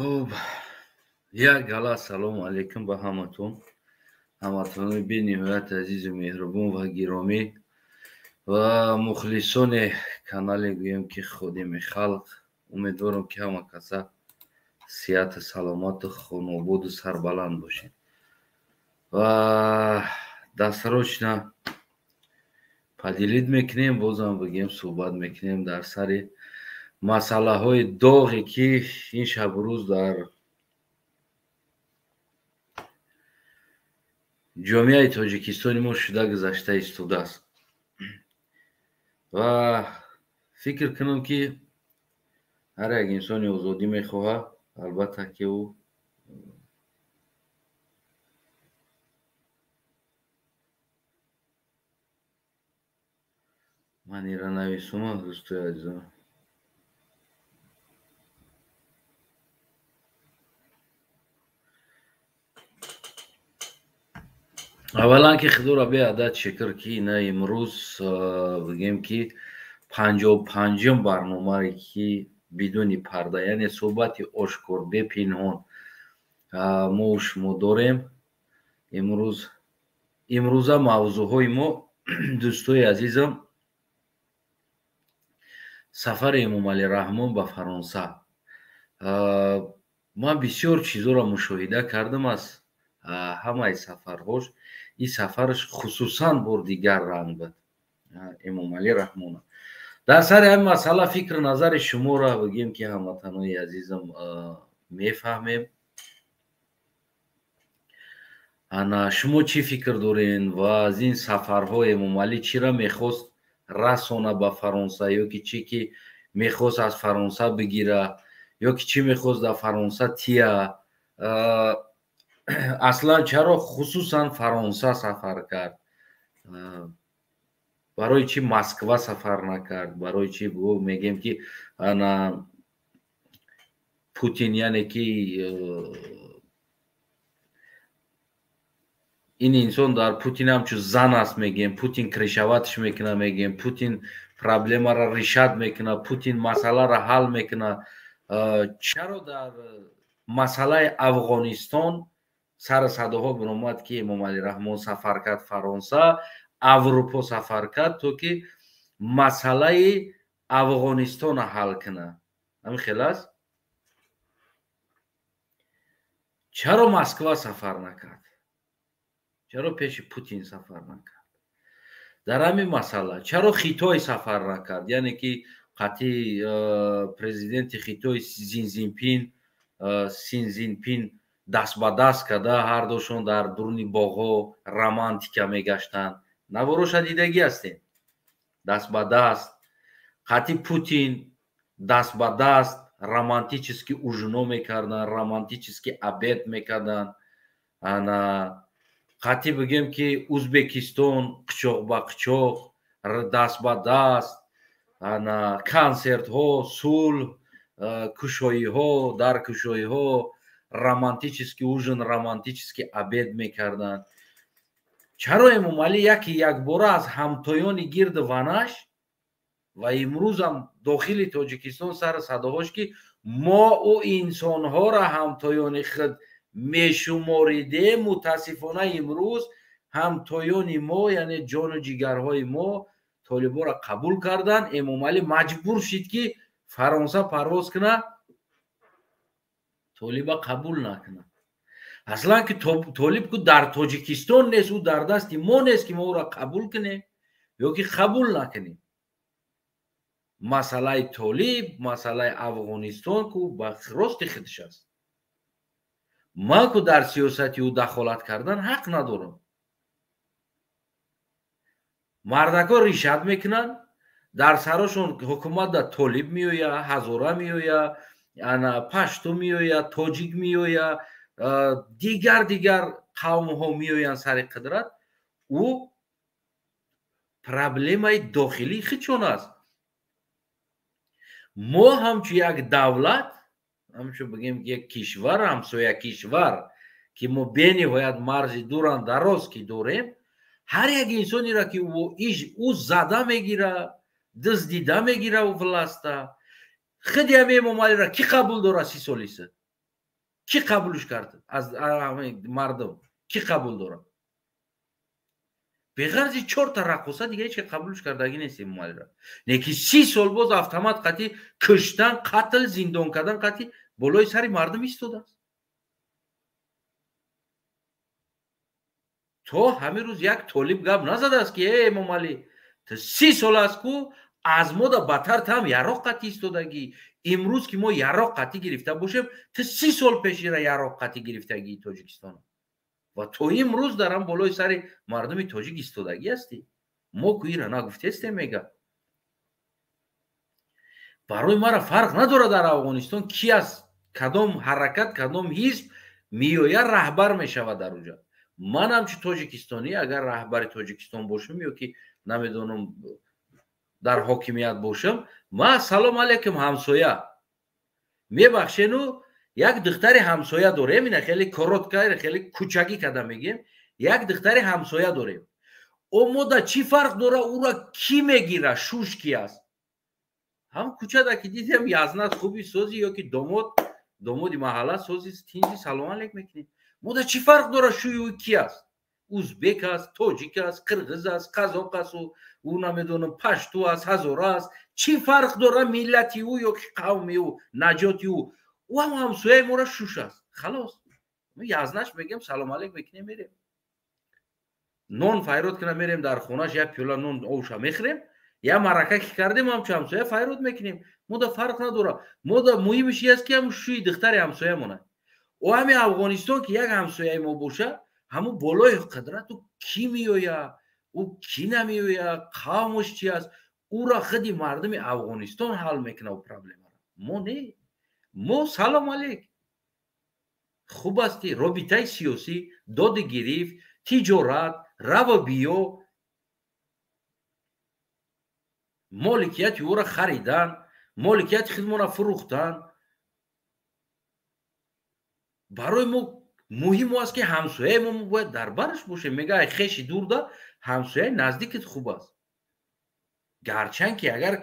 خب یک گله سلام علیکم به همتون به نهایت عزیز و مهربون و گرامی و مخلصان کانال گویم که خودم خلق. امیدوارم که همه کسا صحت سلامت و خانواد و سربلند باشید و دستراشنا پدیلید میکنیم. بازم بگیم صحبت میکنیم در سر مسئله های داغی که این شب روز در جامعه تاجیکستان ما شده گذشته ایستاده است و فکر کنم که هر یک انسانی آزادی میخواهد، البته که او من ایره نویسم دوستای عزیزم. اولا که خدا را به عدد شکر که نه امروز بگیم که 55م برنامه که بدون پرده یعنی صحبت آشکار به پنهان ما شما داریم. امروز موضوع های ما دوستای عزیزم سفر امام علی رحمان به فرانسه. من بسیار چیزا را مشاهده کردم از همه سفرهاش. این سفرش خصوصا بر دیگر رنگ بود امام علی رحمان. در سر همین مسئله فکر نظر شما را بگیم که هموطنان عزیزم میفهمیم. انا شما چی فکر دارین و از این سفرهای امام علی چی را میخواست رسانه به فرانسه، یا که چی که میخواست از فرانسه بگیره، یا که چی میخواست در فرانسه تیه، اصلا چرا خصوصا فرانسه سفر کرد، برای چی مسکو سفر نکرد، برای چی میگیم که انا پوتین یعنی که این انسان در پوتین هم چون زن است میگیم، پوتین کرشواتش میکنه، میگیم پوتین پرابلم را ریشاد میکنه، پوتین مسئله را حل میکنه. چرا در مسئله افغانستان سر صداها برآمد که امام علی رحمان سفر کرد فرانسه، اروپا سفر کرد تو که مسئله افغانستان حل کنه؟ همین خلاص. چرا مسکو سفر نکرد؟ چرا پیش پوتین سفر نکرد؟ در همین مسئله چرا خیتای سفر نکرد؟ یعنی که قطعی پرزیدنت خیتای سین زینپین دست به دست کرده، هر دوشون در درون باغا رومانتیکا میگشتن. نواروش دیدگی هستیم دست به دست. قطعی پوتین دست به دست رومانتیچسکی اوژنو میکردن، رومانتیچسکی обед میکردن. انا قطعی بگیم که ازبکستان قچاق با قچاق دست به دست، انا کنسرت ها، صلح، کشایی ها، در کشایی ها رومانتیچسکی اوژن، رومانتیچسکی обед میکردن. چرا امام علی یک باره از همتایان گرد ونش و امروز هم داخل تاجیکستان سر صداهاش که ما او انسان ها را همتایان خود میشماریده، متاسفانه امروز همتایان ما یعنی جان و جگرهای ما طالبان را قبول کردن. امام علی مجبور شد که فرانسه پرواز کنه، طالب قبول نکنه. اصلا که طالب که در تاجیکستان نیست، او در دست ما نیست که ما او را قبول کنیم یا که قبول نکنیم. مسئله طالب، مسئله افغانستان که با راست خودش است. ما که در سیاستی او دخالت کردن حق ندارم. مردکا ریشت میکنن، در سرشون حکومت در طالب میویا، هزاره میویا، پشتو میویا، تاجیک میویا، دیگر قوم ها میویان سر قدرت. او پرابلم داخلی خودشون است. ما همچون یک دولت، همچون بگیم یک کشور، همسایه کشور که ما بینهایت مرز دوران دراز که داریم، هر یک انسانی را که او زده میگیره، دزدیده میگیره و فلسته، خودی هم امام علی را کی قبول داره؟ 30 سالیسه کی قبولش کرد از مردم؟ کی قبول داره؟ بغیر از 4 تا رقصه دیگه هیچ قبولش کردگی نیست این مال را. نه که 30 سال باز автомат قطعی کشتن، قتل، زندان کردن قطعی بالای سر مردم ایستاده است. تو همین روز یک طالب گپ نزده است که ای امام علی تا 30 سال است کو از ما دا بدتر تام یراق قطعی ایستادگی. امروز که ما یراق قطعی گرفته باشیم تا 30 سال پیش را یراق قطعی گرفتگی تاجیکستان و تو امروز درم بالای سر مردم تاجیک ایستادگی هستی. ما کوی را نگفته استیم میگه. برای ما را فرق نداره در افغانستان کی است، کدام حرکت، کدام حزب میویا رهبر میشود در اونجا. من هم چه تاجیکستانی اگر رهبر تاجیکستان باشم یا که نمیدونم در حاکمیت باشم، ما سلام علیکم همسایه میبخشینو یک دختر همسایه داریم، اینا خیلی کروتکای خیلی کوچکی کده میگیم، یک دختر همسایه داریم. او مودا چی فرق داره او را کی میگیره؟ شوش کی است؟ هم کوچه دا که دیدیم یزنت خوبی سوزی یا که دامودی محله سوزی تینجی سلام علیک میکنی. مودا چی فرق داره شوی او کی است؟ ازبک است، تاجیک است، قرغیز است، قزاق است، او نمیدونم پشتو است، هزاره است. چی فرق داره ملتی او یا قومی او نجاتی او؟ او هم همسایه ما را شوش است. خلاص ما یزنش میگیم سلام علیک میکنیم میریم. نون فیرود کنه میریم در خونهش یک پیاله نون اوشا میخوریم، یا مرکه که کردیم هم چه همسایه فیرود میکنیم. ما فرق نداره. ما مهمش است که هم شوی دختر همسایه مونه. و همین افغانستان که یک همسایه ما باشه همون بالای قدرت و کی میویا او کی نمیویا قومش چی است او را خودی مردم افغانستان حل میکنه و پرابلم را. ما نه. ما سلام علیک خوب استی رابطه سیاسی داد گرفت تجارت رو بیو مالکیت او را خریدن مالکیت خودمون را فروختن. برای ما مهم است که همسایه ما باید در برش باشه. میگه خیش دور دا همسایه نزدیکت خوب است، گرچند که اگر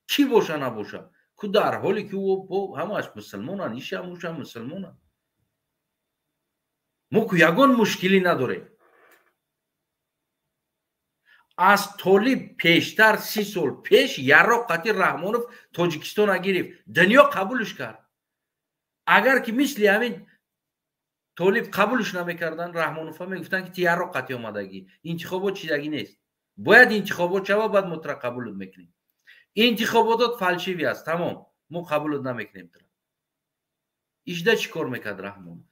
کی باشه نباشه که در حالی که او همش مسلمانان ایش هم مسلمانان. ما که یگان مشکلی نداره. از طالب پیشتر 30 سال پیش یراق قطعی رحمانوف تاجیکستان گرفت، دنیا قبولش کرد. اگر که مثل همین طالب قبولش نمیکردن رحمانوف میگفتن که یراق قطعی آمدگی انتخابات چیزی نیست، باید انتخابات شود بعد مطلق قبول میکنیم. انتخابات فالشیوی است، تمام ما قبول نمیکنیم. ایشده چی کار میکرد رحمانوف؟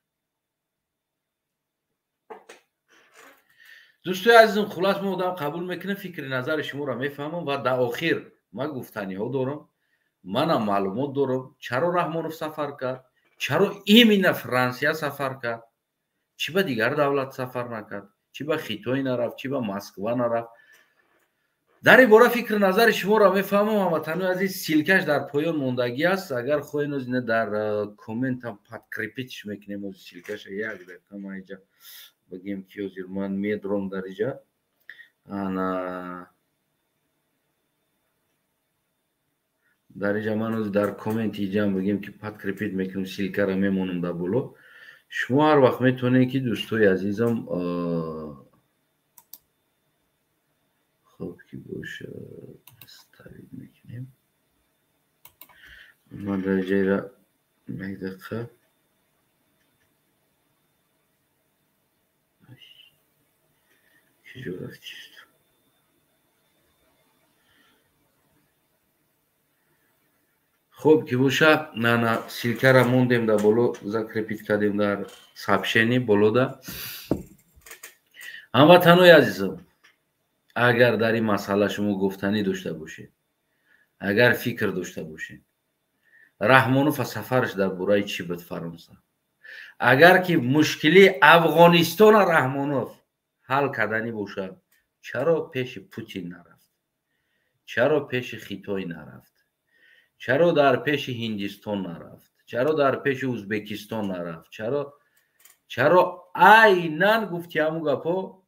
دوستای عزیزم خلاص ما آدم قبول میکنه فکر نظر شما را میفهمم و در آخر ما گفتنی ها دارم. منم معلومات دارم چرا رحمانوف سفر کرد، چرا ایمین فرانسیا سفر کرد، چی به دیگر دولت سفر نکرد، چی به خیتوی نرفت، چی به مسکو نرفت. در این باره فکر نظر شما را میفهمم. هموطنان عزیز سیلکش در پایان موندگی است. اگر خواهید از در کامنت هم پد کریپیتش میکنیم از سیلکش یک دقیقه ما اینجا بگیم که از من میدرم در اینجا در اینجا من از در کامنت اینجا بگیم که پد کریپیت میکنم سیلکه را میمونم در بلو. شما هر وقت میتونید که دوستای عزیزم خب که باشه استفاده میکنیم. من در جای را یک دقیقه کجا رفت چیست خب که باشه نه سیلکه را موندیم در بلو ذکر پیت کردیم در سابشنی بلو دا. هموطنای عزیزم اگر در این مسئله شما گفتنی داشته باشید، اگر فکر داشته باشید رحمانوف سفرش در برای چی بود فرانسه، اگر که مشکلی افغانستان رحمانوف حل کردنی باشه چرا پیش پوتین نرفت، چرا پیش خیتوی نرفت، چرا در پیش هندستان نرفت، چرا در پیش ازبکستان نرفت، چرا عیناً گفتی همو گپا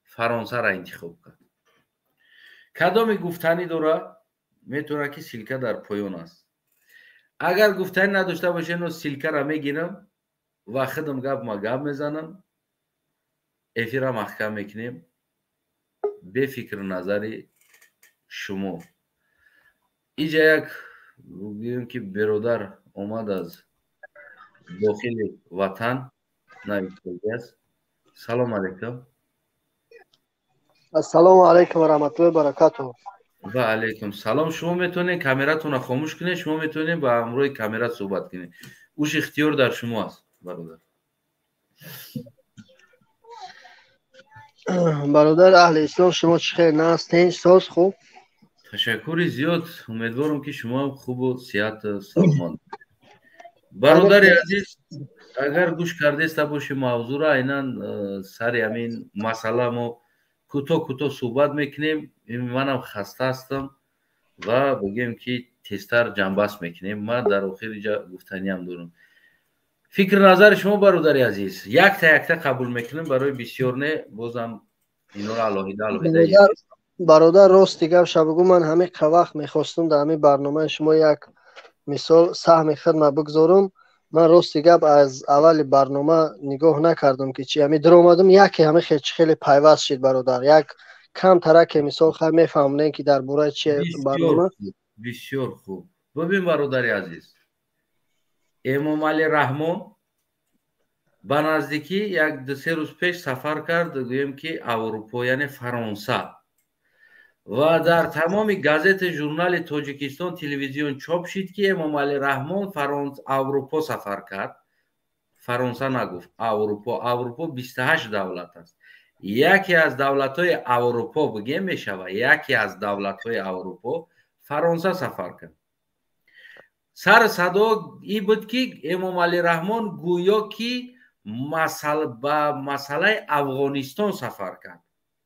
فرانسه را انتخاب کرد. کدام گفتنی داره میتونه که سیلکه در پایان است. اگر گفتنی نداشته باشین سیلکه را میگیرم و خودم گپ میزنم، افیر را محکم میکنیم به فکر نظری شما. اینجا یک بگویم که برادر اومد از داخل وطن نوشته است. سلام علیکم. السلام علیکم و رحمت الله و برکاته. و علیکم سلام. شما میتونید کامراتون رو خاموش کنید، شما میتونید با همراه کامرات صحبت کنید. اوش اختیار در شما است برادر. برادر اهل اسلام، شما چخیر؟ نه هستین؟ ساز خوب؟ تشکر زیاد. امیدوارم که شما خوب و صحت سالمند. برادر عزیز، اگر گوش کرده باشی موضوع را عیناً سر همین مسئله ما کوتاه صحبت میکنیم. منم خسته هستم و بگیم که تیزتر جنبست میکنیم. من در آخر جا گفتنی هم دارم. فکر نظر شما برادر عزیز یک تا قبول میکنیم، برای بسیار نه بازم اینا را علاهیده برادر راستی گپ شبگو من همه وقت میخواستم در همین برنامه شما یک مثال سهم خدمت بگذارم. من راستی گپ از اول برنامه نگاه نکردم که چی همین در اومدم یکی همه خیلی پیوست شد برادر. یک کم ترک مثال خیلی میفهمونین که در باره چی برنامه. بسیار خوب. ببین برادر عزیز، امام علی رحمان به نزدیکی یک دو سه روز پیش سفر کرد، گویم که اروپا یعنی فرانسه، و در تمام گازت ژورنال تاجیکستان تلویزیون چاپ شد که امام علی رحمان اروپا سفر کرد. فرانسه نگفت، اروپا 28 دولت است. یکی از دولت‌های اروپا بگیم میشود، یکی از دولت‌های اروپا فرانسه سفر کرد. سر صدا ای بود که امام علی رحمان گویا که مسئله افغانستان سفر کرد،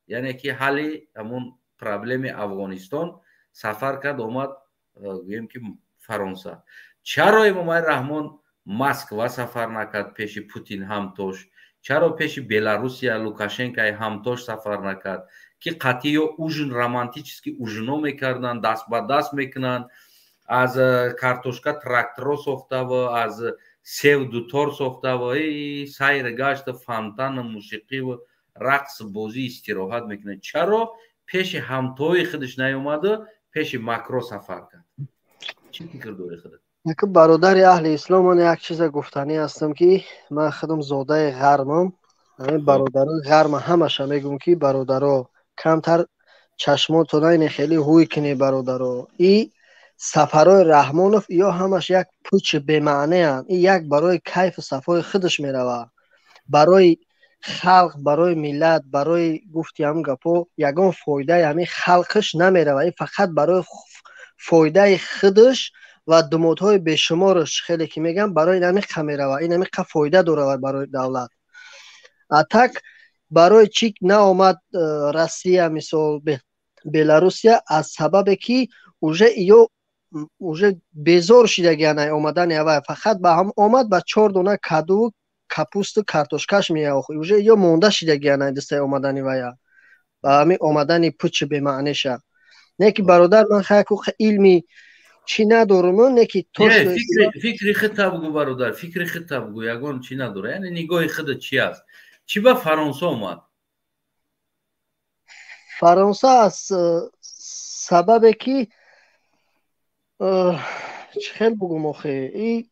یعنی که حل همون پرابلم افغانستان سفر کرد، اومد گویم که فرانسه. چرا امام علی رحمان مسکو سفر نکرد پیش پوتین همتاش؟ چرا پیش بلاروسیا لوکاشنکو همتاش سفر نکرد که قطعی اوژن رومانتیک که اوژنا میکردن، دست به دست میکنن، از کارتوشکا تراکتور ساخته و از سیو دوتار ساخته و سیر گشت فانتان موسیقی و رقص بازی استراحت میکنه. چرا پیش همتای خودش نیومده پیش ماکرو سفر کرد؟ چی فکر داری خودت؟ یک برادر اهل اسلام، من یک چیز گفتنی هستم که من خودم زاده غرمم. همین برادران غرم همش میگم که برادرها کمتر چشماتون این خیلی هوی کنی برادرها. این سفرهای رحمانوف یا همش یک پوچ به معنی هم. این یک برای کیف و صفای خودش میروه، برای خلق، برای ملت، برای گفتی هم گپا یگان فایده همین خلقش نمیروه. این فقط برای فایده خودش و دمادهای بیشمارش خیلی که میگم برای این همیقه میروه. این همیقه فایده داره برای دولت. اتک برای چیک نه آمد روسیه مثال بلاروسیا از سبب که اوژه بیزار شدگی آمدن اوه، فقط به هم آمد با 4 دونه کدو کپوست و کارتوشکاش میاخ اوژه یا مونده شدگی دسته آمدن اوه و همین آمدن پوچ به معنیشه. نه که برادر من خیلی علمی چی ندارم، نه که توش فکر خطاب بگو برادر، فکر خطاب بگو، یگان چی نداره، یعنی نگاه خودت چی است؟ چی با فرانسه اومد؟ فرانسه از سبب که چه خیلی بگم آخه ای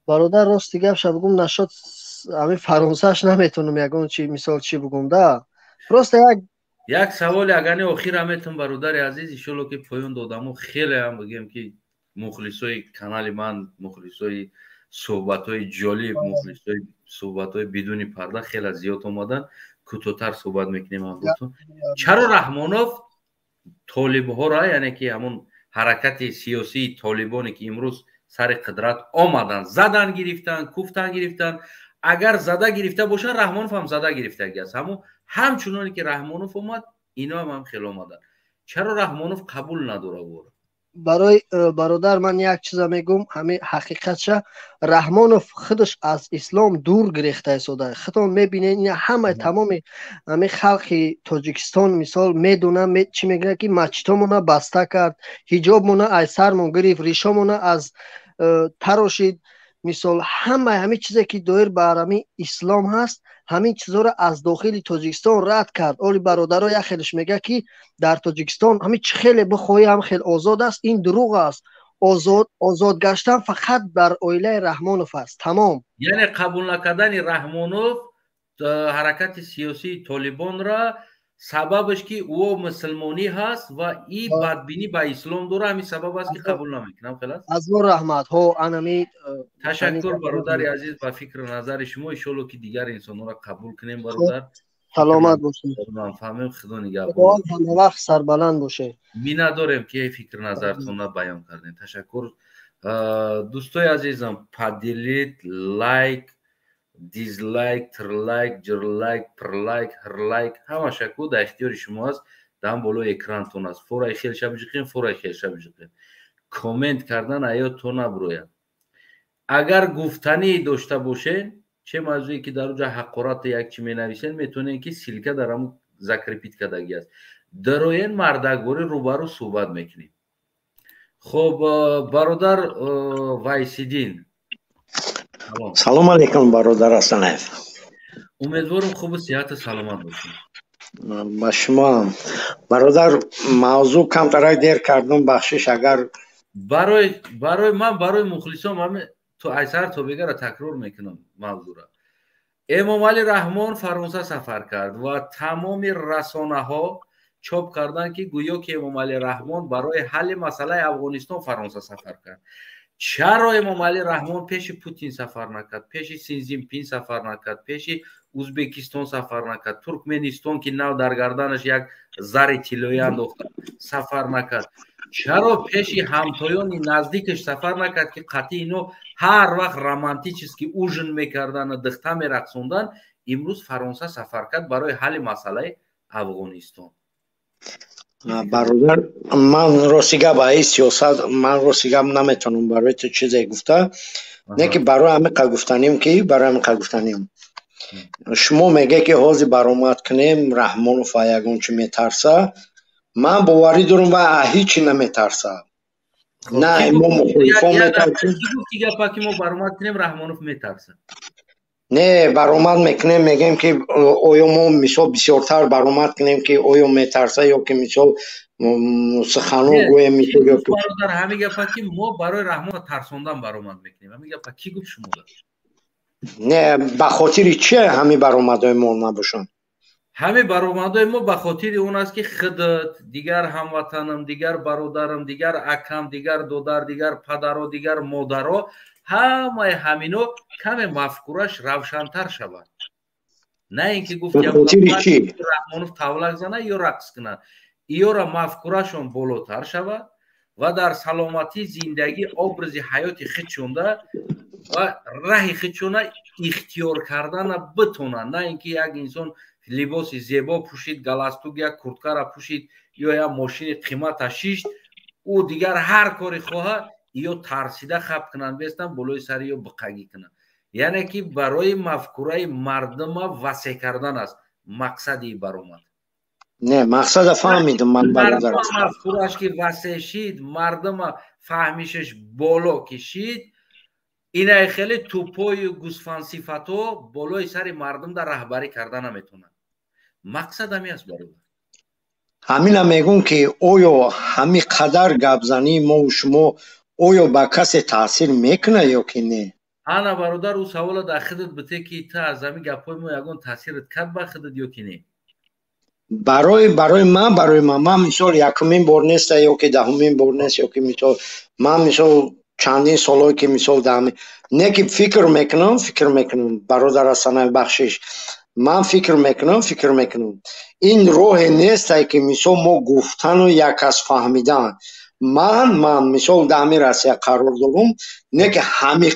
برادر راستی گفت بگم نشد همین فرانسهش نمیتونم یگان چی مثال چی بگم ده. راست یک سوال اگر نه اخیر همتون برادر عزیز ایشالله که پایان دادم و خیلی هم بگم که مخلصای کانال من، مخلصای صحبت‌های جالب، مخلصای صحبت‌های بدون پرده خیلی زیاد اومدن. کوتاه‌تر صحبت میکنیم هم گفتم. چرا رحمانوف طالب‌ها را، یعنی که همون حرکت سیاسی طالبانی که امروز سر قدرت آمدن، زدن گرفتن، کوفتن گرفتن، اگر زده گرفته باشه رحمانوف هم زده گرفته است، همچنانی که رحمانوف اومد اینا هم خیلی اومدن. چرا رحمانوف قبول نداره بود؟ برای برادر من یک چیز میگم، همین حقیقتشه. رحمانوف خودش از اسلام دور گرفته شده. خودتون میبینین این همه تمام همین خلق تاجیکستان مثال میدونه چی میگه که مچتمونه بسته کرد، حجابمونه از سرمون گرفت، ریشامونه از تراشید. مثال همه چیزی که دایر بر همین اسلام هست همین چیزا رو از داخل تاجیکستان رد کرد. اولی برادرها یک خیلیش میگه که در تاجیکستان همین چی خیلی بخوای هم خیلی آزاد است. این دروغ است. آزاد گشتن فقط بر اویله رحمانوف است. تمام. یعنی قبول نکردن رحمانوف حرکت سیاسی طالبان را سببش که او مسلمانی هست و این بدبینی به اسلام داره، همین سبب است که قبول نمیکنم. خلاص از نور رحمت ها انمی تشکر برادر عزیز به فکر نظر شما. ان شاء الله که دیگر انسان ها را قبول کنیم برادر. سلامت باشید. فهمیم خدا نگهبان. همه وقت سربلند باشه. می نداریم که فکر نظرتون را بیان کردین. تشکر دوستای عزیزم. پدیلیت لایک دیزلایک ترلایک جرلایک پرلایک هرلایک همه شکو در اختیار شماست. دم بالای اکرانتون است. فورای خیلی شب جقین فورای خیلی شب جقین کامنت کردن ایاتون نبروید. اگر گفتنی داشته باشین چه موضوعی که در اونجا حقارت یک چی می نویسین میتونین که سیلکه در همون ذکر پیت کردگی است دروین مردگوری روبرو صحبت میکنیم. خب برادر وایسیدین. سلام علیکم برادر حسنیف. امیدوارم خوب صحت سلامت باشین. با شما برادر موضوع کمتر دیر کردم بخشش اگر برای مخلصان من تو اکثر تو بگه را تکرار میکنم موضوع را. امام علی رحمان فرانسه سفر کرد و تمام رسانه ها چاپ کردن که گویا که امام علی رحمان برای حل مسئله افغانستان فرانسه سفر کرد. چرا امام علی رحمان پیش پوتین سفر نکرد، پیش سی جین پین سفر نکرد، پیش ازبکستان سفر نکرد، ترکمنستان که نو در گردنش یک زر طلایی انداخته سفر نکرد؟ چرا پیش همتایان نزدیکش سفر نکرد که قطعی اینو هر وقت رومانتیک است که اوژن میکردن دخته میرقصوندن؟ امروز فرانسه سفر کرد برای حل مسئله افغانستان. برادر من راسیگه با این سیاست من راسیگه نمیتونم برای تو چیزی گفته نه که برای همه که گفتنیم که برای همه که گفتنیم شما میگه که حاضی برآمد کنیم رحمانوف یگان چی میترسه. من باوری دارم و هیچی نمیترسه. نه ما مخالفا میترسیم کی گفت که ما برآمد کنیم رحمانوف میترسه؟ نه برآمد میکنیم میگیم که آیا ما مثال بسیارتر برآمد کنیم که آیا میترسه یا که مثال سخنان گویا مثال یا که برادر همه گفت که ما برای رحمان ترسوندن برآمد میکنیم. همه گفت کی گفت شما؟ نه به خاطر چه همه برآمدهای ما نباشن؟ همه برآمدهای ما به خاطر اون است که خودت دیگر هموطنم دیگر برادرم دیگر اکم دیگر دودر دیگر پدرها دیگر مادرها همه همینو کم مفکورش روشن‌تر شود. نه اینکه گفت که رحمانوف تولک زنه یا رقص کنه، ایورا مفکورشون بالاتر شود و در سلامتی زندگی ابرز حیات خودشونده و راه خودشونه اختیار کردن بتونن. نه اینکه یک انسان لباس زیبا پوشید گلاستوگ یک کرتکه را پوشید یا یک ماشین قیمت شیشت او دیگر هر کاری خواهد یا ترسیده خب کنن بیستن بالای سر یا بقگی کنن. یعنی که برای مفکوره مردم وسیع کردن است مقصدی برآمد. نه مقصد فهمیدم من برادر مردم مفکورش که وسیع شید مردم فهمیشش بالا کشید اینه خیلی توپای گوسفند صفتو بالای سر مردم در رهبری کردن نمیتونن. مقصد همی است برادر. همین هم میگون که آیا همی قدر گبزنی ما و شما آیا با کسی تاثیر میکنه یا که نه؟ انا برادر او سوال در خودت بته که تا از همین گپای ما یگان تاثیرت کرد به خودت یا که نه؟ برای من مثال یکمین بار نیست یا که دهمین بار نیست یا که مثال من مثال چندین سالایی که مثال دهمین نه که فکر میکنم برادر حسن بخشش من فکر میکنم این راه نیست که مثال ما گفتن و یک از فهمیدن من مثال دهمی راسته قرار دارم نه که همی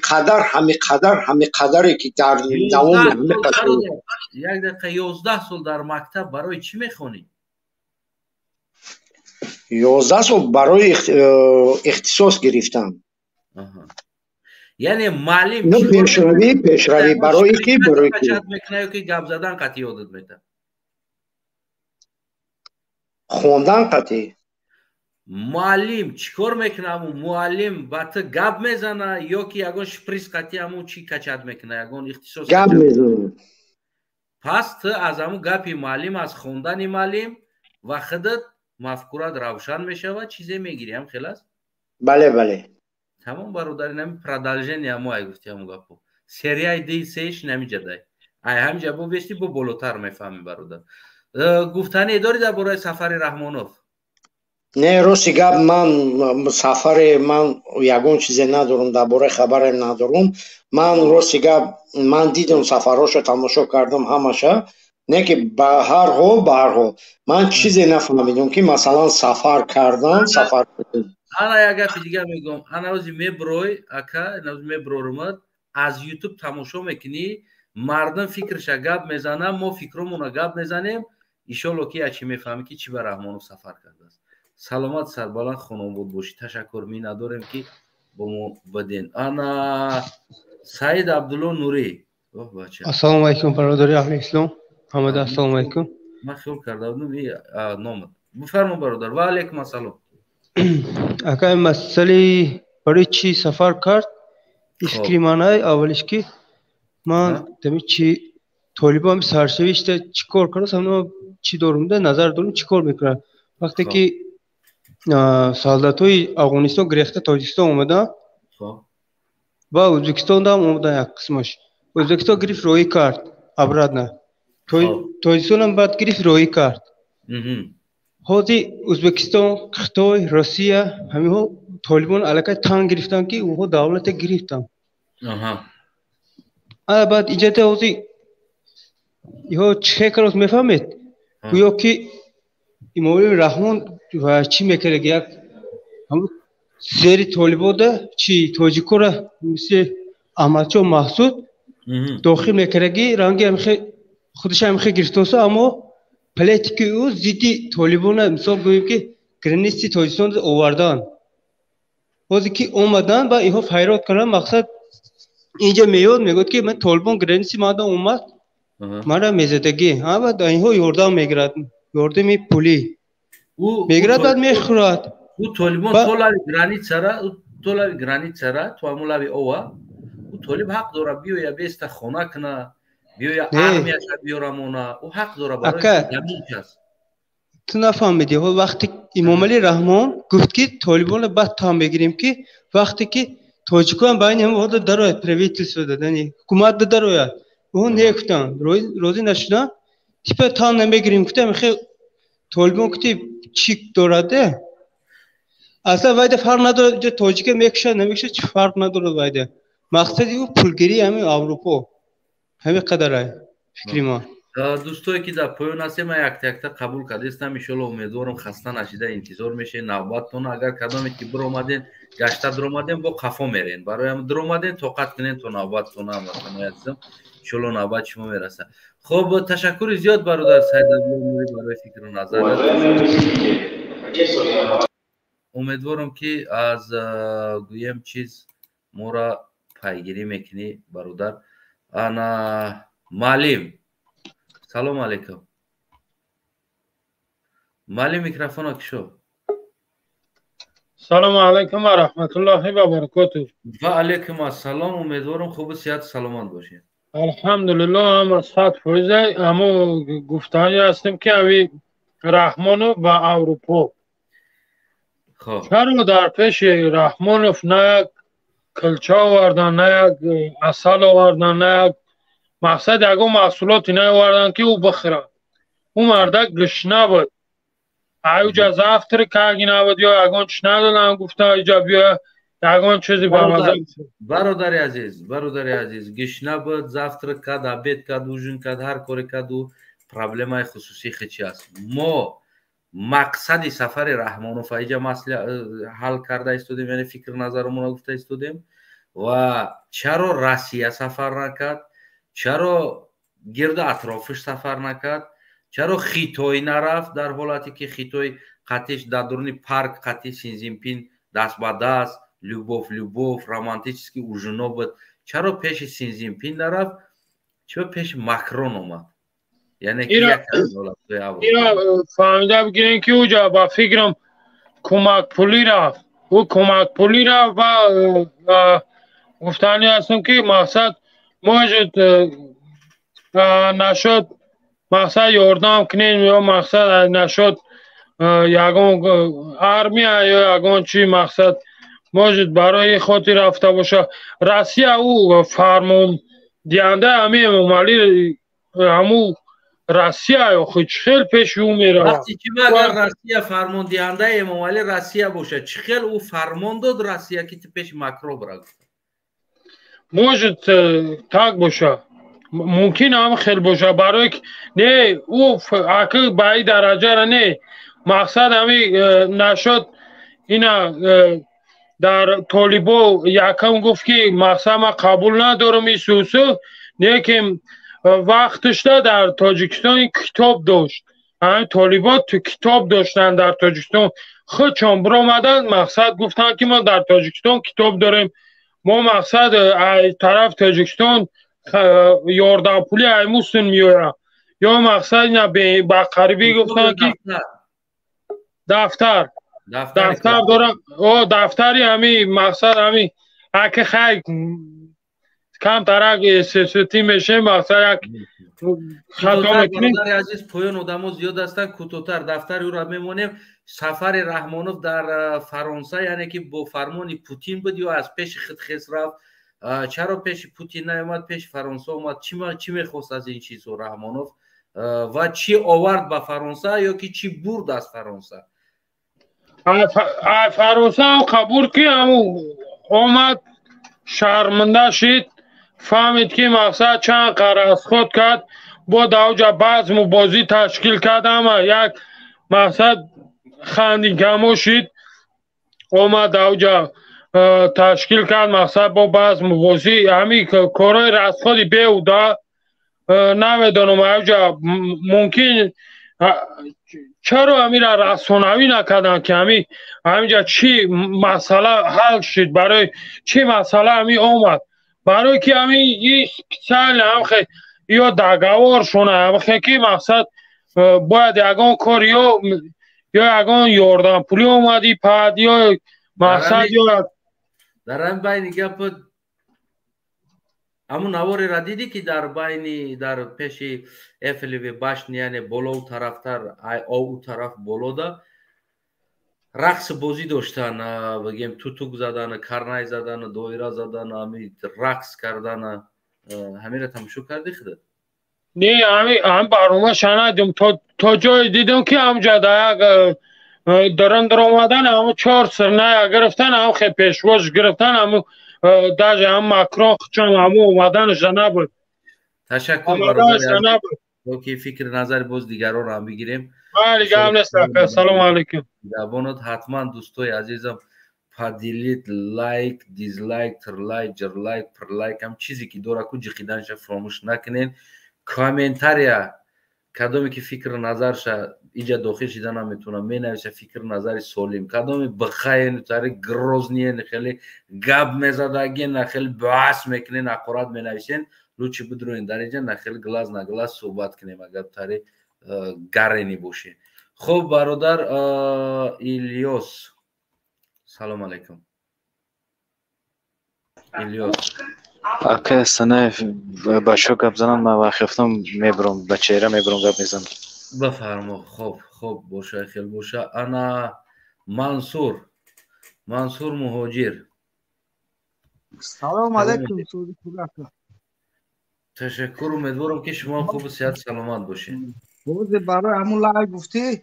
قدری که در دوام همه قدر یک دقیقه 11 سال در مکتب برای چی میخونی؟ 11 сол барои ихтисос гирифтам. یعنی معلم نه پیشروی برای کی برای کی که گپ زدن قطعی یادت میاد خوندن قطعی معلم چیکار میکنه معلم با تو گپ میزنه یا که یگان شپریس قطعی همون چی کچد میکنه یگان اختصاص گپ میزنه پس تو از همون گپی معلم از خوندن معلم و خودت مفکورت روشن میشه و چیزی میگیری هم خلاص بله بله تمام برادر نمی продолжение ما گفتی همون گپو سریای دی سهش نمیجده ای هم جبو بشتی با بالاتر میفهمی برادر گفتنی داری درباره سفر رحمانوف نه راستی گپ من سفر من یگون چیزی ندارم درباره خبرم ندارم من راستی گپ من دیدم سفراشو تماشا کردم همشه نه که به هر حال من چیزی نفهمیدم که مثلا سفر کردن سفر انا یک گپ دیگه میگم انا روزی میبروی اکا روزی میبرورم از یوتیوب تماشا میکنی مردم فکرش گپ میزنن ما فکرمون گپ میزنیم ان شاء الله که چی میفهمی که چی به رحمانوف سفر کرده است سلامت سربلند خانم بود باشی تشکر می نداریم که با ما بدین انا سعید عبدالله نوری السلام علیکم برادر اهل اسلام حمد السلام علیکم من خیال کرده بودم نام بفرما برادر و علیکم السلام اگه مسئله برای چی سفر کرد اسکریمانه اولش که من دمی چی طالبان سرشویشته چی کار کرد هم چی دارم ده نظر دارم چی کار میکنه وقتی که солдатои Афғонистон гирехта Тоҷикистон омада ва Ӯзбекистонда ҳам омада як қисмаш. Ӯзбекистон гирифт роҳӣ кард обратно. Тоҷикистон ҳам баъд гирифт роҳӣ кард. ҳозир Ӯзбекистон, Хитой, Россия ҳамиҳо Толибон аллакай танг гирифтанд ки оҳо давлате гирифтанд. баъд иҷода ҳозир иҳо чӣ кард мефаҳмед? гӯё ки Имомали Раҳмон ва чӣ мекард як ҳамун зери Толибода чӣ тоҷикора мисли Аҳмадшоҳ Маҳсуд дохил мекард ки ранги ҳамихе худаш ҳамихе гирифтоса аммо политикаи ӯ зидди Толибона мисол гӯем ки границаи Тоҷикистон оварданд. ҳозир ки омаданд ва иҳо файрод карданд мақсад инҷа меёд мегӯяд ки ман Толибон границаи ман омад мара мезадагӣ ва иҳо ёрдам мегирад ёрдами пулӣ мегирад баъд мехӯрад. ӯ Толибон то лави границара то ҳамун лави ова ӯ Толиб ҳақ дора биёя беста хона куна биёя армияша биёрамона ӯ ҳақ дора барои заминчаст. ту нафаҳмидӣ вақте Имомали Раҳмон гуфт ки Толибонро баъд там мегирем ки вақте ки тоҷикон байни ҳамон дарояд правительство дадани ҳукумат дарояд ӯ негуфтанд розӣ нашуданд типа там намегирем гуфтам хе Толибон гуфти чӣ дораде асла вайда фарқ надорад инҷа тоҷика мекушад намекушад чӣ фарқ надорад вайда мақсади ӯ пулгирии ҳамин Аврупо ҳамин қадарай фикри ман. дӯстое ки дар поён ҳастем якта қабул кардистам иншоалло умедворам хаста нашида интизор мешед навбаттон агар кадоме ки биромаден гашта дуромаден бо қафо мерен барои ҳам дуромаден тоқат кунен то навбаттон ҳамватанои азизам иншоалло навбат шумо мераса. хуб ташаккури зиёд бародар Саид Абдуллои барои фикру назарат. умедворам ки аз гӯям чиз моро пайгирӣ мекунӣ бародар. ана маълим салом алейкум. маълим микрофона кушо. салому алейкум ва раҳматуллоҳи ва баракатуҳ. ва алейкум ассалом. умедворам хубу сиҳату саломат бошед. алҳамдулиллоҳ ҳама 100%. аммо гуфтани ҳастем ки ави Раҳмонов ва Аврупо чаро дар пеши Раҳмонов на як кулча овардан на як асал овардан на як мақсад ягон маҳсулоти наовардан ки ӯ бихӯрад. ӯ мардак гушна буд. айҷа завтра каги набуд ё ягон чиз надоданд гуфтанд иҷа биё ягон чизи бамаза. бародари азиз гушна буд завтрак кард обед кард ужин кард ҳар коре кард ӯ проблемаи хусусии хичи аст. мо мақсади сафари Раҳмонов иҷа масъала ҳал карда истодем яъне фикр назаромона гуфта истодем ва чаро Россия сафар накард чаро гирда атрофиш сафар накард чаро Хитой нарафт дар ҳолате ки Хитой قطعش در درون پارک قطع سینزینپین دست با دست любовь романтический ужино بود. چرا پیش سینزینپین نرفت؟ چرا پیش ماکرون اومد؟ یعنی که یک فهمیده بگیرین که اوجا با فکرم کمک پولی رفت. او کمک پولی رفت و گفتنی هستم که مقصد موجود نشد مقصد یاردم کنین یا مقصد نشد یگان ارمیا یا یگان چی مقصد موجود برای خاطر رفته باشه. روسیه او فرمان دیانده همه ممالی همو روسیه یا خود خیلی پیش او میره. وقتی که اگر روسیه فرمان دیانده ممالی روسیه باشه چه خیلی او فرمان داد روسیه که پیش ماکرو برد؟ موجود تاک باشه ممکن هم خیلی باشه برای نه او اکل به این درجه را نه مقصد همی نشد اینا در طالبا یکم گفت که مقصد ما قبول ندارم این سوسو نه که وقتش در تاجیکستان کتاب داشت همین طالبا تو کتاب داشتن در تاجیکستان خودشان برآمدن مقصد گفتن که ما در تاجیکستان کتاب داریم ما مقصد طرف تاجیکستان یاردم پولی ایموستون میاره یا مقصد اینا به قریبی گفتن که دفتر دارم او دفتری همی مقصد همی اگه خیلی کم ترک سیسیتی میشه مقصد یک خطا میکنیم عزیز پایان آدم زیاد هستن کوتوتر دفتر او را میمونیم. سفر رحمانوف در فرانسه یعنی که با فرمان پوتین بود یا از پیش خودخیز رفت؟ چرا پیش پوتین نیامد پیش فرانسه اومد؟ چی میخواست از این چیز رحمانوف و چی آورد به فرانسه یا که چی برد از فرانسه؟ فرانسه هم قبول که همون آمد شرمنده شد فهمید که مقصد چند قرض خود کرد با دوجه بعض مبازی تشکیل کرد اما یک مقصد خندیگمو شد آمد دوجه تشکیل کرد مقصد با بعض مبازی همین کارهای رست خودی بیوده نمیدانم اوجه ممکن چرا همین را رسانوی نکردن که همینجا چی مسئله حل شد برای چی مسئله همین آمد برای که همین یک سال هم خیلی یا دگوار شونه هم خیلی که مقصد باید یگان کار یا یگان یاردم پولی آمدی پد یا مقصد یا در این بین گپ همون نواری را دیدی که در بین در پیش افلیوی باشن یعنی بالا و طرفتر او طرف بالا دا رقص بازی داشتن بگیم توتوک زدن کرنای زدن دایره زدن همین رقص کردن همین را تماشا کردی خودت؟ نه همین برنامه شنیدم تا جای دیدم که همجا دارن در آمدن همون 4 سرنه گرفتن هم خیلی پیشواش گرفتن همون داجه هم مکرون چون همون اومدنش نبود. تشکر برادر که فکر نظر باز دیگران رو هم بگیریم. سلام علیکم. زبانات حتما دوستای عزیزم پادیلیت لایک دیزلایک ترلایک جرلایک پرلایک هم چیزی که داره کو جخیدنش فراموش نکنین. کامنتاریا کدومی که فکر نظرش ایجا داخل شدن هم میتونم مینویسه فکر نظر سالم کدومی بخاین تاری گروزنیه نخیلی گاب میزدگی نخیلی بحث میکنین اقرات مینویسین لوچی بدروین در اینجا نخیلی گلاز نگلاز صحبت کنیم اگر تاری گرینی باشه. خب برادر ایلیاس سلام علیکم. ایلیاس اگه سنه بچه گپ زنن من وقفتم میبرم به چهره میبرم گپ میزنم. بفرما. خب باشه خیلی باشه. انا منصور مهاجر سلام علیکم. تشکر امیدوارم که شما خوب صحت سلامت باشین. بود برای همون لایک گفتی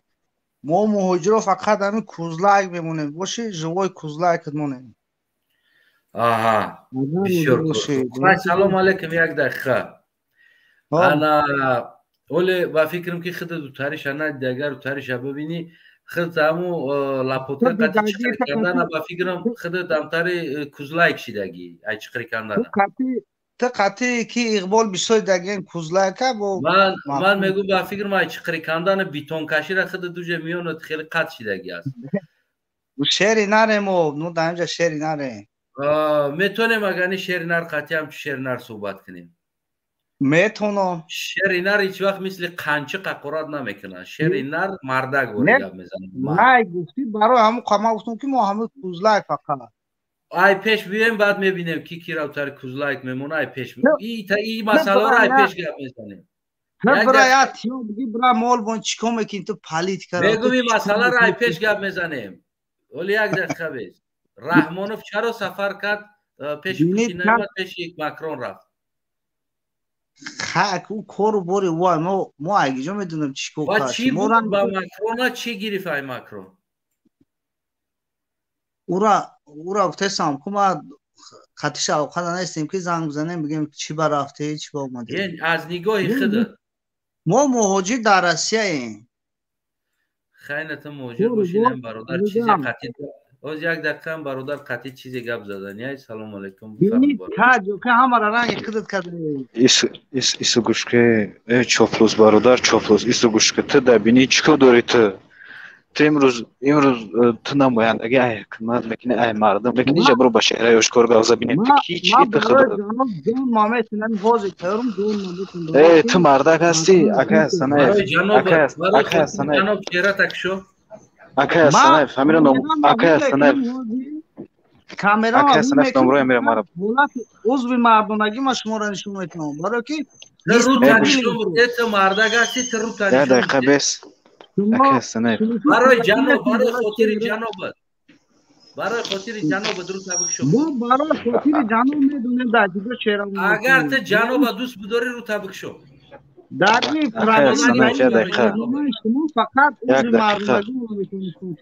ما مهاجر فقط همین کوزلایک میمونیم باشه جوای کوزلایک مونیم. آها بسیار خوب. سلام علیکم. یک دقیقه انا اولی با فکرم که خود دو تاریش نه دیگر دو تاریش ببینی خود همو لاپوتر قطعی چقدر کردن با فکرم خود دم تاری کوزلایک شدگی ای چقدر کردن تو قطعی که اقبال بیشتر دگین کوزلاکه با من میگو با فکر ما چقدر کندن بیتون کشی را خود دوجه میون خیلی قط شدگی است. شعری نریم و نو در اینجا شعری نریم. میتونیم اگه شعری نر قطعی هم شعری نر صحبت کنیم. میتونم. شعری نر هیچ وقت مثل قنچه قرارد نمیکنه. شعری نر مردک بوده میزنه. نه گفتی برای همون قما گفتم که ما همه کوزلای فقط. ای پیش بیایم بعد میبینیم کی راوتر کوزلایک میمونه. ای پیش این مسئله را ای پیش گپ میزنیم. نه برای اتیو بگی برای مال بون چیکار میکنی تو پلیت کرد. بگو این مسئله را ای پیش گپ میزنیم. ولی یک دقیقه بیست. رحمانوف چرا سفر کرد پیش پوتین نمیاد پیش یک ماکرون رفت. خاک او کارو بوری وای ما اگه جا میدونم چیکار کرد. و چی بود با ماکرون چی گرفت ای ماکرون؟ او را گفتم که ما خطیش اوقات نیستیم که زنگ بزنیم بگیم چی با رفته چی با اومده. این از نگاه خود ما مهاجر در روسیه ایم. خیلی مهاجر باشین برادر چیزی قطعی از یک دقیقه برادر قطعی چیزی گپ زدن. یا سلام علیکم. ببینید تاجو که همارا رنگ خودت کرده. ایسو گوش که چوپلوس برادر چوپلوس ایسو گوش که تو دبینی چیکار داری تو امروز تو نماید اگه ای حکومت میکنه ای مردم میکنی جبرو با شهر یوشکور گازه بینید هیچ خبر دون مامت نن بازی کردم دون مامت ای تو مردک هستی اکه سنه اکه سنه جناب چهره تکشو اکه سنه همین نم اکه سنه کامرا اکه سنه نمره میره مرا عضو مردونگی ما شما را نشون میدم برای که رو تنشون تو مردک هستی تو رو تنشون یه دقیقه بیس اکه سنه برای جناب برای خاطر جنابت برای خاطر جناب درو تبک شو ما برای خاطر جناب میدونیم در دیگه چهره اگر تو جناب دوست بداری رو تبک شو در این برنامه شما فقط عضو مردونگی ما میتونیم تو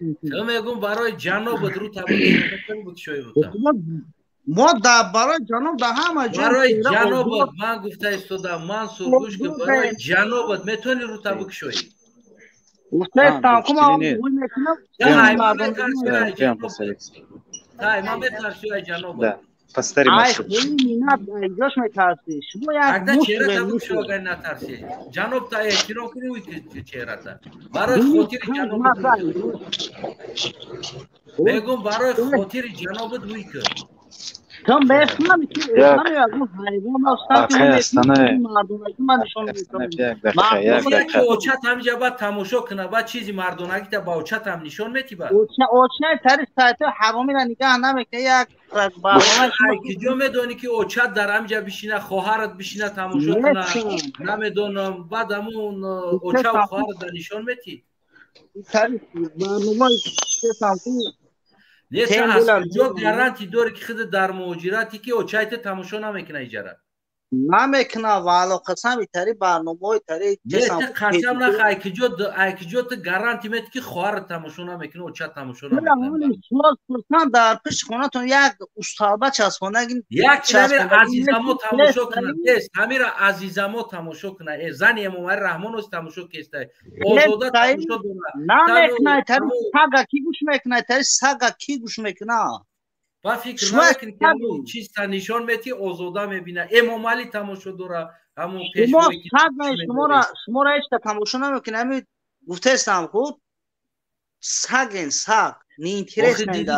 میگم برای جناب درو تبک شو رو ما برای جناب در همه جا برای جنابت من گفته استودم منصور گوش که برای جنابت میتونی رو تبک شوی گفته استم که ما اوی میکنم تای من میترسی جنابت پس تری مشروب خیلی مینت اینجاش میترسی شما یک اگه چهره تبک شو اگر نترسی جناب تا احترام کنی اوی که چهره تا برای خاطر جنابت میگم برای خاطر جنابت اوی که کم بیست نمیشه همه از اون حیوان هستن که مردونگی من نشون میتونم که اوچت همینجا باید تماشا کنه باید چیزی مردونگی تا با اوچت هم نشون میتی باید اوچت تری سایت حرامی را نگاه نمیکنه یک برنامه که جو میدونی که اوچت در همینجا بشینه خواهرت بشینه تماشا کنه نمیدونم بعد همون اوچت و خواهرت در نشون میتی تری برنامه نیست از کجا گارانتی داری که خود در مهاجرتی که اوچایت تماشا نمیکنه ایجاره نمیکنه والا قسم تری برنامه تری نیست قسم نخ ایکجا تو گارانتی میتی که خواهر تماشا نمیکنه اوچت تماشا نمیکنه در پیش خونتون یک استاد چسبونه یک نمیر عزیزمو تماشا کنه نیست همیر عزیزمو تماشا کنه زنی امامر رحمان است تماشا کیسته آزاده تماشا دونه نمیکنه تری ساگا کی گوش میکنه تری ساگا کی گوش میکنه با فکر نکنی که همون چیز تا نشان میتی آزاده میبینه امام علی تماشا دوره همون پیشوایی که شما را هیچ تماشا نمیکنه همین گفته استم خود ساگن ساگ نیینترس میده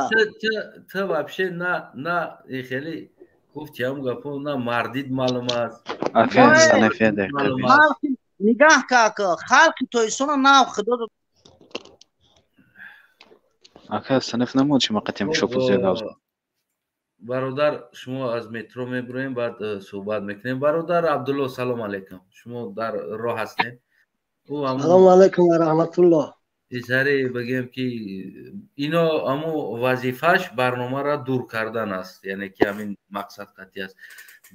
تو وابشه نه خیلی گفتی هم گفت نه مردید معلوم است نگاه که خلق تویسون نه خدا اکه صنف نمود شما قطعیم شکل زیاده برادر شما از مترو میبرویم بعد صحبت میکنیم برادر عبدالله سلام علیکم شما در راه هستین سلام علیکم و رحمت الله اشاره بگیم که اینا همو وظیفش برنامه را دور کردن است یعنی که همین مقصد قطعی است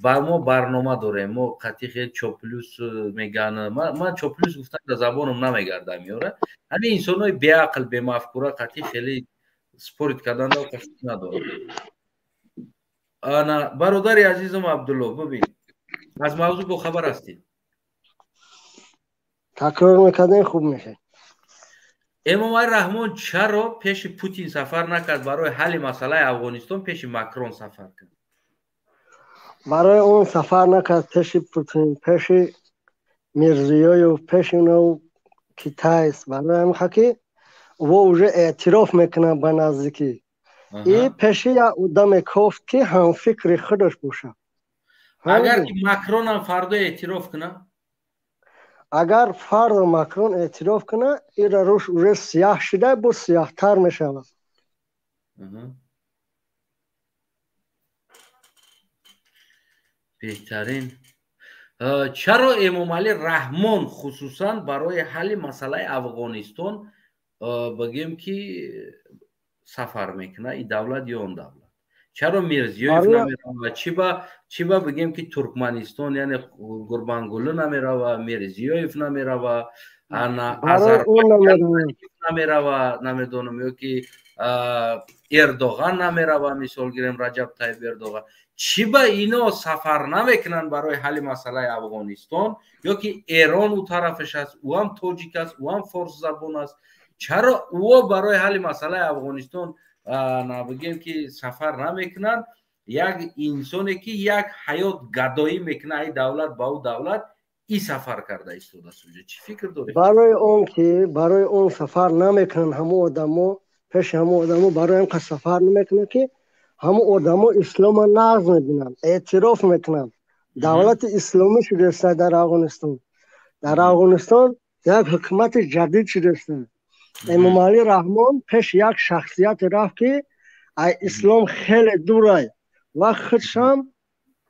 ما برنامه داریم ما قطعی خیلی چوپلوس میگن من چوپلوس گفتن در زبانم نمیگردم یاره همین انسانای بی عقل بی مفکوره قطعی خیلی سپورت کردن و قصد نداره انا برادر عزیزم عبدالله ببین از موضوع با خبر هستی تکرار میکردین خوب میشه امام رحمان چرا پیش پوتین سفر نکرد برای حل مسئله افغانستان پیش ماکرون سفر کرد برای اون سفر نکرد پیش پوتین، پیش میرزیویف، پیش اونو کیتایس. برای همین که و اوجه اعتراف میکنه به نزدیکی. این پیش یا آدم کافت که هم فکر خودش باشه. اگر که ماکرون هم فردا اعتراف کنه، اگر فردا ماکرون اعتراف کنه، این روش اوجه سیاه شده بود، سیاه تر میشود. بهترین. چرا امام علی رحمان خصوصا برای حل مسئله افغانستان بگیم که سفر میکنه، این دولت یا اون دولت؟ چرا میرزیویف نمیره؟ چی با بگیم که ترکمنستان یعنی گوربانگولو نمیره و میرزیویف نمیره و آذربایجان نمیره و نمیدونم که اردوغان نمیره و مثال گیریم رجب طیب اردوغان. چی با اینا سفر نمیکنن برای حل مسئله افغانستان؟ یا که ایران او طرفش است، او هم تاجیک است، او هم فارس زبان است. چرا او برای حل مسئله افغانستان نبگیم که سفر نمیکنن؟ یک انسانی که یک حیات گدایی میکنه ای دولت با او دولت ای سفر کرده ایستاده سوجه. چی فکر داری؟ برای اون که برای اون سفر نمیکنن همو آدمو، پیش همو آدمو برای اون که سفر نمیکنه که همو آدمو اسلام نقض میبینن، اعتراف میکنن دولت اسلامی شده است در افغانستان. در افغانستان یک حکومت جدید شده است. امام علی رحمان پیش یک شخصیت رفت که اسلام خیلی دوره و خودش هم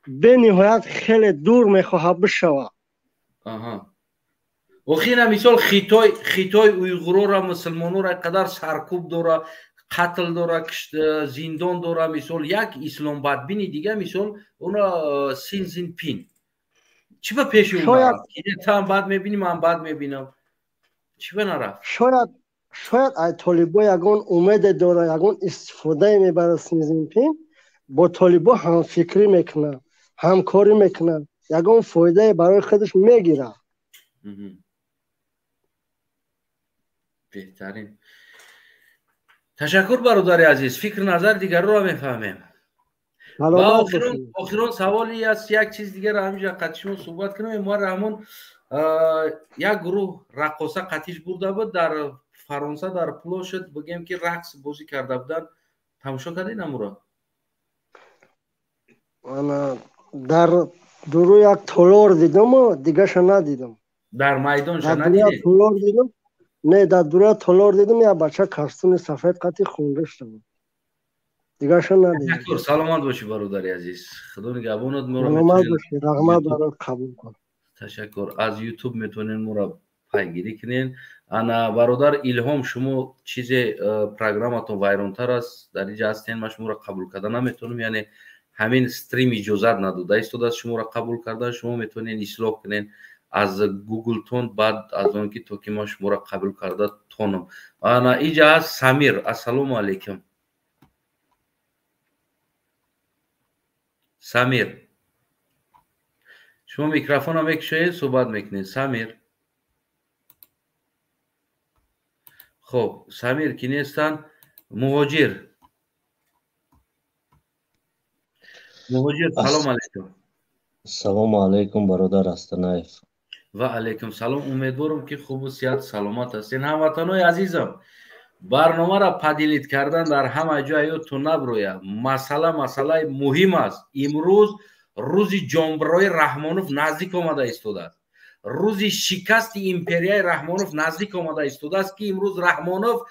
به نهایت خیلی دور میخواه بشوه. وخینا مثال خیتای اویغورو را مسلمانو را قدر سرکوب داره، قتل داره، زندان داره. مثال یک اسلام بدبینی دیگه مثال اونا سین پین چی با پیش اون برد؟ تا هم بد میبینی من بد میبینم. چی با نرفت؟ شاید ای طالبا یگان امید داره، یگان استفاده میبره سین پین با طالبا هم فکری میکنه، همکاری میکنه، یگان فایده برای خودش میگیره. بهترین. تشکر برادر عزیز، فکر نظر دیگر رو میفهمیم. و آخرون سوالی است، یک چیز دیگر را همینجا قطعشون صحبت کنیم. ما رحمان یک گروه رقاصه قطعش برده بود در فرانسه در پلوشت بگیم که رقص بازی کرده بودن، تماشا کردین امورا؟ من در درو یک تالار دیدم و دیگه شو ندیدم. در میدانش ندیدی؟ تالار دیدم. نه در دوره تالار دیدم یا بچه کارتون سفید قطعی خونده شده بود. دیگه شو ندیدم. تشکر، سلامت باشی برادر عزیز. خدا نگهبانت. سلامت باشی، رحمت برات قبول کن. تشکر. از یوتیوب میتونین مرا پیگیری کنین. انا برادر الهام شما چیز پروگرامتون وایرونتر است در اینجا هستین، من شما را قبول کردن نمیتونم، یعنی همین استریم اجازت نداده است شما را قبول کردن. شما میتونین اصلاح کنین از گوگل تون، بعد از اون که تو که ما شما را قبول کرده تونم. انا اینجا هست سمیر. السلام علیکم سمیر، شما میکروفون هم میکشید صحبت میکنید سمیر. خب سمیر کی نیستن؟ مهاجر سلام علیکم. سلام علیکم برادر استنایف. و علیکم سلام. امیدوارم که خوب و صحت سلامت هستین. هموطنای عزیزم، برنامه را پدیلیت کردن در همه جا یادتون نبروید. مسئله مهم است. امروز روز جنبرای رحمانوف نزدیک آمده ایستاده است. روز شکست امپریای رحمانوف نزدیک آمده ایستاده است که امروز رحمانوف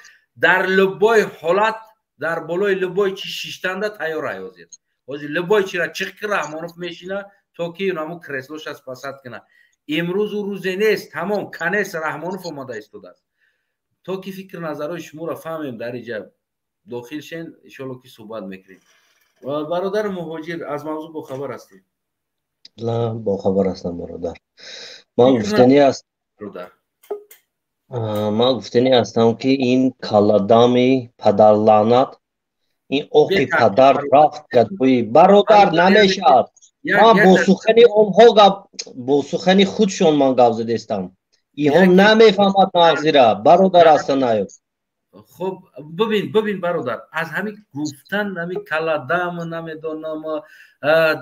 در لبای حالت، در بالای لبای چی شیشتنده تیار ایازید. بازی لبای چی را چیک رحمانوف میشینه تا که اونمو کرسلوش از پسد کنه. امروز او روز نیست، تمام کنیس رحمانوف آمده ایستاده است. تا که فکر نظرهای شما را فهمیم در اینجا داخل شین، انشالله که صحبت میکنیم. برادر مهاجر از موضوع با خبر هستیم؟ لا با خبر هستم برادر. ما گفتنی هستم که این کالادامی پدر لعنت، این اوقی پدر رفت کدوی برادر نمیشد. من با سخنی اونها با سخنی خودشون من گفته دستم. این هم نمیفهمد مغزی را برادر است نیست. خب ببین برادر، از همین گفتن همین کلادم نمیدونم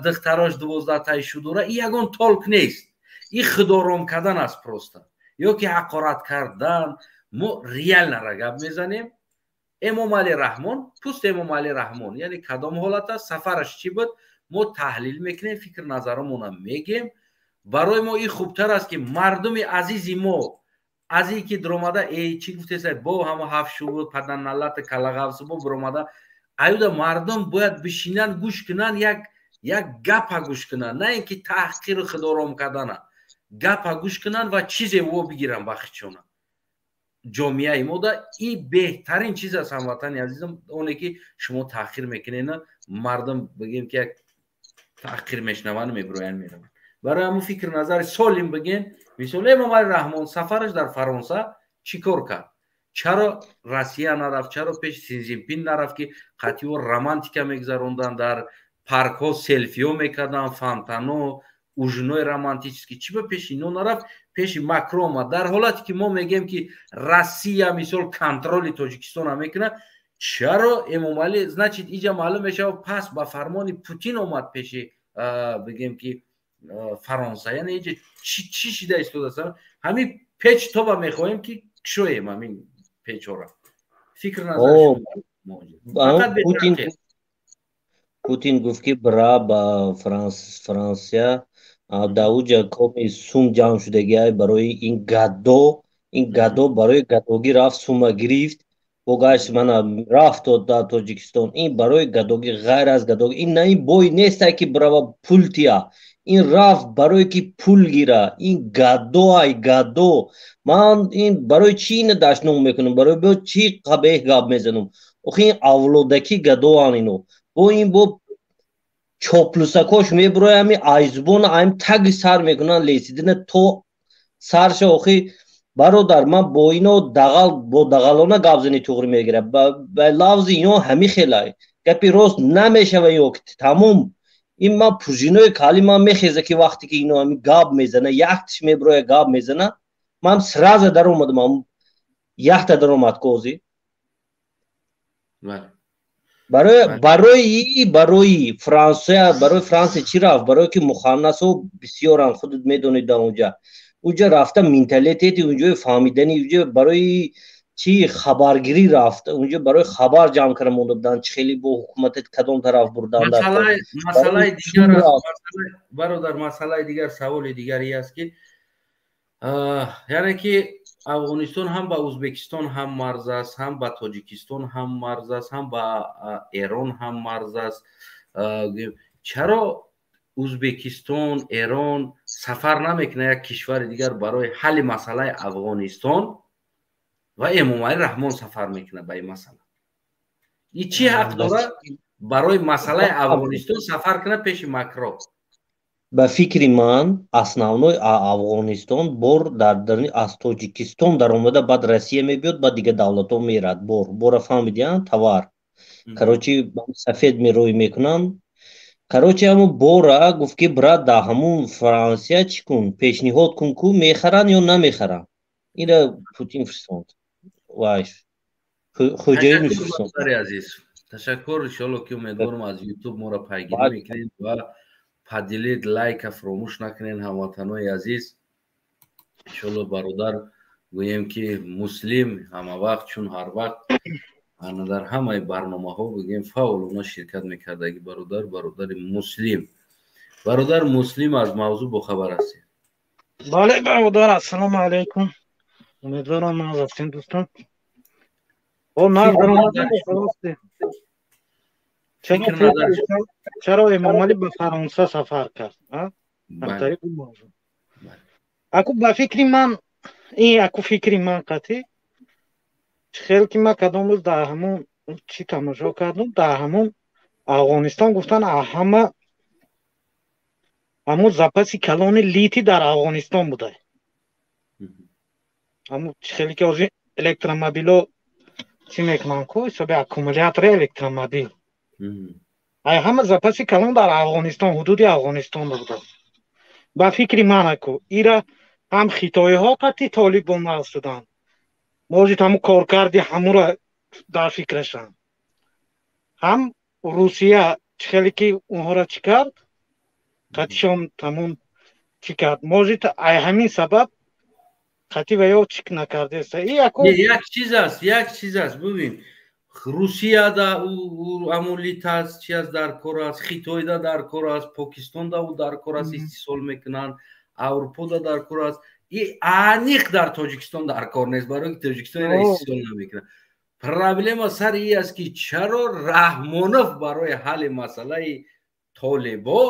دختراش 12 تای شدوره این یگان تالک نیست، این خدارم کردن است پروستا یا که حقارت کردن. ما ریال نرگب میزنیم. امام علی رحمان پوست امام علی رحمان یعنی کدام حالت است، سفرش چی بود، ما تحلیل میکنیم، فکر نظرمون میگیم. برای ما این خوبتر است که مردم عزیزی ما از این که درآمده ای چی گفته با همه هفت شو پدن نلت کلاغاوس با برآمده ایودا مردم باید بشینن گوش کنن، یک گپ گوش کنن، نه اینکه تحقیر خدارام کردن، گپ گوش کنن و چیزی و بگیرن بخشونه. جامعه ما دا این بهترین چیز است هموطن عزیزم، اونه که شما تحقیر میکنین مردم بگیم که تحقیر میشنون میبروین میرون. برای همون فکر نظر سالم بگین. مثال امام علی رحمان سفرش در فرانسه چیکار کرد؟ چرا روسیه نرفت؟ چرا پیش سی جین پین نرفت که قطعی و رمانتیکا میگذروندن، در پارک ها سلفی ها میکردن، فانتانو اوژنوی رمانتیکی، چی به پیش اینو نرفت؟ پیش ماکرون. در حالتی که ما میگیم که روسیه مثال کنترل تاجیکستان هم میکنه، چرا امام علی значит اینجا معلوم میشه پس با فرمان پوتین اومد پیش بگیم که فرانسه، یعنی اینجا چی شده است؟ همین پیچ تو با میخوایم که شویم همین پیچ ها را فکر نظر پوتین گفت که برا با فرانسیا داوجا کومی سوم جمع شدگی برای این گادو برای گادوگی رفت سوم گرفت و گشت من رفت تا تاجیکستان. این برای گادوگی غیر از گادوگی این نه این بوی نیست که برای پول تیا، این رفت برای که پول گیره. این گادو من این برای چی این داشتنم میکنم، برای چی قبه گاب میزنم اخی این اولودکی گادو آنینو با این با چوپلوسکوش میبروی همی آیزبون هم تگ سر میکنن لیسیدن تو سرش اخی برادر من با اینو با دغلانه گابزنی توغری میگیره با لفظ اینو همی خیلی گپی روز نمیشه و یوکت تموم. این ما پروژینوی کالی من میخیزه که وقتی که اینو همی گاب میزنه یکتش میبروی گاب میزنه من سراز در اومدم هم یکت در اومد کوزی برای فرانسه چی رفت؟ برای که مخانسو بسیار خودت میدونید اونجا رفته منتالیتیت اونجا فهمیدنی اونجا برای چی خبرگیری رفت، اونجا برای خبر جمع کردن موندن چه خیلی با حکومت کدام طرف بردن. مسئله دیگر است برادر، مسئله دیگر سوال دیگری است که یعنی که افغانستان هم با ازبکستان هم مرز است، هم با تاجیکستان هم مرز است، هم با ایران هم مرز است. چرا ازبکستان ایران سفر نمیکنه یک کشور دیگر برای حل مسئله افغانستان و امام علی رحمان سفر میکنه به این مسئله؟ این چی حق داره برای مسئله افغانستان سفر کنه پیش مکرو؟ به فکر من основной افغانستان بر در از تاجیکستان در اومده بعد روسیه میبیاد بعد دیگه دولت ها میرد بر فهمیدین توار کروچی سفید میروی میکنن کروچی همون بورا گفت که براد دا همون فرانسیا چی کن پیشنهاد کن کو میخرن یا نمیخرن. این پوتین فرستوند وایش خوجایی فرستوند. تشکر انشالله که امیدوارم از یوتیوب ما را پیگیری میکنید و پدیلید لایک فراموش نکنین هموطنای عزیز. انشالله برادر گویم که مسلم همه وقت چون هر وقت در همه برنامه ها بگیم فاول اونا شرکت میکرده اگه برادر مسلم از موضوع بخبر هستی. بله برادر السلام علیکم، امیدوارم من رفتین دوستان چرا امام علی به فرانسه سفر کرد؟ اکو با فکری من اکو فکری من قطعی خیلی که من کدام روز در همون چی تماشا کردم در همون افغانستان گفتن همون زپسی کلان لیتی در افغانستان بوده. همون خیلی که از الکتروموبیل چی میکنن که حساب اکومولاتور الکتروموبیل همه زپسی کلان در افغانستان حدود افغانستان بوده. با فکری من اکو ایرا هم خیتای ها قطعی طالب بومه شدن موجود همون کار کردی همون را дар фикрашанд. Ҳам Русия хеле ки онҳоро чӣ кард? қатишон тамом чӣ кард? Может ай ҳамин сабаб қати ва ё чӣ накардест. як чиз аст бубин Русияда амулит аст, чи аст дар кор аст, Хитойда дар кор аст, Покистонда ӯ дар кор аст, истиҳсол мекунанд, Аврупода дар кор аст. Аниқ дар Тоҷикистон дар кор нест, барои ки Тоҷикистон ира истиҳсол намекунад. Проблема сар ин аст ки чаро Раҳмонов барои ҳалли масъалаи Толибо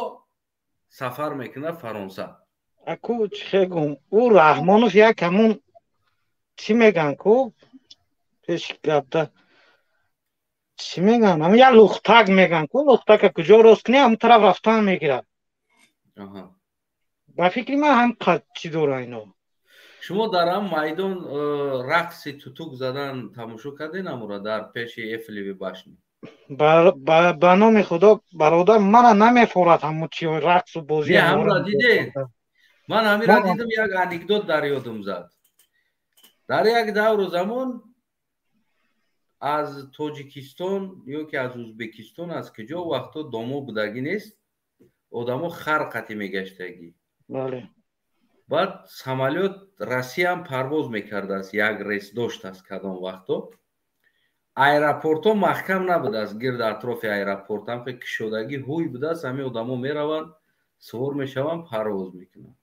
сафар мекунад Фаронса. Аку чӣ гум ӯ Раҳмонов як ҳамун чӣ меган ку пеши гапда чӣ меган ҳамун як лухтак меган ку лухтака куҷо рост кунӣ ҳамун тараф рафтан мегирад. ба фикри ман ҳам чӣ дора ино. Шумо дар ҳам майдон рақси тутук задан тамошо карден амура дар пеши Эйфелеви башни? Ба номи Худо бародар мана намефорад ҳамун чӣ рақсу бозӣ ҳамура диде. Ман ҳамира дидам, як анекдот дар ёдам зад. Дар як давру замон аз Тоҷикистон ёки аз Ӯзбекистон аз куҷо вақто домо будагӣ нест, одамо хар қатӣ мегаштагӣ. Бале. Баъд самолёт Россиям парвоз мекардааст, як рейс доштааст кадом вақто. Аэропортҳо маҳкам набудааст, гирди атрофи аэропорт ҳамқи кушодагӣ ҳуй будааст, ҳамин одамо мераванд, сувор мешаванд, парвоз мекунанд.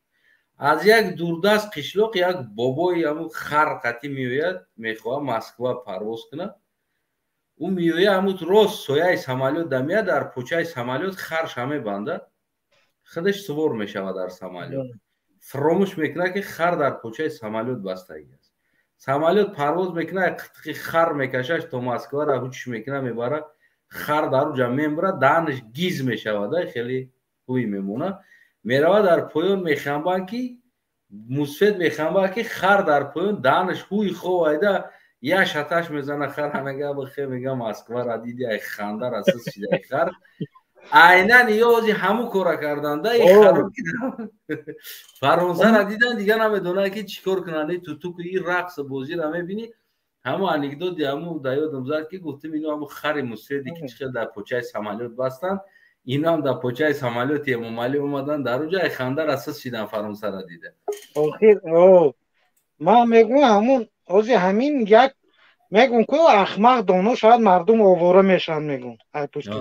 Аз як дурдаст қишлоқ як бобои ҳамун хар қатӣ меояд, мехоҳад Москва парвоз кунад. ӯ меояд ҳамун рост сояи самолёт дамеяд, дар почаи самолёт харша мебандад, худаш сувор мешавад дар самолёт. фаромӯш мекунад ки хар дар почаи самолёт бастагӣ аст. Самолёт парвоз мекунад, қитқи хар мекашаш то Москва ра ҳучш мекунад, мебарад, хар дар уҷа мебарад, даҳнаш гиз мешавад, хеле ҳуй мемонад. Меравад дар поён механбад ки мусфед механбад ки хар дар поён даҳнаш ҳуй ховайда як шаташ мезана хар ҳамага бихе мега Москва ра диди ай ханда расид шидай хар. Айнан ёзи ҳамун кора карданда и харо Фаронса ра дидан дига намедонад ки чӣ кор кунанд. Тутуку и рақс бозиро мебини. Ҳамун анекдоти ҳамун да ёдам зад ки гуфтим ино ҳамун хари мусфеди ки чиқадр дар почаи самолёт бастанд, ино ҳам дар почаи самолёти Эмомалӣ омадан дар уҷа ай ханда расид шидан Фаронсаро дида. Охир ман мегӯям ҳамун ози ҳамин як мегӯм ку ахмақ доно шояд мардум овора мешаванд мегӯм ай пушти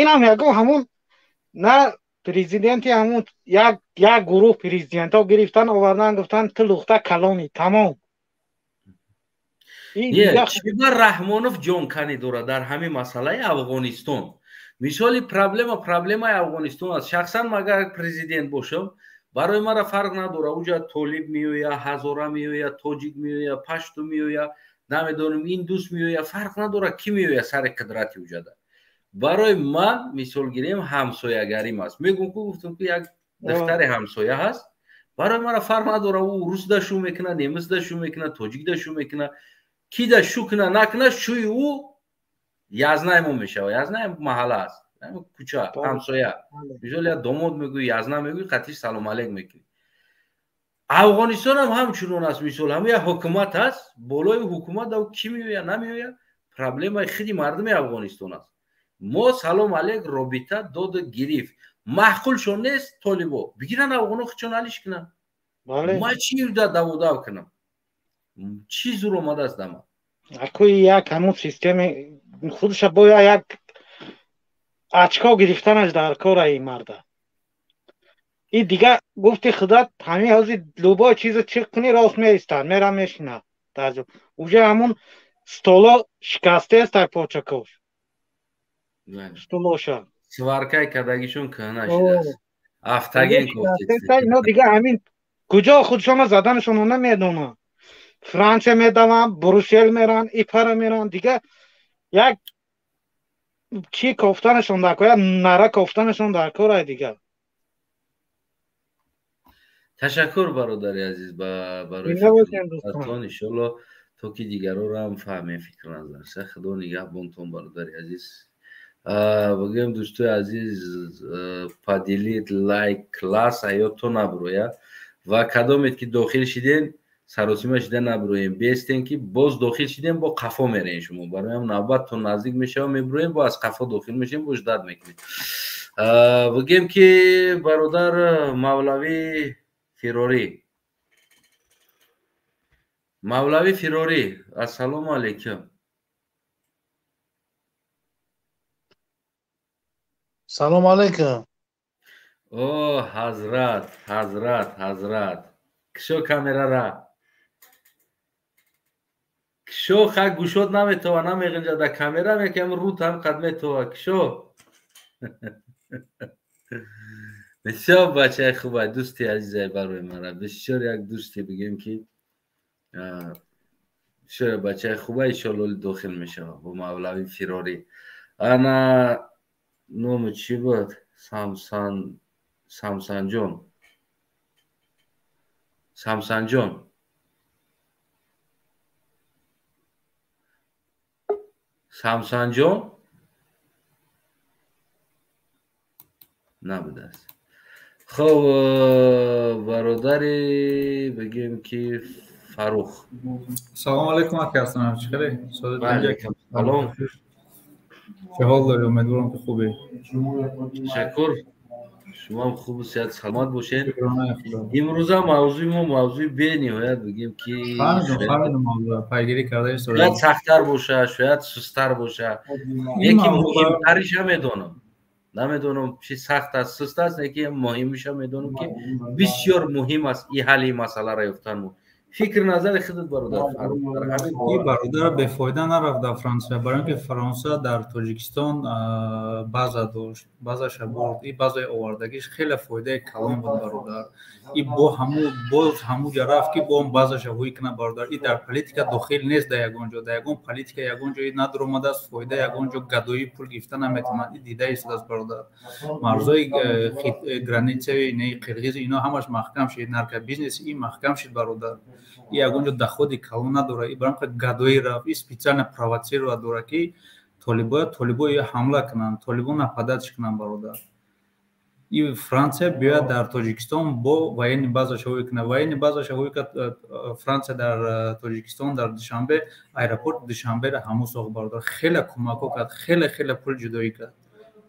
инам ягон ҳамун на президенти ҳамун як гурӯҳ президентҳо гирифтан овардан гуфтан ту лухта калони тамом. чӣ Раҳмонов ҷонканӣ дорад дар ҳамин масъалаи Афғонистон? Мисоли проблемаи Афғонистон аст. Шахсан агар президент бошам, барои мара фарқ надорад. Уҷа Толиб меояд, Ҳазора меояд, тоҷик меояд, пашту меояд, намедонам индус меояд, фарқ надорад ки меояд сари қудрати уҷада. Барои ман мисол гирем ҳамсоягарим аст. Мегӯм ку гуфтам ки як духтари ҳамсоя ҳаст. Барои мара фарқ надорад ӯ рус дашу мекунад, немис дашу мекунад, тоҷик дашу мекунад. Ки дашу кунад накунад, шӯи ӯ язнаи мо мешавад. Язнаи маҳалла аст, кӯча, ҳамсоя. мисол як домод мегӯи язна мегӯи, қатиш салом алейк мекунӣ. Афғонистон ҳам ҳамчунон аст. Мисол ҳамин як ҳукумат аст, болои ҳукумат ав ки меояд намеояд, проблемаи худи мардуми Афғонистон аст. мо салом алейк робита доду гирифт. маъқулшон нест Толибо бигиранд афғоно худшон ҳаллиш кунанд. ма чӣ даводав кунам? чӣ зур омадааст дама? Аку як ҳамун системи худша бояд як очко гирифтанаш дар кора ин марда. И дига гуфти худат ҳамин ҳози лубой чизо чӣ кунӣ рост меистад, мера мешинад. Уҷа ҳамун столо шикастест дар почакош. Столоша сваркаи кадагишон кӯҳна шудааст. Афтаген кофтест. Ино дига ҳамин куҷо худшона заданашон намедонанд. Франсия медаванд, Брюссел меранд, ипара меранд. Дига як чӣ кофтанашон дар кор, як нара кофтанашон дар кора дига. ташаккур бародари азиз барои фикртон. иншоалло то ки дигароро ҳам фаҳмем фикрназарша. худо нигаҳбонтон бародари азиз. бигӯем дӯстои азиз падилид лайк класс ҳаёттон набурояд ва кадомед ки дохил шиден سراسیمه شده نبرویم بیستین که باز داخل شدیم با قفا میرین شما برای هم نوبت تو نزدیک میشه و میبرویم با از قفا داخل میشیم باش درد میکنیم بگیم که برادر مولوی فراری السلام علیکم. سلام علیکم. او حضرت کشو کامیرا را کشو خا گوشود نمیتوه نمیگنجه در کامیرا میکم رو هم قدمه تو کشو بسیار بچه خوبه دوستی عزیزه برای من بسیار یک دوستی بگیم که بسیار بچه خوبه ایشالله داخل میشه با مولوی فراری. انا نوم چی بود؟ سامسان جون نبوده است. خب برادری بگیم که فروخ. سلام علیکم اکرسان چطوری؟ سلام. چه حال داری؟ امیدوارم که خوبی. تشکر. شما هم خوب و صحت سلامت باشین. امروز موضوع به نهایت بگیم که خیلی موضوع پیگیری کرده شاید سخت‌تر باشه شاید سست‌تر باشه. یکی مهمترش هم نمیدونم چی سخت است سست است یکی مهمش هم میدونم که بسیار مهم است این حل مسئله را یافتن. فکر نظر خودت برادر این برادر به فایده نرفت در فرانسه برای اینکه فرانسه در تاجیکستان بازا داشت بازاش برد این بازای آوردگیش خیلی فایده کلان بود برادر این با همو جا رفت که با اون بازاش هوی کنه برادر این در پلیتیکا داخل نیست در یگونجا در یگون پلیتیکا یگونجا این ندر اومده است فایده یگونجا گدایی پول گرفتن نمیتونه این دیده است از برادر مرزای گرانیچه نه قرقیز اینا همش محکم شد نرک بیزنس این محکم شد برادر یگونجا دخودی کلان نداره این برام که گدایی رفت این سپیچال پروواتسیر رو داره که طالبان حمله کنن طالبان نپدت کنن برادر این فرانسه بیاد در تاجیکستان با واین بازا شوی کنه واین بازا شوی که فرانسه در تاجیکستان در دوشنبه ایرپورت دوشنبه را همو ساخت برادر خیلی کمک کرد خیلی پول جدایی کرد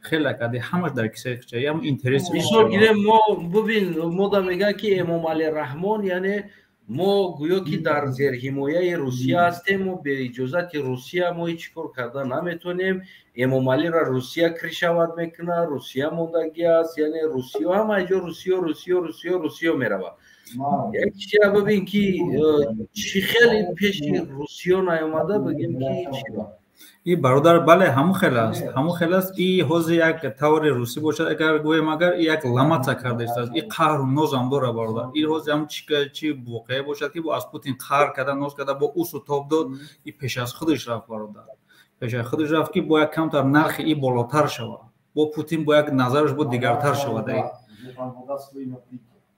خیلی کردی همش در کیسه خچه هم اینترس میشو گیره ما ببین ما میگه که امام علی رحمان یعنی ما گویا که در زیر حمایه روسیه هستیم و به اجازت روسیه ما هیچ کار کردن نمیتونیم امام علی را روسیه کرشاوت میکنه روسیه موندگی است یعنی روسیه هم اینجا روسیه میروه یک چیز ببین که چی خیلی پیش روسیه نیامده بگیم که چی این برادر بله همون خیلی است این حوزه یک تور روسی باشد اگر گویم اگر یک لماتا کرده است این قهر و نوز هم داره برادر این حوزه هم چی واقعه باشد که با از پوتین قهر کرده نوز کرده با اوس و تاب داد این پیش از خودش رفت برادر پیش از خودش رفت که باید کمتر نرخ این بالاتر شود با پوتین باید نظرش با دیگرتر شود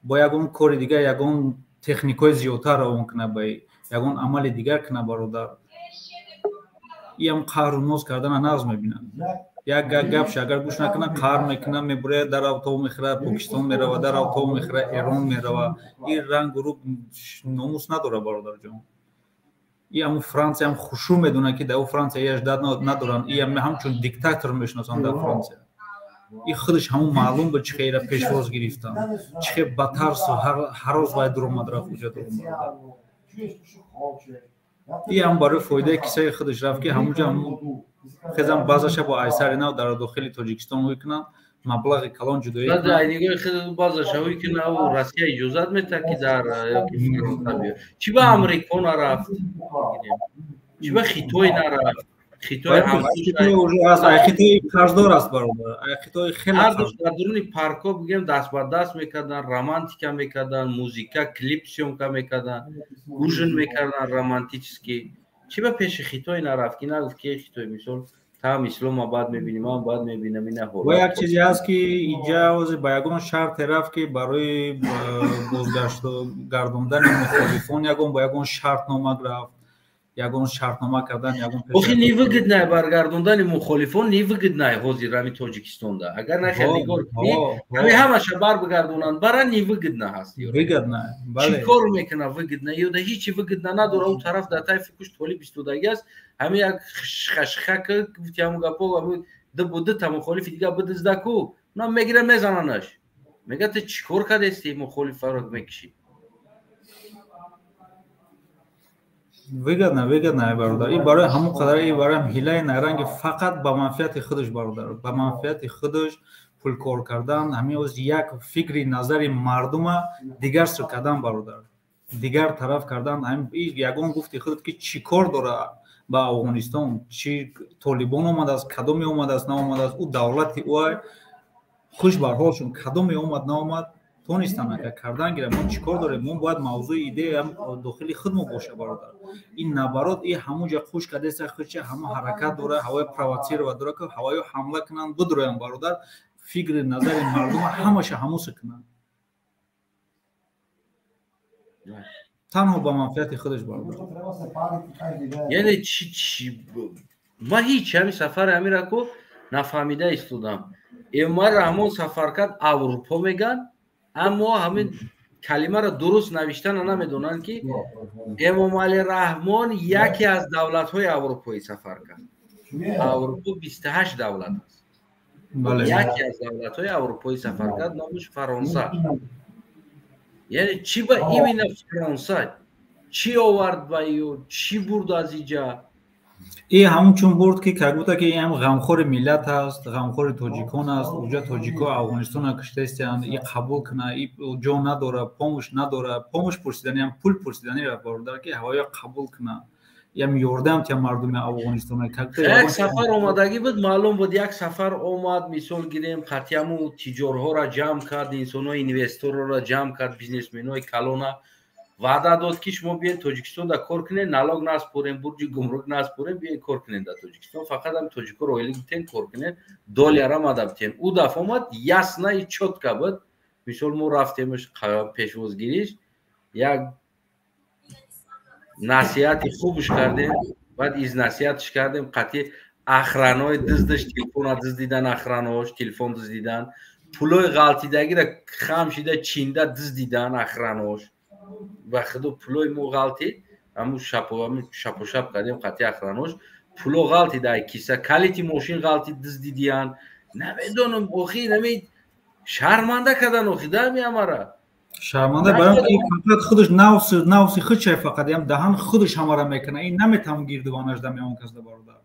باید اون کار دیگه یگون تکنیکای زیادتر اون کنه باید یگون عمل دیگر کنه برادر یم قهر و نوز کردن ناز میبینن یک گپش اگر گوش نکنه قهر میکنه میبره در اتو میخره پاکستان میره در اتو میخره ایران میره این رنگ رو ناموس نداره برادر جان این هم فرانسه هم خوشو میدونه که در فرانسه اجداد ندارن این همچون دیکتاتور میشناسن در فرانسه این خودش همون معلوم به چه خیره پیشواز گرفتن چه بترس و هر روز باید درآمد رفت وجود این هم برای فایده کسای خودش رفت که همونجا خزم بازش با ایسر اینا در داخل تاجیکستان میکنن مبلغ کلان جدایی در دیگه خود بازش میکنه و روسیه اجازت میده که در چی به امریکا نرفت چی به خیتوی نرفت خیتوی خیتوی قرضدار است برادر خیتوی خیلی در درون پارکا بگیم دست بر دست میکردن رومانتیکا میکردن موزیکا کلیپ سیونکا میکردن گوشن میکردن رومانتیچسکی چی به پیش خیتوی نرفت که نگفت که خیتوی مثال تا اسلام ما بعد میبینیم ما بعد میبینیم اینا و یک چیزی هست که اینجا با یگون شرط رفت که برای بازگشت گردوندن مخالفان یگون با یگون شرط نامه رفت ягон шартнома кардан, ягон охи невыгод най баргардондани мухолифон невыгод най ҳозир ами Тоҷикистонда. Агар нахел нигор кунӣ, ами ҳамаша барбигардонанд бара невыгод на ҳаст. Выгод на. Чӣ кор мекуна выгод на? Ёда ҳичи выгод на надора. У тараф дар тайфи куш толиб истодаги аст. Ами як шиха-шиха гуфти ҳамун гапо, ами дта мухолифи дига бидиздаку. На мегира мезананаш. Мега ту чӣ кор кардести мухолифаро мекишӣ? Выгодно, бародар. И барои ҳамон қадар и барои ҳилаи найранги фақат ба манфиати худаш бародар. Ба манфиати худаш пул кор кардан, ҳамин оз як фикри назари мардума дигар су кардан бародар. Дигар тараф кардан, ҳамин ягон гуфти худат ки чӣ кор дора ба Афғонистон, чӣ Толибон омадааст, кадоме омадааст, наомадааст, у давлати уай хуш бар ҳолшон кадоме омад наомад тонистан кардан гира. Мо чӣ кор дорем? Мо бояд мавзӯи идея дохили худмо боша бародар. Ин набарот и ҳамунҷа хуш кардеса худча ҳама ҳаракат дора, ҳавои провотсирова дора ки ҳавои ҳамла кунанд, бидроян бародар. Фикри назари мардума ҳамаша ҳамуса кунанд. танҳо ба манфиати худаш бародар. Яъне ман ҳеҷ ҳамин сафари амира ку нафаҳмида истодам. Эмомали Раҳмон сафар кард Аврупо меган, аммо ҳамин калимаро дуруст навиштана намедонанд ки Эмомали Раҳмон яке аз давлатҳои аврупоӣ сафар кард. Аврупо 28 давлат аст. Яке аз давлатҳои аврупоӣ сафар кард, номаш Фаронса. Яъне чӣ ба именно Фаронса? Чӣ овард ба ё? Чӣ бурд аз иҷа? И ҳамун чун бурд ки кагута ки ам ғамхори миллат аст, ғамхори тоҷикон аст. Уҷа тоҷико Афғонистона киштаистанд, и қабул куна, и ҷо надора, помощ надора. Помощ пурсидани ам пул пурсидани бародар ки ҳавоя қабул куна. Ям ёрдам ки мардуми Афғонистона як сафар омадагӣ буд, маълум буд як сафар омад, мисол гирем қатъиаму тиҷорҳоро ҷамъ кард, инсонҳои инвесторро ҷамъ кард, бизнесменҳои калона ваъда дод ки шумо биен Тоҷикистонда кор кунед, налог наспорем, бурҷи гумрук наспорем, биен кор кунед дар Тоҷикистон, фақат ам тоҷикоро оилӣ битен кор кунед, доллара мада битен. У дафъа омад яснаи чотка буд. Мисол мо рафтемш пешвозгириш, як насиҳати хубш кардем, баъд из насиҳатш кардем қатъи ахранои диздаш, телефона диздидан, ахранош телефон диздидан, пулои ғалтидагира хам шида чинда диздидан ахранош. Ба худо пулои мо ғалтид, ҳамун шапошап кардем қатъи ахранош, пуло ғалтида киса, калити мошин ғалтид диздидиян. Намедонам охи нами шарманда кардан охи дами амара. Шарманда барои ки фақат худаш навси худшай фақат ям даҳан худаш ҳамара мекуна. Ин наметавон гирдуванаш да меон касда бародар.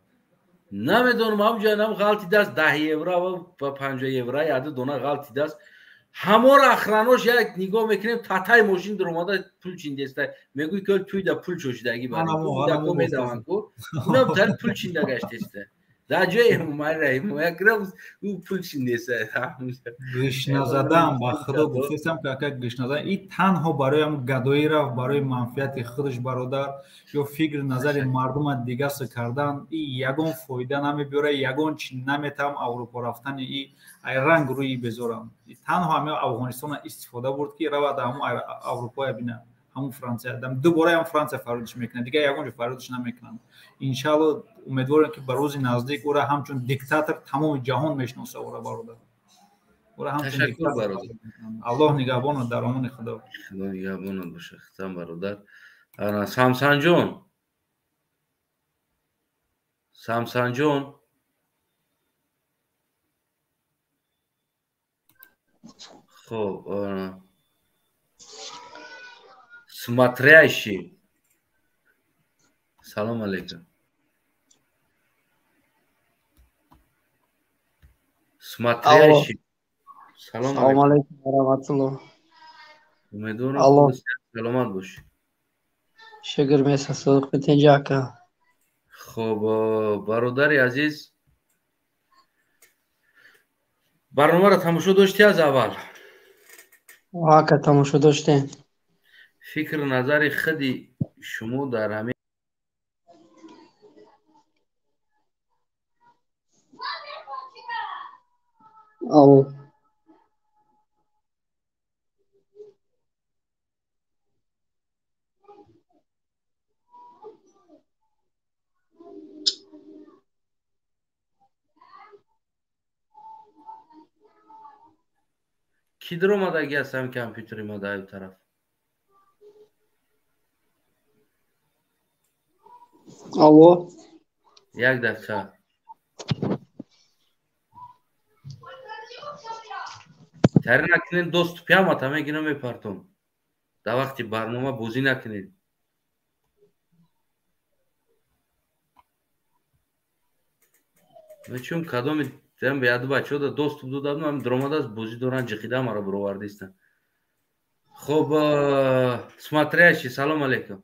Намедонам ҳамҷа нам ғалтидаст 10 евро ва 50 евро яду дона ғалтидаст. ҳамора ахранош як нигоҳ мекунем, татаи мошин дуромада пул чиндеста. Мегӯй ки туйда пул чошидаги бари. Дако медаванд ку. Унам тар пул чинда гаштеста. Дар ҷои Эмомали Раҳимон як рамз у пул чиндеста. Гӯшна задан ба худо гуфтам ки ака гӯшна задан и танҳо барои ам гадоӣ рафт, барои манфиати худаш бародар ё фикри назари мардума дига су кардан, и ягон фоида намебиёра, ягон чи наметавам Аврупо рафтани и ай ранг рӯи безорам. Танҳо ҳами Афғонистона истифода бурд ки равад ҳамун Аврупоя бина, ҳамун Франсия. Дубора ҳам Франсия фародиш мекунад, дига ягон ҷо фародиш намекунанд. Иншалло умедворам ки ба рӯзи наздик ӯра ҳамчун диктатор тамоми ҷаҳон мешиноса ӯра бародар. ӯра ҳамчун диктатор. Аллоҳ нигаҳбонад дар омони худо. Худо нигаҳбонад боша хитам бародар. Самсанҷон. Самсанҷон. Хоб, смотрящий. Салом алейкум. Смотрящий. Салом алейкум ва раҳматуллоҳ. Умедворам саломат бошӣ. Шукр месам содиқ битинҷака. Хоб, бародари азиз, барномаро тамошо доштӣ аз аввал? Ака тамошо доштем. фикру назари худи шумо дар ҳамин Алло. کی در اومده هستم کامپیوتری ما در طرف الو یک دقیقه تری نکنین دوست پیامت همه گینا میپرتم در وقتی برنامه بوزی نکنین چون کدام تم به یاد بچه دا دوست بودو دادم هم درآمد از بوزی دوران جخیده مرا برآورده استن خب سماتریاشی سلام علیکم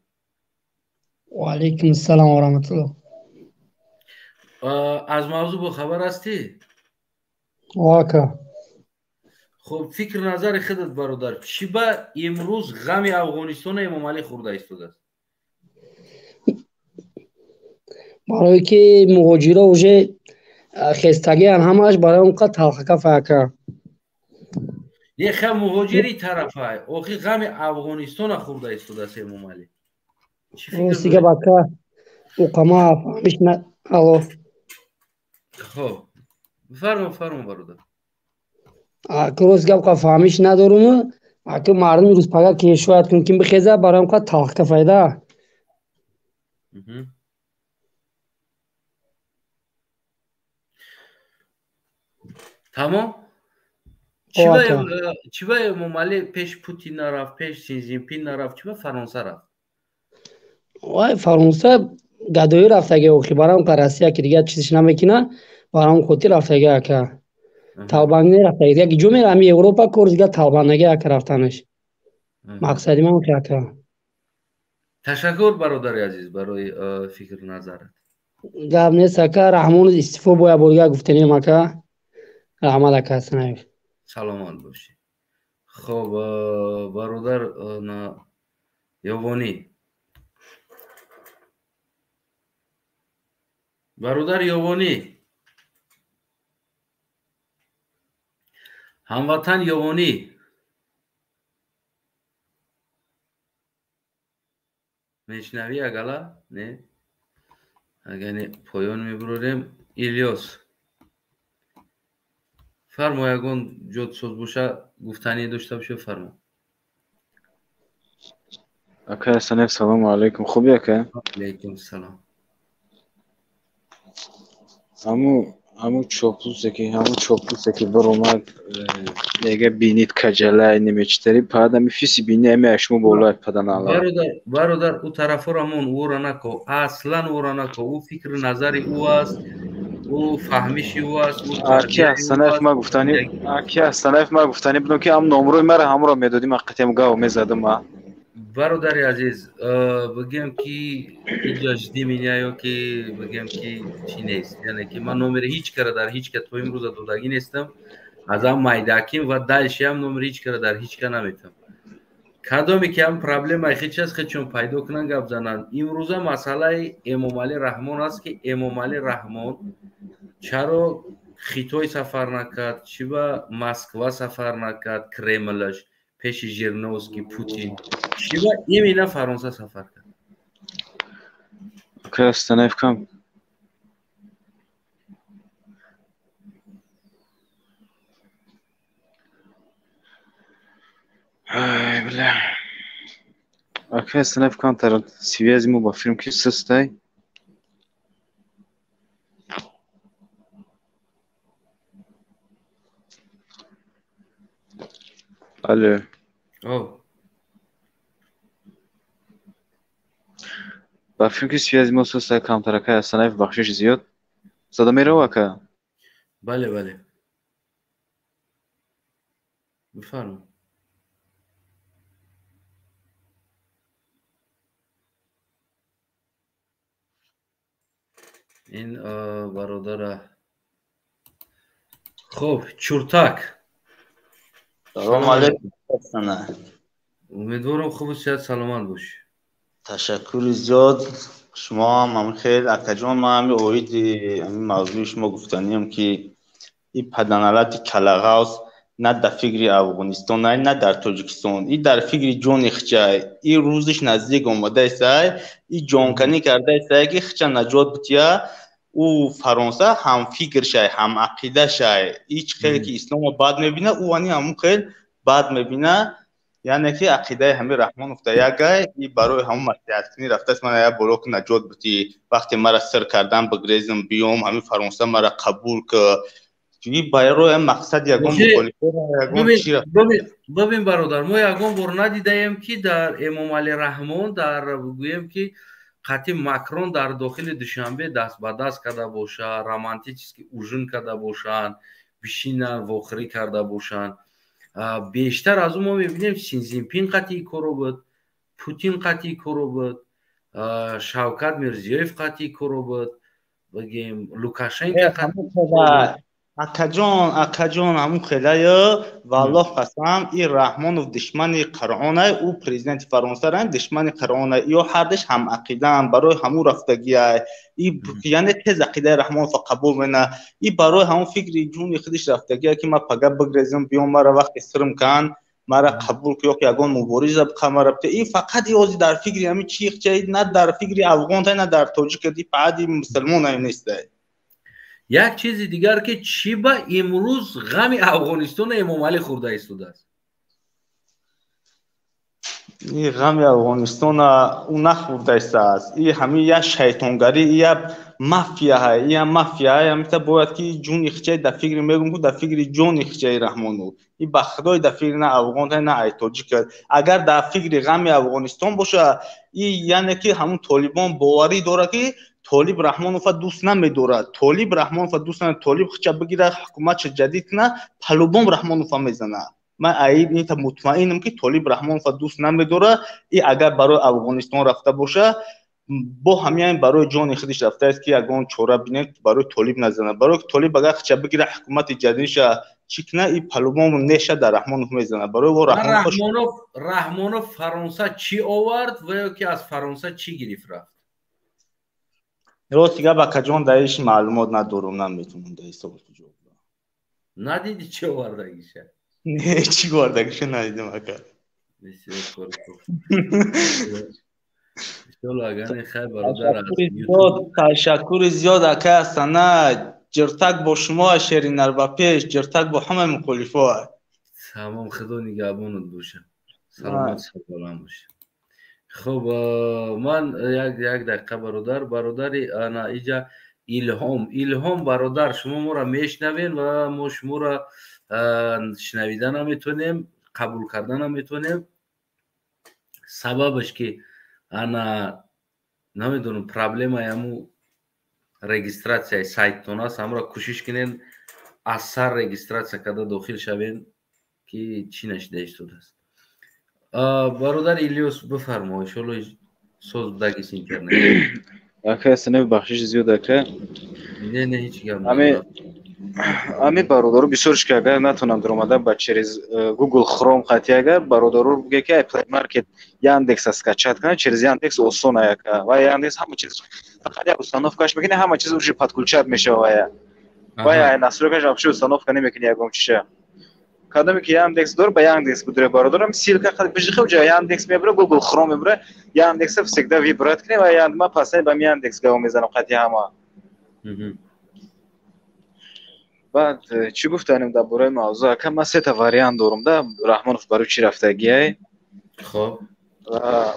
و علیکم السلام و رحمت الله از موضوع با خبر هستی واکا خب فکر نظر خودت برادر چی با امروز غم افغانستان امام علی خورده ایستاده است برای که مهاجرا اوجه خستگی همش برای اون قد تلخکه فاکا یه خم مهاجری طرفه آخی غم افغانستان خورده ایستاده است امام علی چی فکر سیگه باکا اوقما فهمش نه الو خب فرما برادر کروز گپ که فهمش ندارم اگه مردم روز پگاه که شاید کنیم بخیزه برای اون قد تلخکه فایده تمام چی با امام علی پیش پوتین نرفت پیش سی جین پین نرفت چی با فرانسه رفت وای فرانسه گدایی رفته گه اوخی برام که روسیه که دیگه چیزش نمیکنه برام خودی رفته گه که طالبان رفته گه جو میره امی اروپا کورس گه طالبان گه که رفتنش مقصدی من که تشکر برادر عزیز برای فکر نظرت گپ نیست که رحمان استفا باید بولگه گفتنی ما که رحمت که هستنه سلامت باشی خب برادر یوانی هموطن یوانی میشنوی اگلا نه اگر پایان میبروریم ایلیاس فرما یکون جد سوز باشه گفتنی داشته باشه فرما اکا سنف سلام علیکم خوبی اکا علیکم السلام همون چوپلوسه که بر اومد نگه بینید کجله نمیچتری پادا میفیسی بینی امی اشمو بولای پادن آلا برادر او طرف رامون او را نکو اصلا او را نکو او فکر نظری او است او فهمیشی او است او آکی هستنف ما گفتنی بدون که هم نمروی مرا همراه میدادیم اقتیم گاو میزدم ما برادر عزیز بگم که اینجا جدی مینیایو که بگم که چی نیست یعنی که من نمره هیچ کره در هیچ که تو امروز دودگی نیستم از هم مایداکیم و دلشی هم نمره هیچ کره در هیچ که نمیتم کدامی که هم پرابلم های خیلی چیز خیلی چون پیدا کنن گفت زنن امروز مسئله امام علی رحمان است که امام علی رحمان چرا خیتوی سفر نکرد چی با مسکوا سفر نکرد کرملش پیش ژیرنوسکی پوتین چی با ایمینا فرانسه سفر کرد که استنف کم ای بله اکه استنف کم تر سیویزمو با فیلم کی سستای الو با فیلم کی سیویزمو سستای کم تر اکه استنف بخشش زیاد صدا میره اکه بله بفرمایید این برادر خب چورتاک سلام علیکم امیدوارم خوب صحت سلامت باشی تشکر زیاد شما هم خیلی اکا جان ما هم اوید این موضوع شما گفتنیم که این پدنالات کلاغاوس نه در فکر افغانستان نه در تاجیکستان این در فکر جون اخچای این روزش نزدیک اومده است این جانکنی کرده است که خچا نجات بتیا او فرانسه هم فکر شای هم عقیده شای هیچ خیلی که اسلام بعد میبینه او انی هم خیلی بعد میبینه یعنی که عقیده همه رحمان افته یک گای این برای همون مسیحیت کنی رفته است. من یا بلوک نجات بودی وقتی مرا سر کردن بگریزم بیوم همین فرانسه مرا قبول که این برای مقصد یکم مخالفه ببین برادر ما یکم بر ندیدیم که در امام علی رحمان در بگویم که قطعی مکرون در داخل دوشنبه دست به دست کرده باشه رومانتیک اوژن کرده باشن بشینن واخری کرده باشن بیشتر از اون ما میبینیم سی جین پینگ قطعی کارو بود پوتین قطعی کارو بود شوکت میرزیوف قطعی کارو بود بگیم لوکاشنکو قطعی اکا جان همون خیلی والله قسم این رحمانوف دشمن قرآنه او پریزیدنت فرانسه رنگ دشمن قرآنه یا هردش هم عقیده هم برای همون رفتگی ای یعنی تز عقیده رحمانوف قبول منه ای برای همون فکری جونی خودش رفتگی که ما پگه بگریزم بیام مرا وقت استرم کن مرا قبول که یگان مبارزه بخوام رفته این فقط ایوازی در فکری همین چیخ چای نه در فکری افغان نه در تاجیک دی بعدی مسلمان هم نیست. یک چیز دیگر که چی با امروز غم افغانستان امام علی خورده ایستاده است. این غم افغانستان اون نخورده است. این همین یا شیطانگری یا مافیا های یا مافیا های همیشه باید که جون اخچای در فکر میگم که در فکر جون اخچای رحمانو این بخدای در فکر نه افغان نه ایتاجی کرد اگر در فکر غم افغانستان باشه این یعنی که همون طالبان باوری داره که طالب رحمانوف دوست نمیداره طالب رحمانوف دوست نه طالب خچه بگیره حکومت جدید نه پلوبام رحمانوف میزنه من این مطمئنم که طالب رحمانوف دوست نمیداره این اگر برای افغانستان رفته باشه با همین برای جان خودش رفته است که اگه چوره بینه برای طالب نزنه برای طالب اگر خچه بگیره حکومت جدیدش چیکنه این پلوبام نشه در رحمانوف میزنه برای و رحمانوف فرانسه چی آورد و یا که از فرانسه چی گرفت رفت راست دیگه با کجان دایش معلومات ندارم نمیتونم دایش سوال جواب بدم ندیدی چی آوردگیشه نه چی آوردگیشه ندیدم اگر بسیار کار شلوگان خیر برادر تشکر زیاد اکا هستن جرتک با شما شیرین با پیش جرتک با همه مخالفا تمام خدا نگهبانت باشه سلامت سلام باشه. خب من یک دقیقه برادر انا ایجا الهام برادر شما ما را میشنوین و ما شما را شنویدن هم میتونیم قبول کردن هم میتونیم سببش که انا نمیدونم پرابلم همو رجیستراسیای سایتتون است همرا کوشش کنین از سر رجیستراسیا کرده داخل شوین که چی نشده ایستاده است. برادر ایلیوس بفرمایید شلو سوز بدگیس اینترنت اکا سنه بخشش زیاد اکا نه هیچ گم امی برادرو بسیارش که اگر نتونم در اومده با چریز گوگل خروم قطعی اگر برادرو بگه که اپلای مارکت یاندکس اسکچات کنه چریز یاندکس اوسونه اکا و یاندکس همه چیز فقط یک установкаш میکنه همه چیز уже подключать میشه و یا настройкаш вообще установка نمیکنه یگام چیشه کدامی که یاندکس دور با یاندکس بودره برادرم سیل که خود بجخه وجا یاندکس میبره گوگل خروم میبره یاندکس всегда вибрат کنه و یاندما پاسای با یاندکس گام میزنه قطعی همه بعد چی گفتنیم در برای موضوع که من سه تا واریانت دارم ده رحمانوف برای چی رفتگیه خب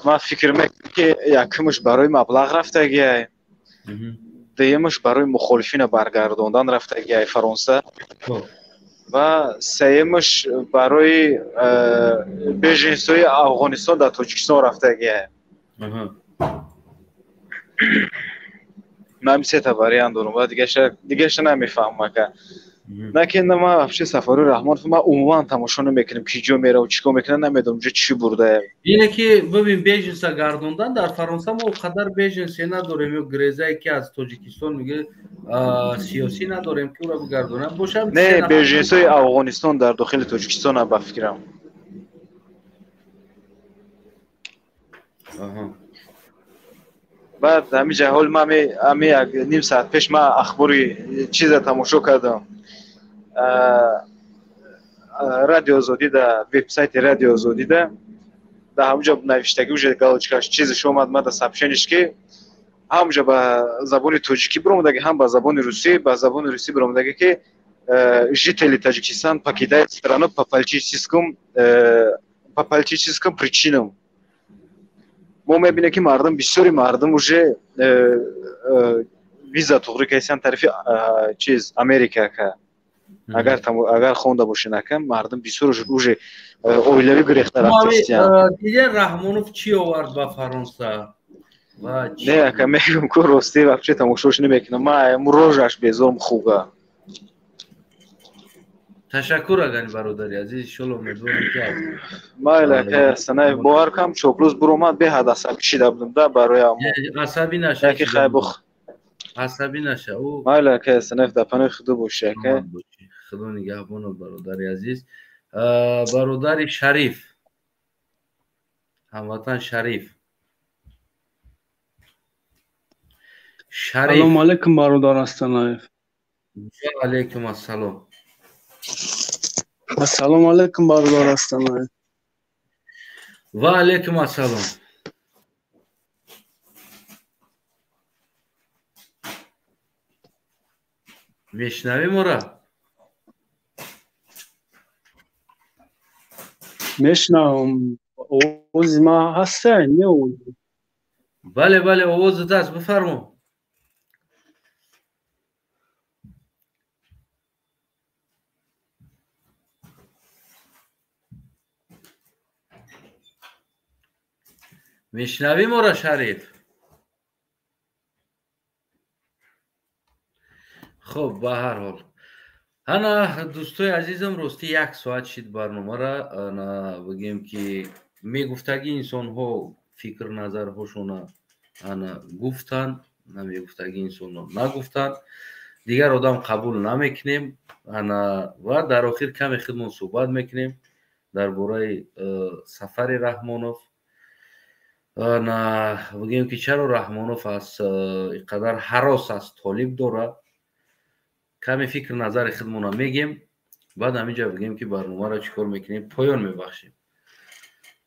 من فکر میکنم که یکمش برای مبلغ رفتگیه دیمش برای مخالفین برگرداندن رفتگیه فرانسه و سیمش برای بیژنسوی افغانستان در تاجیکستان رفتگیه من سه تا واریانت دارم و دیگه نمیفهمم که نکنه ما вообще سفاری رحمانوف ما عموما تماشا نمیکنیم که جو میره و چیکار میکنه نمیدونم چی برده اینه که ببین بیژنس گردوندن در فرانسه ما قدر بیژنس نداریم یا گریزایی که از تاجیکستان میگه سیاسی نداریم که اون رو بگردونن باشم نه بیژنس افغانستان در داخل تاجیکستان با فکرم بعد همین جهول ما نیم ساعت پیش ما اخباری چیز تماشا کردم رادیو آزادی در وبسایت رادیو آزادی در همونجا نوشتگی وجه галочкаш چیزش اومد ما در سابشنش که همونجا با زبان تاجیکی برومدگی هم با زبان روسی برومدگی که жители Таджикистана покидают страну по политическим причинам. ما میبینیم که مردم بسیاری مردم уже ویزا توغری کردن طرف چیز امریکا که اگر خونده باشه نکن مردم بسیاری уже اویلوی گرفته رفتن. دیگه رحمانوف چی آورد با فرانسه؟ نه که میگم که راستی وقتی تماشاش نمیکنم ما روزش بزرم خوبه. تشکر اگر برادری عزیز شلو امیدوارم که مایل که سنای باور کم چوپلوز برومد به حد عصب کشیده بودم ده برای امو عصبی نشه یکی خیبخ عصبی نشه او مایل که سنای دپنه خودو باشه که خدا نگهبان برادری عزیز. برادری شریف هموطن شریف سلام علیکم برادر استانایف. علیکم السلام. السلام علیکم برادر استانایف. و علیکم السلام. میشنوی ما را؟ میشنوم. آواز ما هست نه؟ بله بله آواز دست بفرما. میشنوی ما را شریف؟ خب به هر حال انا دوستای عزیزم راستی 1 ساعت شد برنامه را انا بگیم که میگفتگی انسان ها فکر نظر هاشون انا گفتن نمیگفتگی انسان ها نگفتن دیگر آدم قبول نمیکنیم انا و در آخر کمی خودمون صحبت میکنیم درباره سفر رحمانوف. انا بگیم که چرا رحمانوف از اینقدر هراس از طالب داره کمی فکر نظر خودمون میگیم بعد همینجا بگیم که برنامه را چیکار میکنیم پایان میبخشیم.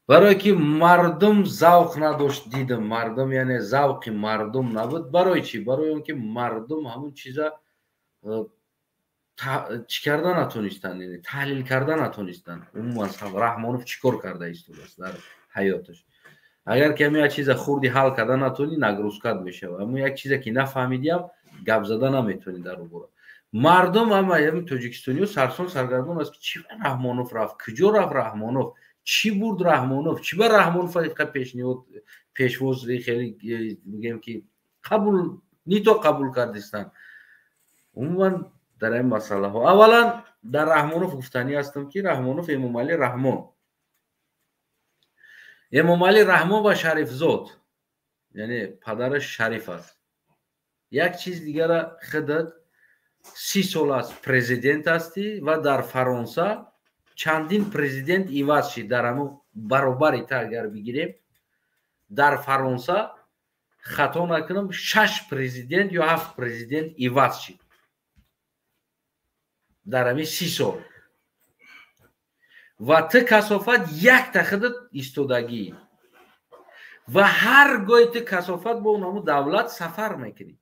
برای که مردم ذوق نداشت دیدم مردم یعنی ذوق مردم نبود. برای چی؟ برای اون که مردم همون چیزا چی کردن نتونستن یعنی تحلیل کردن نتونستن اون مذهب رحمانوف چیکار کرده است در حیاتش. اگر کمی یک چیز خوردی حل کردن نتونی نگروسکت میشه اما یک چیزی که نفهمیدیم گپ زدن نمیتونی در اون. مردم هم تاجیکستانی و سرسون سرگردان است که چی رحمانوف رفت کجا رفت رحمانوف چی بود رحمانوف چی بر رحمانوف پیشواز خیلی بگیم که قبول نیتو قبول کردستن عموما در این مسئله ها. اولا در رحمانوف گفتنی هستم که رحمانوف امام علی رحمان و شریف زاد یعنی پدرش شریف است. یک چیز دیگر را خودت 30 سال است پرزیدنت هستی و در فرانسه چندین پرزیدنت عوض شد. در همون برابری تا اگر بگیریم در فرانسه خطا نکنم 6 پرزیدنت یا 7 پرزیدنت عوض شد در همین 30 سال و تو کثافت یک تخدت ایستادگی و هر گاهی تو کثافت با اونمو دولت سفر میکنی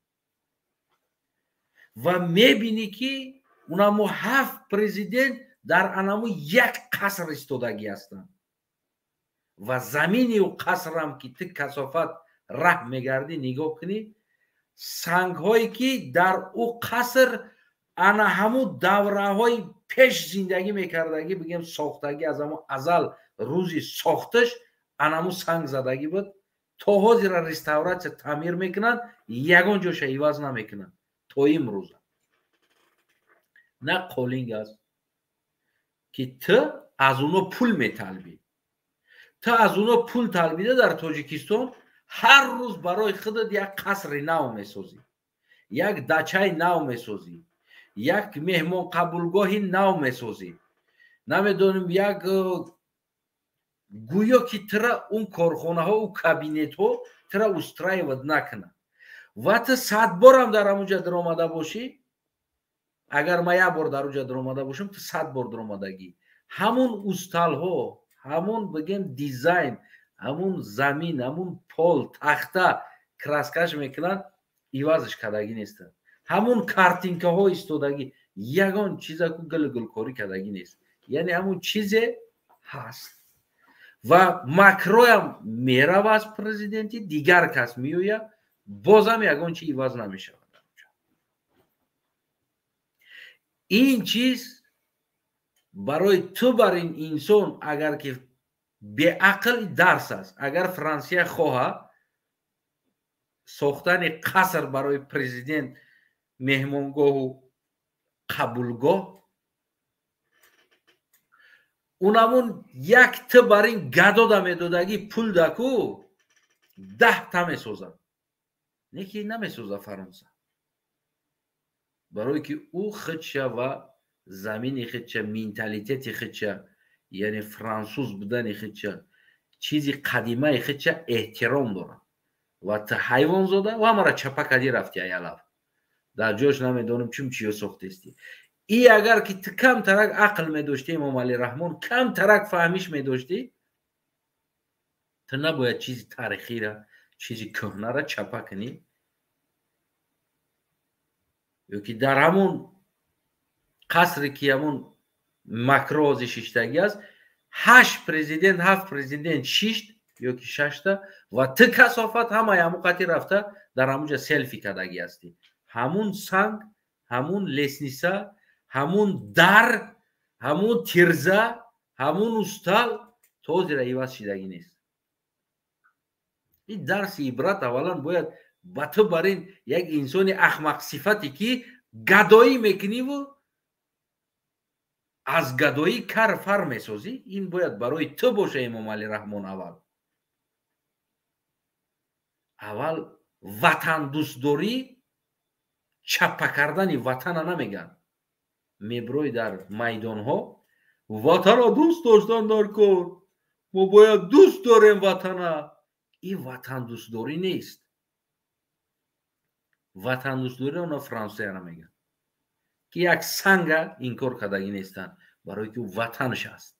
و میبینی که اونمو 7 پرزیدنت در انمو یک قصر ایستادگی هستن و زمینی و قصر هم که تو کثافت ره میگردی نگاه کنی سنگ هایی که در او قصر انا همو دوره های پیش زندگی میکردگی بگیم ساختگی از همو ازل روزی ساختش انمو سنگ زدگی بود تا حاضر رستورات تعمیر میکنن یگان جاش عوض نمیکنن تا امروز. نه قولینگ است که تو از اونو پول میطلبی. تو از اونو پول طلبیده در تاجیکستان هر روز برای خودت یک قصر نو میسازی یک دچه نو میسازی یک مهمان قبولگاهی نو میسازی نمیدونم یک گویا که ترا اون کارخانه ها و کابینت ها ترا استرای ود نکنه و تو 100 بار هم در همونجا در آمده باشی. اگر ما یک بار در اونجا در آمده باشم تو 100 بار در آمدگی همون استال ها همون بگیم دیزاین همون زمین همون پل تخته کراسکش میکنن ایوازش کردگی نیستن همون کارتینکه ها ایستادگی ягон чиза ку гилгилкорӣ кардаги нест, яъне ҳамун чизе ҳаст. ва макроям мерава аз президентӣ, дигар кас меоя, бозам ягон чи иваз намешавад. ин чиз барои ту бар ин инсон агар ки беақл дарс аст. Агар Франсия хоҳад сохтани қаср барои президент, меҳмонгоҳу қабулгоҳ, унамун як ту бар ин гадода медодаги пул даку 10 та месозад. Не ки намесозад Фаронса. барое ки ӯ худша ва замини худша, менталитети худша, яъне франсуз будани худша, чизи қадимаи худша эҳтиром дорад. ва ту ҳайвонзода ва ҳамара чапа кади рафти аялав. дар ҷош намедонам чум чиё сохтести. И агар ки ту камтарак ақл медошти, Имом Али Раҳмон камтарак фаҳмиш медошти, ту набояд чизи тарихира, чизи кӯҳнара чапа кунӣ. ёки дар ҳамун қасре ки ҳамун Макро ҳозир шиштагӣ аст, 8 президент, 7 президент шишт ёки 6 ва ту касофат ҳамаи ҳамун қати рафта дар ҳамунҷа селфи кардагӣ ҳастӣ. ҳамун санг, ҳамун лесниса, ҳамун дар, ҳамун тирза, ҳамун устал то ҳозира иваз шидагӣ нест. ин дарси ибрат аввалан бояд ба ту бар ин як инсони ахмақсифате ки гадоӣ мекуниву аз гадоӣ кар фар месозӣ, ин бояд барои ту боша. Имом Али Раҳмон аввал ватандӯстдорӣ, чапа кардани ватана намеган. меброи дар майдонҳо ватана дӯст доштан дар кор, мо бояд дӯст дорем ватана. ин ватандӯстдорӣ нест. ватандӯстдорӣ оно Франсия намеган ки як санга инкор кардагӣ нестанд, барое ки ӯ ватанш аст.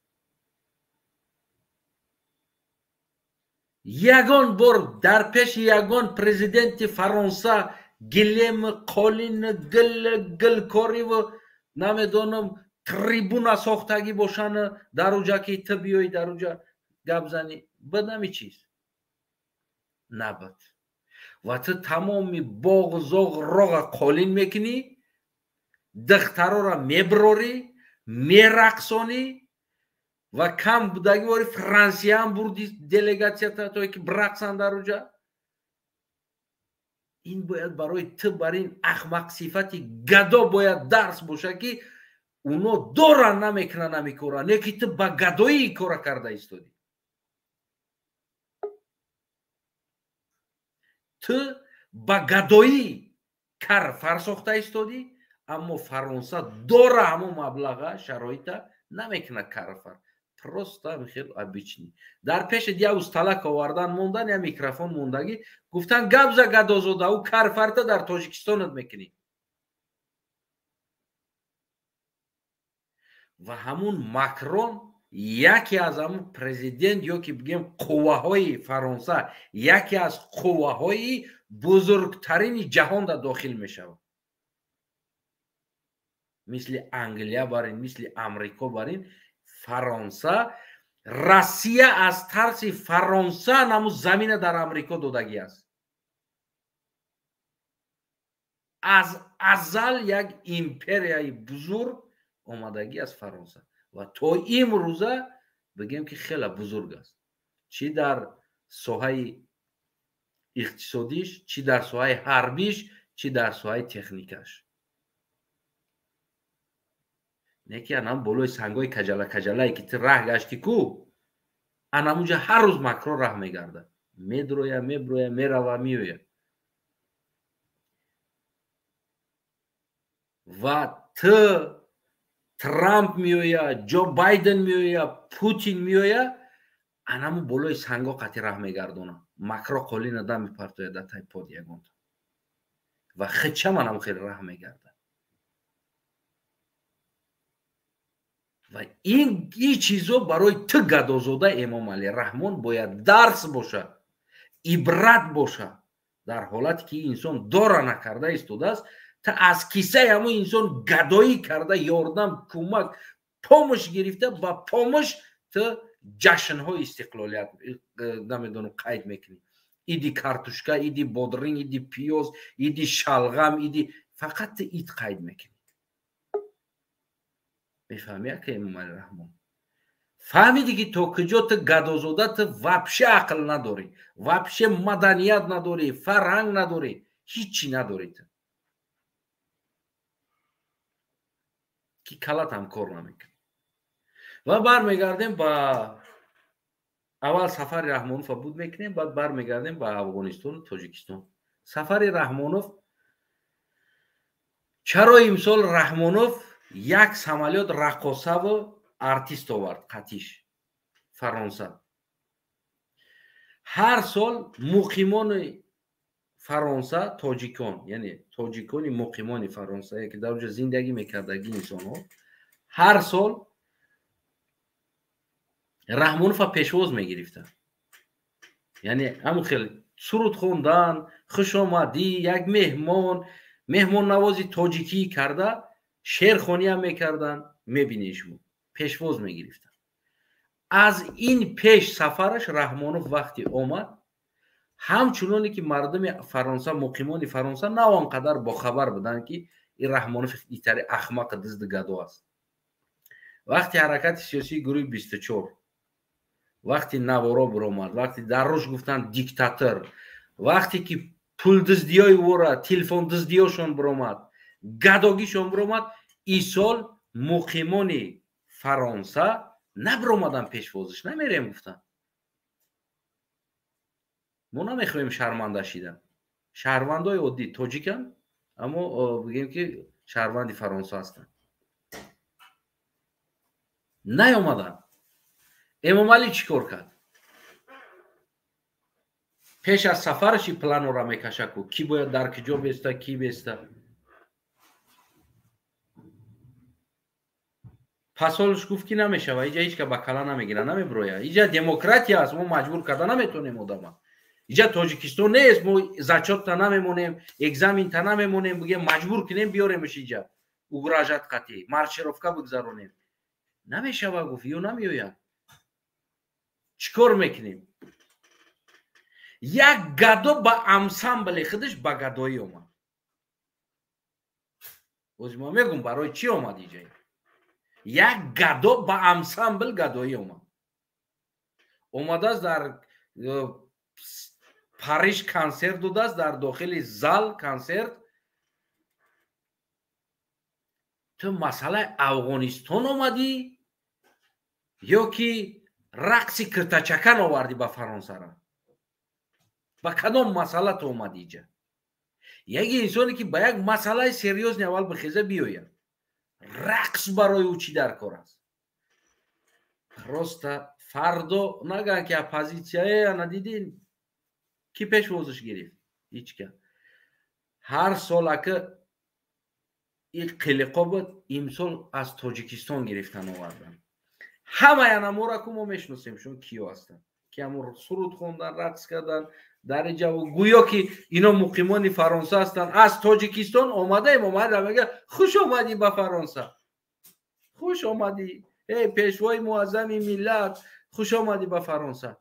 ягон бор дар пеши ягон президенти Фаронса гилем қолин гилкориву намедонам трибуна сохтагӣ бошанд дар уҷа ки ту биёӣ дар уҷа гап занӣ, бадами чиз набад. ва ту тамоми боғу зоғ роға қолин мекунӣ, духтарора меброрӣ, мерақсонӣ. ва кам будагӣ бори Франсияам бурди делегатсията то ки брақсан дар уҷа. ин бояд барои ту бар ин ахмақсифати гадо бояд дарс боша ки уно доран намекунанд ҳами кора, не ки ту ба гадоӣ ин кора карда истодӣ. ту ба гадоӣ кар фарсохта истодӣ, аммо Фаронса дора ҳамон маблаға шароита намекуна карфар. Просто хел обични. Дар пеши дия усталак овардан мондан, я микрофон мондагӣ, гуфтан гап за гадозода, ӯ карфарта дар Тоҷикистонат мекунӣ. ва ҳамун Макрон яке аз ҳамун президент ёки бигем қувваҳои Фаронса, яке аз қувваҳои бузургтарини ҷаҳонда дохил мешавад. мисли Англия бар ин, мисли Амрико бар ин. Фаронса, Россия аз тарси Фаронса наму замина дар Амрико додагӣ аст. аз азал як империяи бузург омадагӣ аз Фаронса ва то имрӯза бигем ки хела бузург аст. чӣ дар соҳаи иқтисодиш, чӣ дар соҳаи ҳарбиш, чӣ дар соҳаи техникаш. не ки анам болои сангои каҷала ки ту раҳ гашти ку, анамуҷа ҳар рӯз Макро раҳ мегардад. медроя, меброя, мерава, меояд. ва ту Трамп меояд, Ҷо Байден меояд, Путин меояд, анаму болои санго қати раҳ мегардонад. Макро қолина да мепартояд дар таи под ягонта. ва худчам анаму хеле раҳ мегардад. ва ин чизо барои ту гадозода Имом Али Раҳмон бояд дарс боша, ибрат боша. дар ҳолате ки инсон дора накарда истодааст, تا از کیسه همون انسان گدایی کرده یاردم کمک پامش گرفته با پامش تا جشن های استقلالیت نمیدونم قید میکنی. ایدی کارتوشکا، ایدی بودرین، ایدی پیوز، ایدی شلغم، ایدی فقط اید قید میکنی. میفهمی که امام علی رحمان فهمیدی که تو کجا تو گدازوده تو وابشه عقل نداری، وابشه مدنیت نداری، فرهنگ نداری، هیچی نداری تو که کلات هم کار نمیکنی. و برمیگردیم با اول سفر رحمانوف بود میکنیم، بعد برمیگردیم با افغانستان و تاجیکستان. سفر رحمانوف چرا امسال رحمانوف یک سمالیات رقاصه و ارتیست آورد قطیش فرانسه؟ هر سال مقیمان فرانسه تاجیکان، یعنی تاجیکان مقیمان فرانسه که در اونجا زندگی میکردگی انسان ها هر سال رحمانوف پیشواز میگرفتن. یعنی همون خیلی سرود خوندن، خوش آمدی، یک مهمان نوازی تاجیکی کرده، شعرخوانی هم میکردن، میبینیش پیشواز میگرفتن. از این پیش سفرش رحمانوف وقتی آمد همچنانی که مردم فرانسه مقیمان فرانسه نه آنقدر با خبر بودن که این رحمانوف ایتر احمق دزد گدو است. وقتی حرکت سیاسی گروه 24 وقتی نوارا برآمد، وقتی در روش گفتن دیکتاتور، وقتی که پول دزدیای ورا تلفن دزدیاشون برآمد، گداگیشون برآمد، این سال مقیمان فرانسه نبرآمدن پیشوازش، نمیریم گفتن ما نمیخوایم شرمنده شیدن. شهروندای عادی تاجیکن اما بگیم که شهروندی فرانسه هستن، نیامدن. امام علی چیکار کرد؟ پیش از سفرش پلان را میکشه که کی باید در کجا بیسته، کی بیسته. پسالش گفت که نمیشه و اینجا هیچ که با کلا نمیگیره، نمیبرویه. اینجا دموکراتی هست، ما مجبور کرده نمیتونیم آدم. اینجا تاجیکستان نیست، ما زچات تا نمیمونیم، اگزامین تا نمیمونیم، بگیم مجبور کنیم بیاریمش اینجا اوگراجت قطعی مارشروفکا بگذارونیم. نمیشه و گفت یو نمیوید. چیکار میکنیم؟ یک گدو با امسامبل خودش با گدایی اومد. از ما میگم برای چی اومد اینجا؟ یک گدو با امسامبل گدایی اومد. اومده است در پاریس کنسرت داده است، در داخل زال کنسرت. تو مسئله افغانستان اومدی یا که رقصی کرتچکن آوردی با فرانسه را؟ با کدام مسئله تو اومدی اینجا؟ یک انسانی که با یک مسئله سریوز اول بخیزه بیاید، رقص برای او چی در کار است؟ راست فردا نگن که اپوزیسیون ندیدین کی پیشوازش گرفت؟ هیچ که. هر سال که این قلقا بود امسال از تاجیکستان گرفتن آوردن. همه اینامو را که ما میشناسیم شون کیو هستن که همون سرود خوندن، رقص کردن در اینجا و گویا که اینا مقیمان فرانسه هستن. از تاجیکستان آمده امام علی میگه خوش آمدی به فرانسه، خوش آمدی ای پیشوای معظم ملت، خوش آمدی به فرانسه.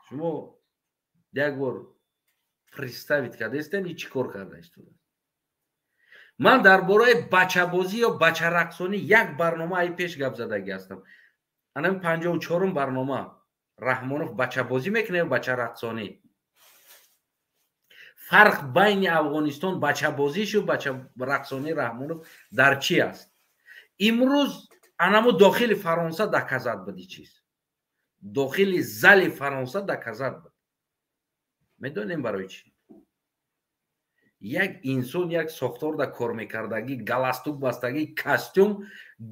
شما یک بار پرستاوید کردستن این چی کار کرده است؟ من درباره بچه بازی یا بچه رقصانی یک برنامه ای پیش گپ زدگی هستم. انم 54 برنامه رحمانوف بچه بازی میکنه و بچه رقصانی. فرق بین افغانستان بچه بازیش و بچه رقصانی رحمانوف در چی است؟ امروز انمو داخل فرانسه دکزد بدی چیز، داخل زل فرانسه دکزد بود. میدونیم برای چی؟ یک انسان یک ساختار در کار میکردگی، گلاستوک بستگی، کاستوم،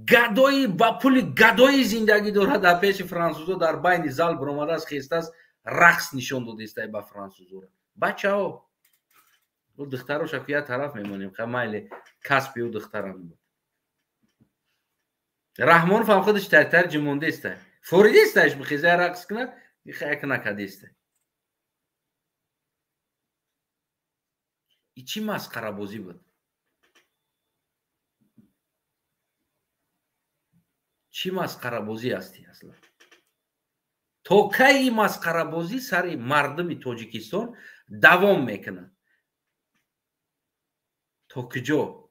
گدایی با پول گدایی زندگی داره. در پیش فرانسوزا در بین زال برآمده است، خسته است، رقص نشون داده است با فرانسوزا. بچه ها و دخترش که طرف میمونیم خمیل کسب و دخترم بود. رحمان فهم خودش ترجمه مونده است، فوریدی استش بخیزه رقص کنه، خیلی نکرده است. چی مسخره بازی بود؟ چی مسخره بازی هستی اصلا؟ تا کی مسخره بازی سر مردم تاجیکستان دوام میکنه؟ تا کجا؟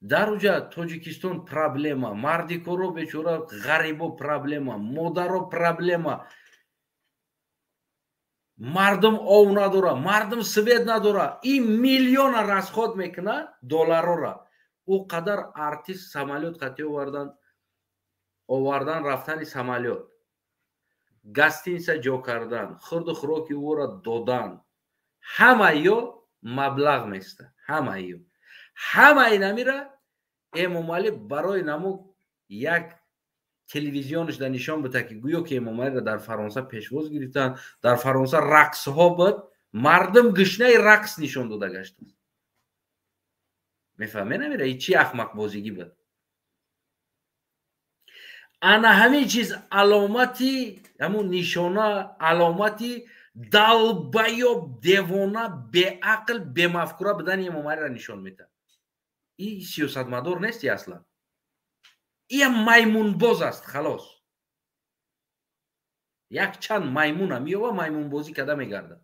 در اونجا تاجیکستان پرابلما، مردی کورو بیچاره غریبا پرابلما، مادرو پرابلما، مردم او نداره، مردم سوید نداره. این میلیون راسخود میکنه دلارو را. او قدر ارتیست سمالیات قطعی آوردن رفتن سمالیات، گستینس جا کردن، خورد و خوراکی او را دادن، همه ایو مبلغ میسته. همه اینا میره امامعلی برای نمو یک تلویزیونش در نشان بده که گویا که امامعلی را در فرانسه پیشواز گرفتن، در فرانسه رقص ها بود، مردم گشنه رقص نشان داده گشتن. میفهمه نمیره ای چی احمق بازیگی بود؟ انا همین چیز علامتی، همون نشانه علامتی دلبایو دیوانه به عقل به مفکوره بدن امامعلی را نشان میده. این سیاستمدار نیستی اصلا، این میمون باز است. خلاص یک چند میمون هم میوه میمون بازی کده میگرده.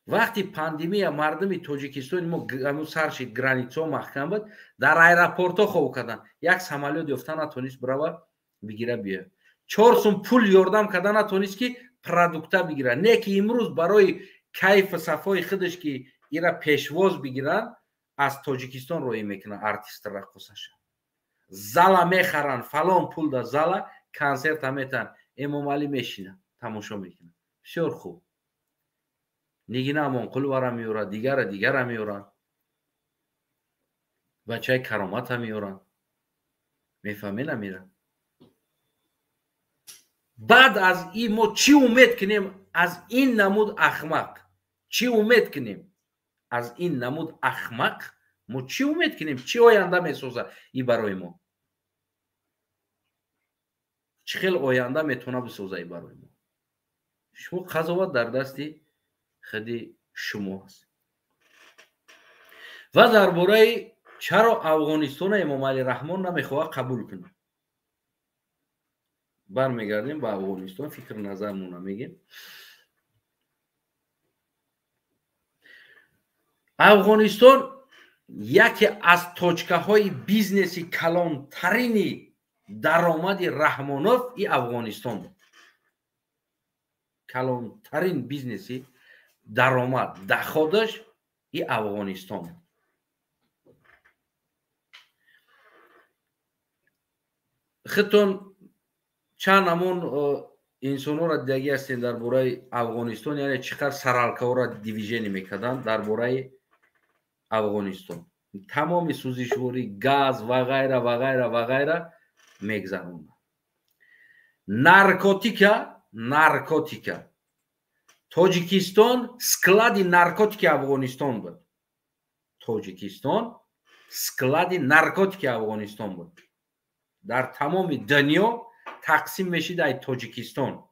وقتی پاندمی مردم تاجیکستان ما سرش گرانیتسا محکم بود، در ایرپورت ها خوب کردن، یک سمالیات یافته نتونست برای بگیره بیا 4 سوم پول یاردم کردن نتونست که پروداکت بگیره. نه که امروز برای کیف صفای خودش که ایرا پیشواز بگیرن از تاجیکستان روی میکنن. ارتیست رقصش زالا میخرن، فلان پول در زالا کنسرت هم میتن، امامعلی میشینه تماشا میکنه. بسیار خوب. نگینه همون قلوه را میورن، دیگر را میورن، بچه های کرامت هم میورن. میفهمی نمیرن؟ بعد از این ما چی امید کنیم از این نمود احمق؟ چی امید کنیم از این نمود احمق؟ ما چی امید کنیم؟ چی آینده میسازه این برای ما؟ چه خیلی آینده میتونه بسازه این برای ما؟ شما قضاوت در دستی خودی شما هست. و درباره چرا افغانستان امامعلی رحمان نمیخواد قبول کنه، برمیگردیم به افغانستان، فکر نظرمون میگیم. افغانستان یکی از توچکه های بیزنسی کلان ترینی درآمد رحمانوف این افغانستان بود. کلان ترین بیزنسی درآمد در خودش این افغانستان بود. خودتون چند همون انسان ها را دیگه هستین در باره افغانستان، یعنی چقدر سرالکه ها را دیویژن میکردن در باره افغانستان، تمام سوزشوری گاز و غیره و غیره و غیره میگذرون. نارکوتیکا تاجیکستان سکلاد نارکوتیک افغانستان بود. تاجیکستان سکلاد نارکوتیک افغانستان بود. در تمام دنیا تقسیم میشید ای تاجیکستان.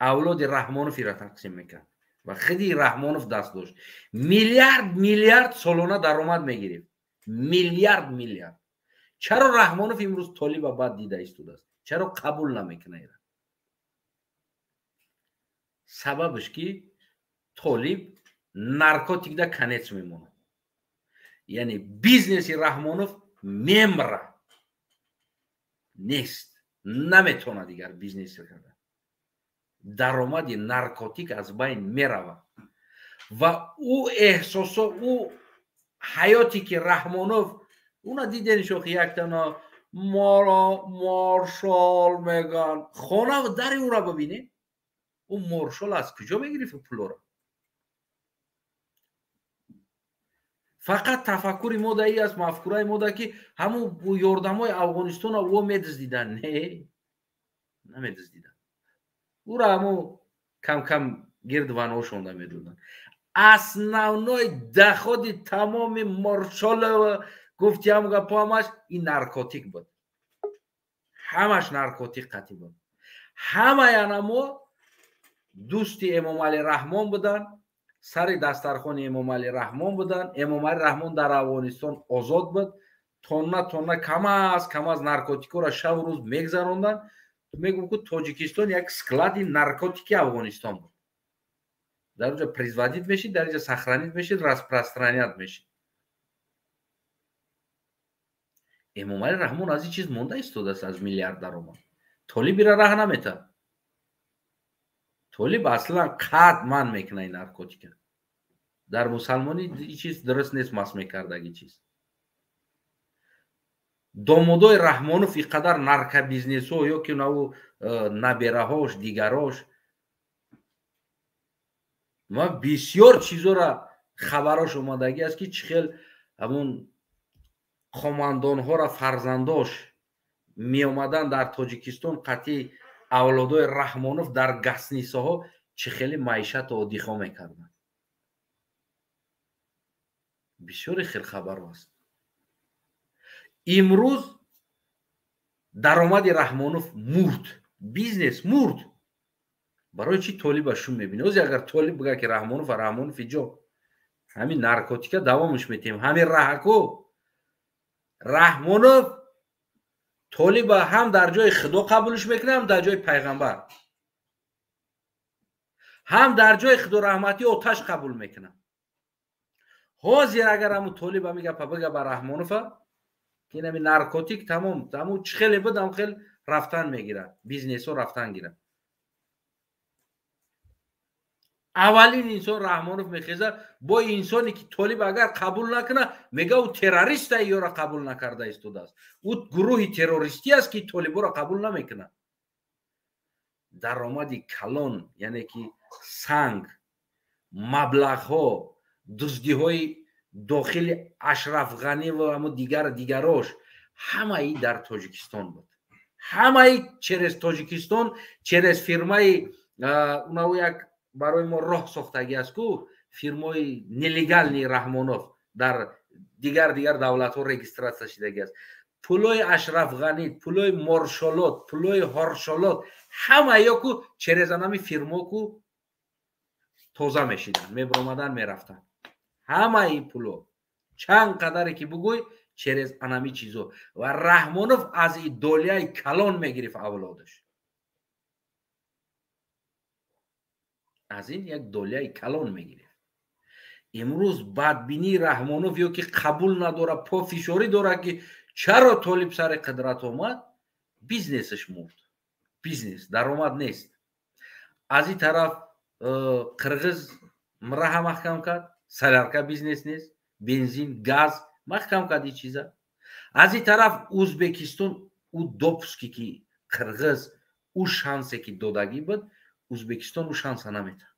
اولاد رحمانوف را تقسیم میکرد و خودی رحمانوف دست داشت. میلیارد سالانه درآمد میگیرید. میلیارد. چرا رحمانوف امروز طالب بعد دیده ایستاده است؟ چرا قبول نمیکنه ایران؟ سببش که طالب نارکوتیک دا کنیت میمونه. یعنی بیزنسی رحمانوف میمره، نیست، نمیتونه دیگر بیزنس کنه. درآمد نارکوتیک از بین میره و او احساس او حیاتی که رحمانوف اونا دیدن شوخی یک تانا مارشال میگن خانه و در او را ببینه. او مارشال از کجا میگیرید پول را؟ فقط تفکر ما ای است، مفکوره ما که همون یاردمای افغانستان او میدزدیدن. نه، نمیدزدیدن. او را همون کم کم گرد ونها شونده میدودن. основной دخود تمام مارشال و گفتیم گپا همش این نارکوتیک بود. همش نارکوتیک قطعی بود. ҳамаянамо дӯсти Эмомалӣ Раҳмон буданд, сари дастархони Эмомалӣ Раҳмон буданд. Эмомалӣ Раҳмон дар Афғонистон озод буд. тонна кам аз наркотикоро шаву рӯз мегзаронданд. мегӯм ки Тоҷикистон як склади наркотики Афғонистон буд. дар онҷа производить мешид, дар онҷа сохранить мешид, распространять мешид. Эмомалӣ Раҳмон аз ин чиз монда истодааст, аз миллиард даромад. Толибиро раҳ наметад. Толиб аслан қат ман мекуна ин наркотика. дар мусалмонӣ ин чиз дуруст нест мас мекардаги чиз. домодои Раҳмонов иқадар наркобизнесо ёки наву набераҳош, дигарош ма бисёр чизора хабарош омадагӣ аст ки чӣ хел ҳамун қомандонҳоро фарзандош меомадан дар Тоҷикистон қатъи авлодои Раҳмонов дар гаснисаҳо чӣ хели маишату оддихо мекарданд. бисёре хел хабаро аст. имрӯз даромади Раҳмонов мурд, бизнес мурд. барои чӣ Толиба шум мебинӣ? ҳозир агар Толиб бигӯяд ки Раҳмонов иҷо ҳамин наркотика давомиш метем, ҳамин раҳаку Раҳмонов Толиба ҳам дар ҷои Худо қабулиш мекунад, ҳам дар ҷои пайғамбар, ҳам дар ҷои Худо раҳмати оташ қабул мекунад. ҳозир агар ҳамун Толиба мегапа бига ба Раҳмонова ки ин наркотик тамом чӣ хеле буд, ҳам хел рафтан мегирад, бизнесо рафтан гирад. аввалин инсон Раҳмонов мехезад бо инсоне ки Толиб агар қабул накуна мега ӯ террорист ёро қабул накарда истодааст. ӯ гурӯҳи террористӣ аст ки Толиборо қабул намекунад. даромади калон, яъне ки санг, маблағҳо, дуздиҳои дохили Ашраф Ғани ва ҳамун дигарош ҳамаи дар Тоҷикистон буд. ҳамаи через Тоҷикистон, через фирмаи унаво як барои мо роҳ сохтагӣ аст ку фирмои нелегални Раҳмонов дар дигар давлатҳо регистратсия шудагӣ аст. пулои Ашраф Ғани, пулои Моршолот, пулои Ҳоршолот ҳамаё ку через анами фирмо ку тоза мешиданд, мебромаданд, мерафтанд. ҳамаи пуло чанд қадаре ки бугӯй через анами чизо ва Раҳмонов аз ин долияи калон мегирифт авлодаш. аз ин як долияи калон мегирифт. имрӯз бадбинии Раҳмонов ё ки қабул надорад, пофишорӣ дорад ки чаро Толиб сари қудрат омад, бизнесаш мурд. бизнес даромад нест. аз ин тараф қирғиз раҳа маҳкам кард, солярка бизнес нест, бензин, газ маҳкам кард ин чиза. аз ин тараф Ӯзбекистон ӯ допуски ки қирғиз ӯ шансе ки додагӣ буд, Ӯзбекистон ӯ шанса намедад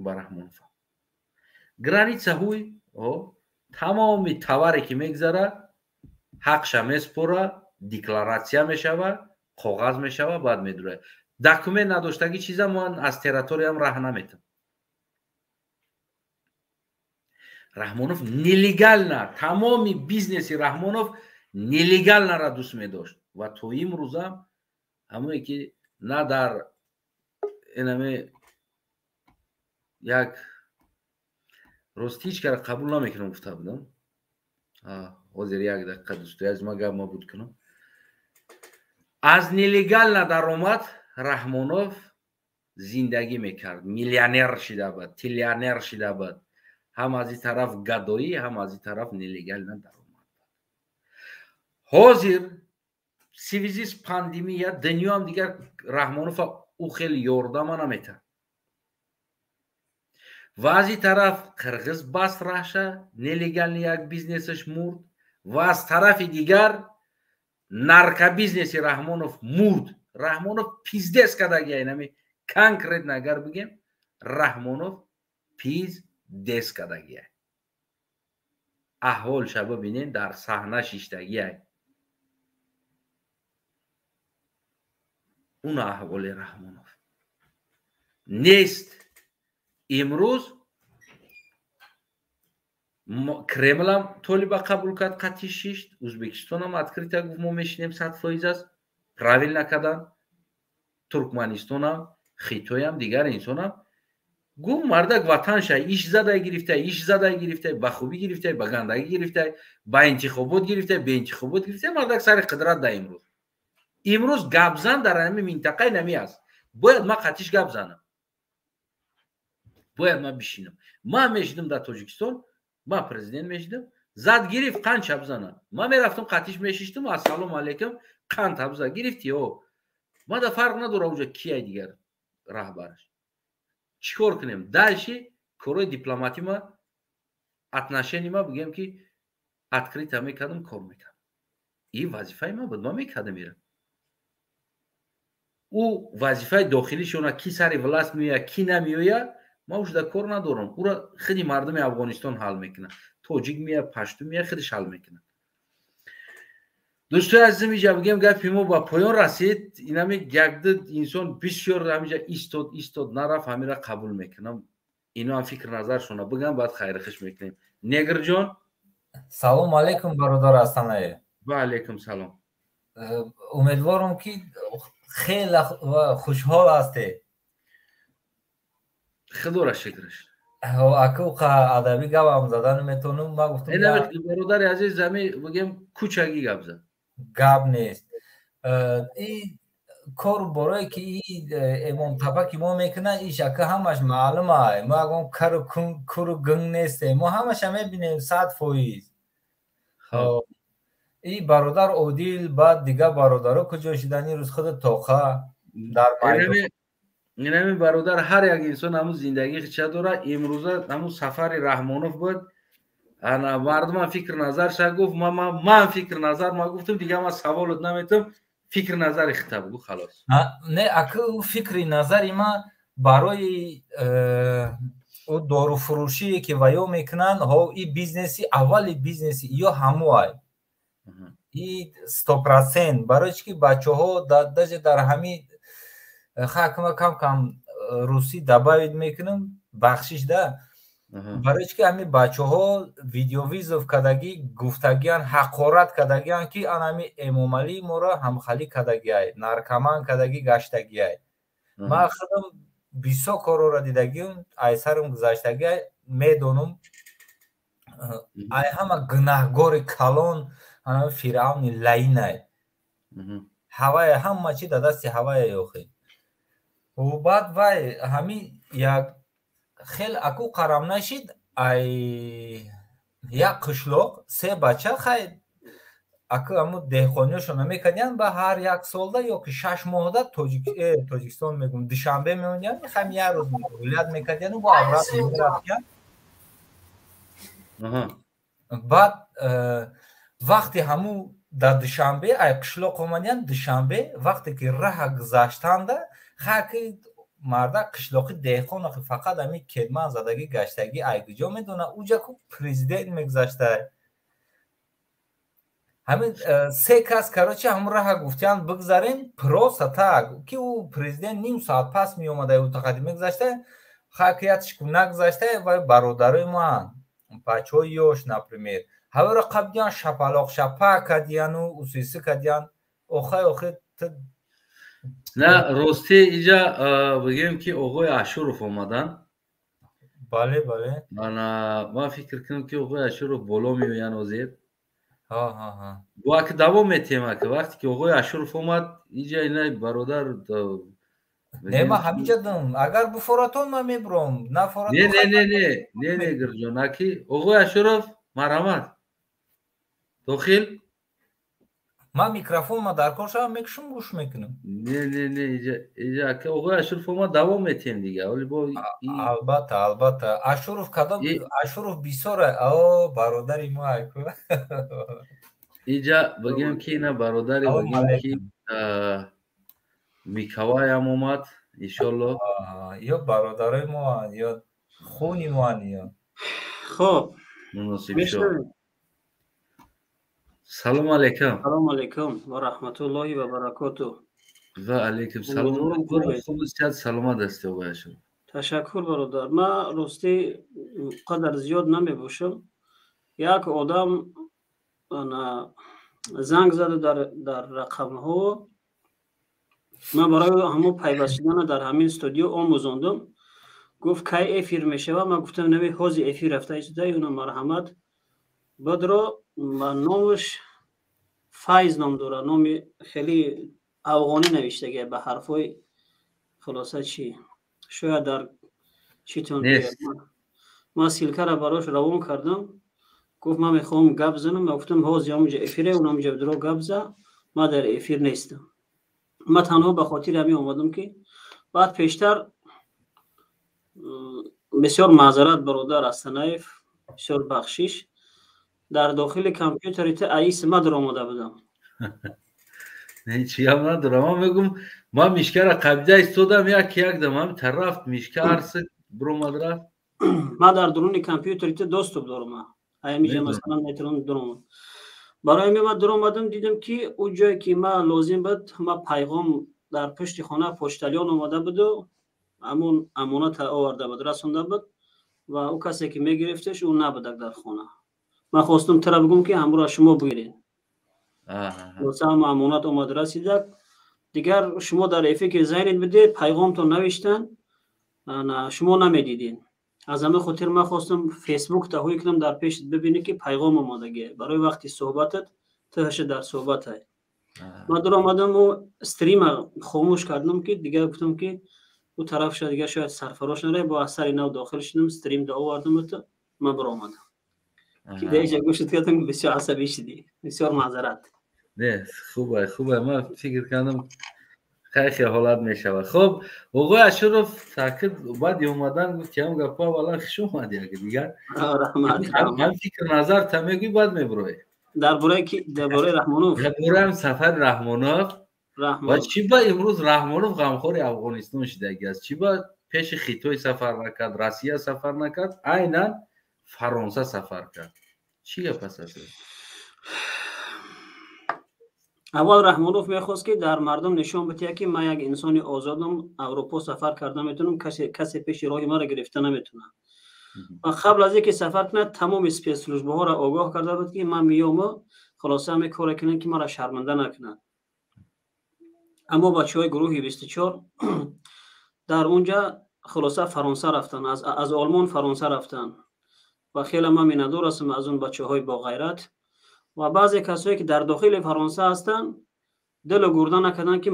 ба Раҳмонов. границаҳои тамоми товаре ки мегзарад ҳақша меспорад, декларатсия мешавад, коғаз мешавад, баъд медурад. документ надоштагӣ чиза ман аз территориям раҳ наметам. Раҳмонов нелегально, тамоми бизнеси Раҳмонов нелегалнара дӯст медошт ва то имрӯзам ҳамое ки на дар инаме як рости ҳеҷ кара қабул намекунам гуфта будам. ҳозир як дақиқа дӯстои аз ма гап мабуд кунам. аз нелегально даромад Раҳмонов зиндагӣ мекард, миллионер шуда буд, триллионер шуда буд. ҳам аз ин тараф гадоӣ, ҳам аз ин тараф нелегально даромад. ҳозир связи с пандемия дунёам дигар Раҳмонова ӯ хеле ёрдама наметад. ва аз ин тараф қирғиз баст раҳша, нелегални як бизнесаш мурд ва аз тарафи дигар наркобизнеси Раҳмонов мурд. Раҳмонов пиздес кадаги айнами конкретно агар бигем, Раҳмонов пиздес кадаги. аҳвол шаба бинен дар саҳна шиштаги. اون احوال رحمانов нест. имрӯз Кремлам Толиба қабул кард қатъи шишт, Ӯзбекистонам открыто гуфт мо мешинем 100% аст. Правильно кадан. Туркманистон ҳам, Хитой ҳам, дигар инсон ҳам гум мардак ватанша иш задай гирифтай, иш задай гирифтай, ба хубӣ гирифтай, ба гандагӣ гирифтай, ба интихобот гирифтай, бе интихобот гирифтай, мардак сари қудрат да имрӯз. Имрӯз гапзан дар ҳамин минтақаи нами аст. Бояд ман қатиш гап занам. Бояд ман бишинам. Ман мешидам дар Тоҷикистон, ман президент мешидам, зад гирифт қанд чабзана. Ман мерафтам қатиш мешиштам, ассалому алайкум, қанд табза гирифти о. Ман да фарқ надора уҷа кияй дигар раҳбараш. Чикор кунем? Дальше корои дипломатима, отношенима бигем ки открыто мекардам, кор мекардам. И вазифаи ман буд, ман мекардам ира. У вазифаи дохилишона ки сари власт меоя, ки намеоя, ман уж да кор надорам. Ура худи мардуми Афғонистон ҳал мекунад. Тоҷик меоя, пашту меоя, худиш ҳал мекунад. дӯстои азизам, иҷа бигем гапи мо ба поён расид. Инами якди инсон бисёр ҳамиҷа истод нарафт, ҳамира қабул мекунам. Ино ҳам фикр назаршона бигам, баъд хайрихиш мекунем. Негрҷон, салом алейкум бародар Астанаев. ва алейкум салом. Умедворам ки хеле хушҳол ҳастед. Худора шукраш. Акуқа адаби гапам задан метонам. Ма гуфтам бародари азиз зами бигем кучаги гап зад. Гап нест. И кор борое ки имом табаки мо мекуна иш ака ҳамаш маълум ай. Мо агон кару гун нестем. Мо ҳамаша мебинем 100%. И бародар Одил баъд дигар бародаро куҷо шидани рӯз худ тоқа дар майдон. Инами бародар ҳар як инсон ҳамун зиндагии худша дора. Имрӯза ҳамун сафари Раҳмонов буд. Ана мардумам фикр назар ша гуфт, ман фикр назар ма гуфтам дига ман саволот наметам, фикр назари хита бугу халос. Не аку фикри назари ма барои доруфурӯшие ки ваё мекунанд, ҳо и бизнеси аввали бизнеси ё ҳаму ай. И 100% барои чи ки бачаҳо даже дар ҳамин хакма кам русӣ дабавид мекунам бахшиш да. барои чи ки ҳамин бачаҳо видеовизов кардагӣ гуфтагиян, ҳақорат кардагиян ки анами Эмомалии моро ҳамхалӣ кардагиай, наркоман кардагӣ гаштагиай. Ман худам бисёр корора дидагиам, айсарам гузаштагиай, медонам ай ҳама гунаҳгори калон анами фиръавни лаинай. ҳавае ҳама чи дар дасти ҳавае охи. баъд вай ҳамин як хеле аку қарам нашид, ай як қишлоқ се бача хай аку ҳамун деҳқониёшона мекардиян ба ҳар як солда ё ки 6 моҳда Тоҷикистон мегум Душанбе меондиян, хам як рӯз вилоят мекардияну бо аврат мерафтиян. баъд вақти ҳамун дар Душанбе ай қишлоқ омадиян, Душанбе вақте ки раҳа гузаштанда хаки марда қишлоқи деҳқон охи фақат ҳамин кедман задагӣ гаштагӣ ай куҷо медона, уҷа ку президент мегузаштай. ҳамин се кас карочи ҳамун раҳа гуфтиян бигзарем, просто так ки ӯ президент ним соат пас меомадай утақади мегузаштай, хакиятш ку нагузаштай ва бародарои ман бачаҳои ёш например ҳавора қабдиян шапалоқ шапа кардияну усиси кардиян. охи на рости иҷа бигем ки оғои Ашуров омадан. бале ман фикр кунам ки оғои Ашуров боло меоян ҳозир. бо аки давом метем ака вақте ки оғои Ашуров омад иҷа инай бародар не ма ҳамиҷа дум агар буфоратон ма мебурам нафорат не гирҷон аки оғои Ашуров марҳамат дохил. ман микрофон ма дар кор шавам мекушам гӯш мекунам. не иҷа ака оғои Ашуров омад давом метем дига. албатта Ашуров кадом Ашуров бисёра бародари мо аку. иҷа бигем ки ина бародари бигем ки Микавай ҳам омад иншолло. ё бародарои мо ё хуни мо ё хуб муносиб шуд. салом алейкум. салом алейкум ва раҳматуллоҳи ва баракоту. ва алейкум салом. хуб саломат ҳастед оғои Ашуров? ташаккур бародар. ман рости қадар зиёд намебошам. як одам занг зада дар рақамҳо من برای همون پیوستیدن در همین استودیو آموزاندم. گفت کی افیر میشه و من گفتم نمی حوزی افیر رفته ایستده اونم مرحمت بدرو و نامش فایز نام داره، نام خیلی افغانی نوشته به حرفای خلاصه چی شاید در چیتون بیاد. من سیلکه را براش روان کردم، گفت من میخوام گپ زنم. من گفتم حوزی همونجا افیره، اونم جا درو گپ زد. من در افیر نیستم. من تنها به خاطر همین اومدم که بعد پیشتر بسیار معذرت برادر استنایف، بسیار بخشش در داخل کامپیوتریت ایس مدر آمده بودم. نه چی هم ندارم. من میگم من میشکه را قبیده ایستودم یک دم هم طرف میشکه عرصه برو مدرس. من در درون کامپیوتریت دوست دارم. همیشه مثلا میتونم درون برای من در آمدم دیدم که اون جایی که ما لازم بود ما پیغام در پشت خانه پشتالیان آمده بود و همون امانت آورده بود رسونده بود و او کسی که میگرفتش اون نبود در خانه. من خواستم ترا بگم که همراه شما بگیرین. واسه هم امانت آمد رسیده دیگر شما در افی که ذهنت بده پیغام تو نوشتن شما نمیدیدین. از همه خاطر من خواستم فیسبوک تهویه کنم در پیشت ببینی که پیغام آمادگی برای وقتی صحبتت تهش در صحبت های. من در آمدم و استریم خاموش کردم که دیگه گفتم که او طرف شد دیگه شاید سرفراش نره با اثر نو داخل شدم استریم دا آوردم تو من بر آمدم که دیگه گوشت کردم بسیار عصبی شدی. بسیار معذرت. نه خوبه من فکر کردم خیلی حالت میشه. خب آقای اشرف تاکید بعد اومدن گفت که هم گپا والا خوش اومد دیگه من فکر نظر تمیگی بعد میبروی درباره رحمانوف درباره سفر رحمانوف و چی با امروز رحمانوف غمخوری افغانستان شده است. چی با پیش خیتوی سفر نکرد، روسیه سفر نکرد، عیناً فرانسه سفر کرد. چیه پس از اول رحمانوف میخواست که در مردم نشان بده که من یک انسان آزادم، اروپا سفر کردم میتونم، کسی پیش راه ما را گرفته نمیتونه. و قبل از اینکه سفر کنه تمام اسپیسیالیست ها را آگاه کرده بود که من میام خلاصه همه کار کنن که ما را شرمنده نکنن. اما بچهای گروه 24 در اونجا خلاصه فرانسه رفتن، از آلمان فرانسه رفتن و خیلی من میندور هستم از اون بچهای با غیرت و بعضی کسایی که در داخل فرانسه هستن دل و گرده نکردن که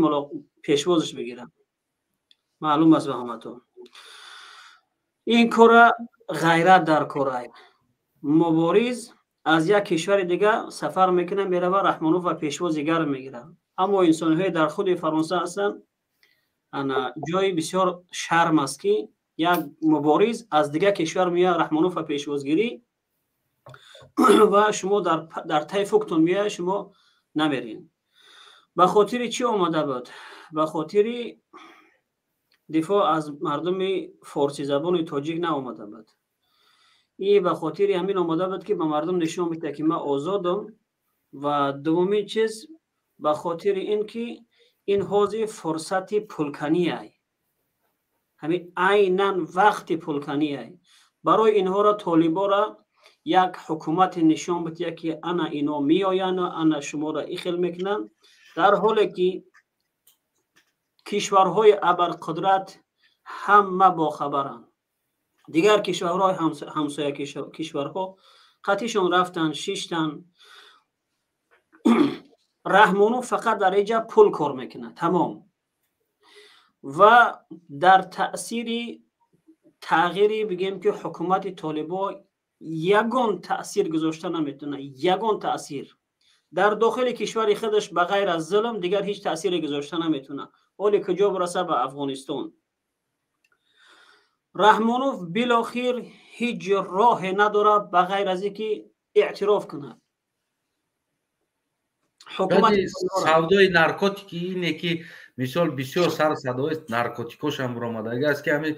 پیشوازش بگیرن. معلوم است به همتون این کار غیرت در کارای مبارز از یک کشور دیگه سفر میکنه میره و رحمانوف و پیشواز دیگر میگیره. اما انسان‌های در خود فرانسه هستن جای بسیار شرم است که یک مبارز از دیگه کشور میاد رحمانوف و پیشوازگیری و شما در تایفوکتون میاد شما نمیرین. به خاطر چی آمده بود؟ به خاطر دفاع از مردم فارسی زبان تاجیک نه آمده بود. این به خاطر همین آمده بود که به مردم نشون بده که من آزادم و دومی چیز به خاطر این که این حوزه فرصت پولکنی است. همین عیناً وقت پولکنی است. برای اینها را طالبا را یک حکومت نشان بده که انا اینا میآیند و انا شما را ایخل میکنن، در حالی که کشورهای ابرقدرت همه با خبرند. دیگر کشورهای همسایه کشورها قطعشان رفتن شیشتن. رحمانوف فقط در اینجا پول کار میکنه تمام و در تأثیر تغییری بگیم که حکومت طالبا یگان تأثیر گذاشته نمیتونه. یگان تأثیر در داخل کشور خودش بغیر از ظلم دیگر هیچ تأثیری گذاشته نمیتونه. ولی کجا برسه به افغانستان. رحمانوف بالاخره هیچ راه نداره بغیر از اینکه اعتراف کنه. حکومت سودای نارکوتیکی اینه که مثال بسیار سر صدای نارکوتیکوش هم برآمده است که همین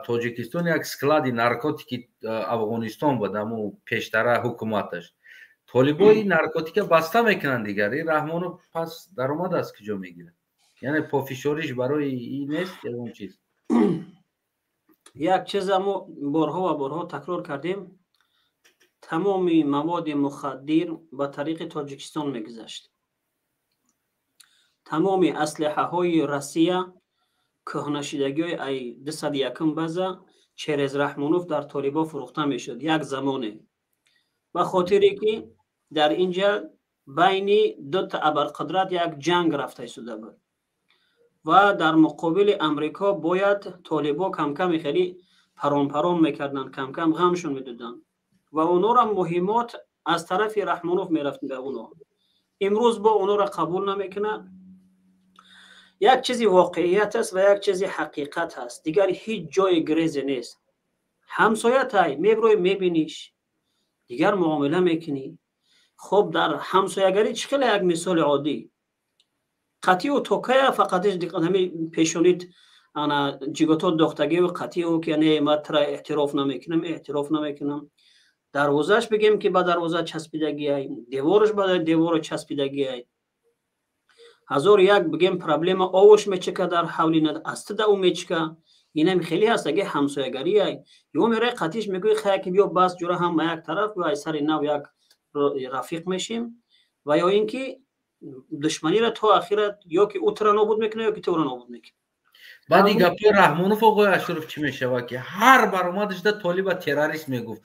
تاجیکستان یک سکلاد نارکوتیکی افغانستان بود اما پیشتر حکومتش طالبای نارکوتیک بسته میکنن دیگر. رحمانو پس درآمد است کجا میگیره؟ یعنی پافشاریش برای این نیست یا اون چیز؟ یک چیز ما بارها و بارها تکرار کردیم، تمام مواد مخدر به طریق تاجیکستان میگذشت. تمام اسلحه های روسیه کهنشیدگی ای 201 بازه چرز رحمانوف در طالبان فروخته میشد یک زمانه، به خاطری که در اینجا بین دو تا ابرقدرت یک جنگ رفته شده بود و در مقابل امریکا باید طالبان کم کم خیلی پرام میکردن، کم کم غمشون میدادن و اونا را مهمات از طرف رحمانوف میرفتن به اونا. امروز با اونا را قبول نمیکنه. یک چیزی واقعیت است و یک چیزی حقیقت است، دیگر هیچ جای گریز نیست. همسایت های میبروی میبینیش دیگر معامله میکنی. خب در همسایگری چخیلی یک مثال عادی قطی و توکه فقطش همین پیشونید انا جیگوتو دختگی و قطی و که نه ما ترا اعتراف نمیکنم دروازش بگیم که با دروازه چسبیدگی های دیوارش با دیوار چسبیدگی های هزار یک بگیم پرابلم آوش میچکه در حولی ند است دا او میچکه اینم خیلی هست. اگه همسایگری های یو میره قطیش میگوی خیلی که بیو بس جوره هم یک طرف و سر نو یک رفیق میشیم و یا اینکه دشمنی را تا اخیرت یا که او ترا نابود میکنه یا که تو را نابود میکنه. بعد این گپی رحمانوف آقای اشرف چی میشه که هر برآمدش ده طالب تروریست میگفت،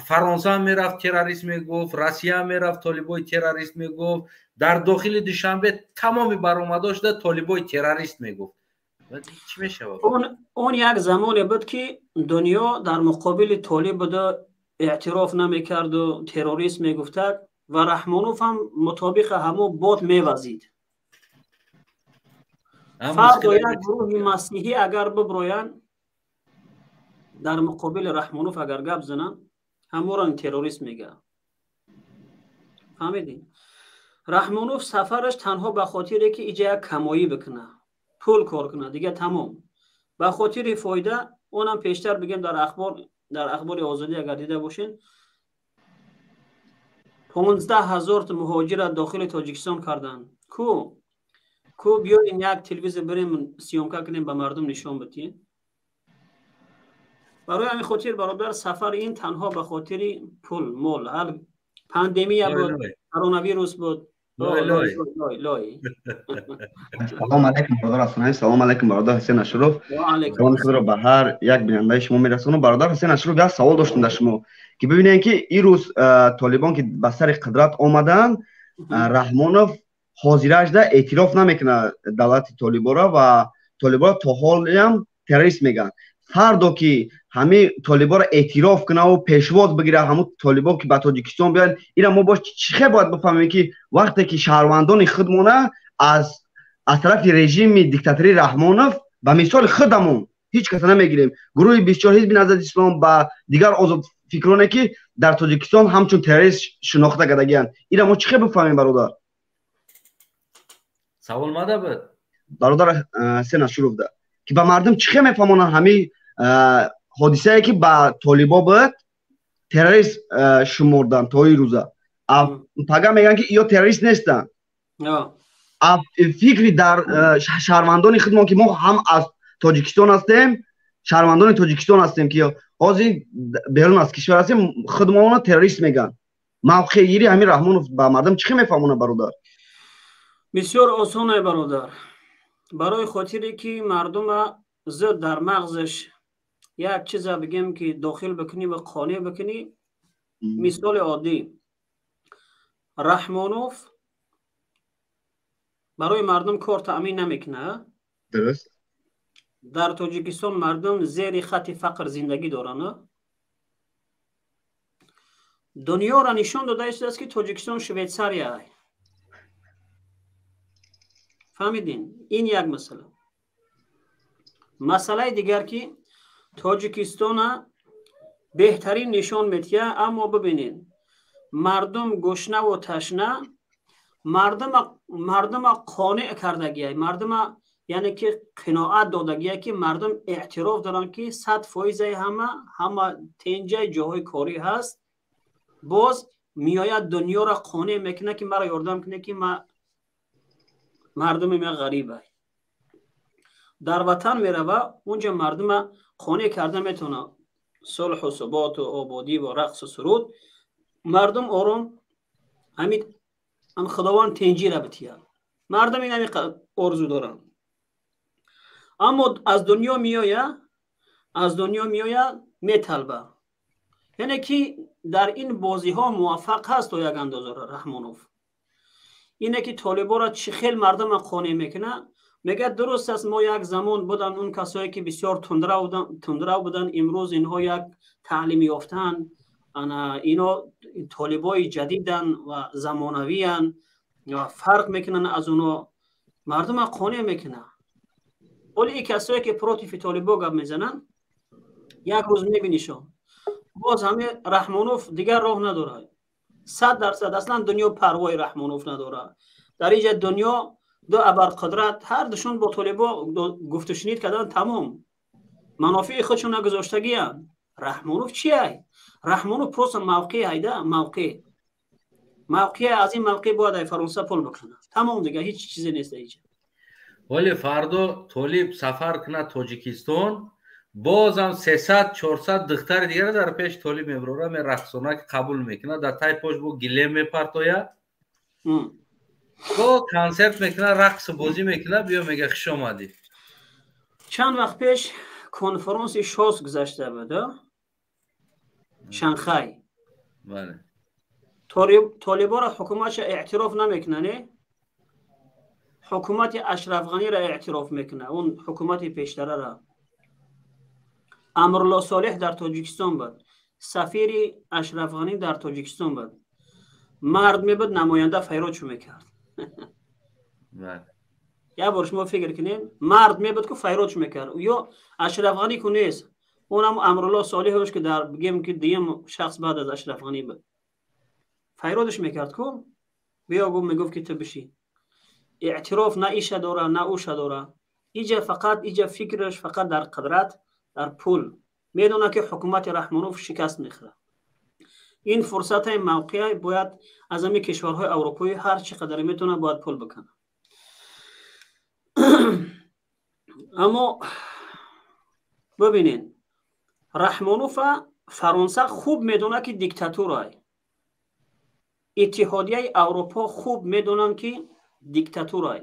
فرانسه میرفت تروریست میگفت، روسیه میرفت طالبای تروریست میگفت، در داخل دوشنبه تمام برآمداش ده طالبای تروریست میگفت. چی میشه اون یک زمانی بود که دنیا در مقابل طالب بود اعتراف نمیکرد و تروریست میگفت و رحمانوف هم مطابق همو باد میوزید. فرق یک گروه مسیحی اگر ببروین در مقابل رحمانوف اگر گپ زنن همو را تروریست میگه. فهمیدین؟ رحمانوف سفرش تنها به خاطره که ایجا کمایی بکنه، پول کار کنه، دیگه تمام. به خاطر فایده اونم پیشتر بگیم در اخبار آزادی اگر دیده باشین 15,000 تا مهاجر داخل تاجیکستان کردن. کو بیاین یک تلویزیون بریم سیومکا کنیم به مردم نشون بدیم. برای همین خاطر برادر سفر این تنها به خاطر پول مول هر پاندمی بود، کرونا ویروس بود. لای سلام علیکم برادر حسین. سلام علیکم برادر حسین اشرف. سلام خود را به هر یک بیننده شما میرسونم. برادر حسین اشرف یک سوال داشتم در شما که ببینید که این روز طالبان که به سر قدرت آمدن رحمانوف حاضرش ده اعتراف نمیکنه دولت طالبان را و طالبان تا حال هم تروریست میگن. فردا که همه طالبان را اعتراف کنه و پیشواز بگیره همون طالبان که به تاجیکستان بیان، اینا ما باش چه باید بفهمیم که وقتی که شهروندان خودمون از طرف رژیم دیکتاتوری رحمانوف به مثال خودمون هیچ کس نمیگیریم، گروه 24 حزب نهضت اسلام با دیگر آزاد فکرانه که در تاجیکستان همچون تروریست شناخته گردگیان، اینا ما چه بفهمیم برادر؟ سوال ماده بود برادر حسین اشرف ده که به مردم چه میفهمونن همه حادثه که با طالبا بود تروریست شمردن تا این روزه پگه میگن که یا تروریست نیستن. فکری در شهروندان خودمون که ما هم از تاجیکستان هستیم، شهروندان تاجیکستان هستیم که حاضر بیرون از کشور هستیم، خودمون تروریست میگن. موقع گیری همین رحمانوف با مردم چه میفهمونه برادر؟ بسیار آسانه برادر. برای خاطری که مردم زود در مغزش یک چیز بگیم که داخل بکنی و قانع بکنی. مثال عادی رحمانوف برای مردم کار تأمین نمیکنه. درست. در تاجیکستان مردم زیر خط فقر زندگی دارن. دنیا را نشان داده است که تاجیکستان شویتزاریا. فهمیدین؟ این یک مسئله دیگر که تاجیکستان بهترین نشان میده، اما ببینید مردم گشنه و تشنه، مردم قانع کردگیه، مردم یعنی که قناعت دادگیه که مردم اعتراف دارن که 100% همه تنجه جاهای کاری هست، باز میآید دنیا را قانع میکنه که مرا یاردم کنه که مردم ما غریبه. در وطن میروه اونجا مردم قانع کرده میتونه صلح و ثبات و آبادی و رقص و سرود، مردم آرام هم خداوند تنجی را بتیه. مردم این همی آرزو دارن. اما از دنیا میآید میطلبه. یعنی که در این بازی ها موفق هست و یک اندازه رحمانوف. اینه که طالبا را چه خیلی مردم قانع میکنه. میگه درست است ما یک زمان بودن اون کسایی که بسیار تندرو بودن امروز اینها یک تعلیم یافتن، اینا طالبای جدیدن و زمانویان و فرق میکنن از اونا، مردم قانع میکنه. ولی این کسایی که پروتیف طالبا گپ میزنن یک روز میبینیشون باز همه رحمانوف دیگر راه نداره. 100% اصلا دنیا پروای رحمانوف نداره. در اینجا دنیا دو ابرقدرت هر دوشون با طالبا گفت و شنید کردن، تمام منافع خودشون نگذاشتگی هم. رحمانوف چیه؟ رحمانوف پروس موقع هایده، موقع از این موقع باید فرانسه پول بکنه، تمام دیگه هیچ چیزی نیست اینجا. ولی فردا طالب سفر کنه تاجیکستان بازم 300-400 دختر دیگر در پیش طالب میبره، می رقصونه که قبول میکنه، در تای پاش با گله میپرتاید، با کنسرت میکنه، رقص بازی میکنه، بیا میگه خوش آمدی. چند وقت پیش کنفرانس شوس گذشته بود شانگهای. بله. طالبا را حکومتش اعتراف نمیکنه، نه؟ حکومت اشرف غنی را اعتراف میکنه، اون حکومت پیشتره را. امرالله صالح در تاجیکستان بود، سفیر اشرف غنی در تاجیکستان بود. مرد میبود نماینده فیروز میکرد. یا بار شما فکر کنین مرد میبود که فیروز میکرد، یا اشرف غنی که نیست، اونم امرالله صالح هوش که در بگیم که دیم شخص بعد از اشرف غنی بود، فیروزش میکرد که بیا گفت میگفت که تو بشی. اعتراف نه ایشه داره نه اوشه داره. ایجا فکرش فقط در قدرت، در پول. میدونه که حکومت رحمانوف شکست میخوره. این فرصت های موقعی باید از همه کشورهای اروپایی هر چقدر میتونه باید پول بکنه. اما ببینین رحمانوف فرانسه خوب میدونه که دیکتاتورای، اتحادیه اروپا خوب میدونن که دیکتاتورای،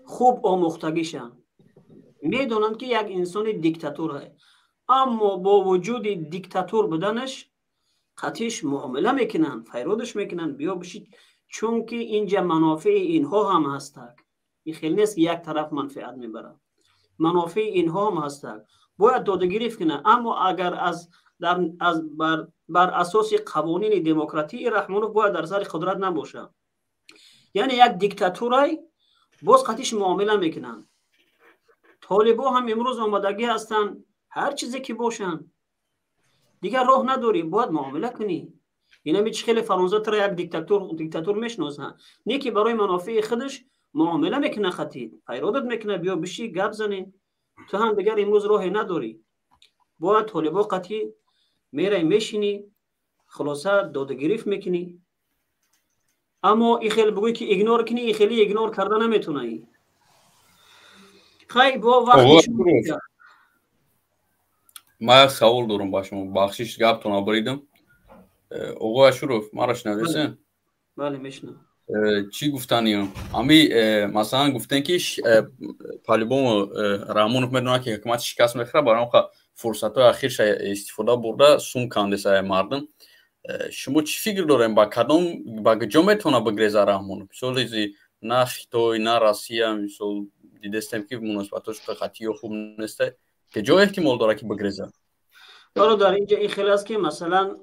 خوب آموختگیشن، میدونن که یک انسان دیکتاتورای، اما با وجود دیکتاتور بدنش قطعش معامله میکنن، فیرودش میکنن، بیا بشید، چون که اینجا منافع اینها هم هستند. این خیلی نیست یک طرف منفعت میبره، منافع اینها هم هستند، باید دادگیری کنه. اما اگر بر اساس قوانین دموکراتی رحمانوف باید در سر قدرت نباشه، یعنی یک دیکتاتورای باز قطعش معامله میکنن. طالبا هم امروز آمادگی هستن هر چیزی که باشن، دیگر راه نداری، باید معامله کنی. اینا می خیلی فرانسه تر یک دیکتاتور میشناسن، نه که برای منافع خودش معامله میکنه، خطی پیرادت میکنه، بیا بشی گپ زنی، تو هم دیگر امروز راه نداری. باید طالبا قطعی میره میشینی، خلاصه دادگیریف میکنی. اما این خیلی بگوی که ایگنور کنی، این خیلی ایگنور کرده نمیتونه. ای خیلی با وقتش میکنه. ما یک سوال دارم با شما، بخشش گپتون بریدم. آقا اشرف ما را شنویدین؟ بله میشنم. چی گفتنیم؟ امی مثلا گفتن که طالبان رحمانوف میدونه که حکومت شکست میخوره، برای اون فرصت های اخیرش استفاده برده سوم کنده سای مردم. شما چی فکر دارین با کدام با کجا میتونه بگریزه رحمانوف؟ مثلا نه خیتای نه روسیه، مثلا دیدستم که مناسبتش خطی و خوب نیست، که جای احتمال داره که بگریزه. در اینجا این خیلی است که مثلا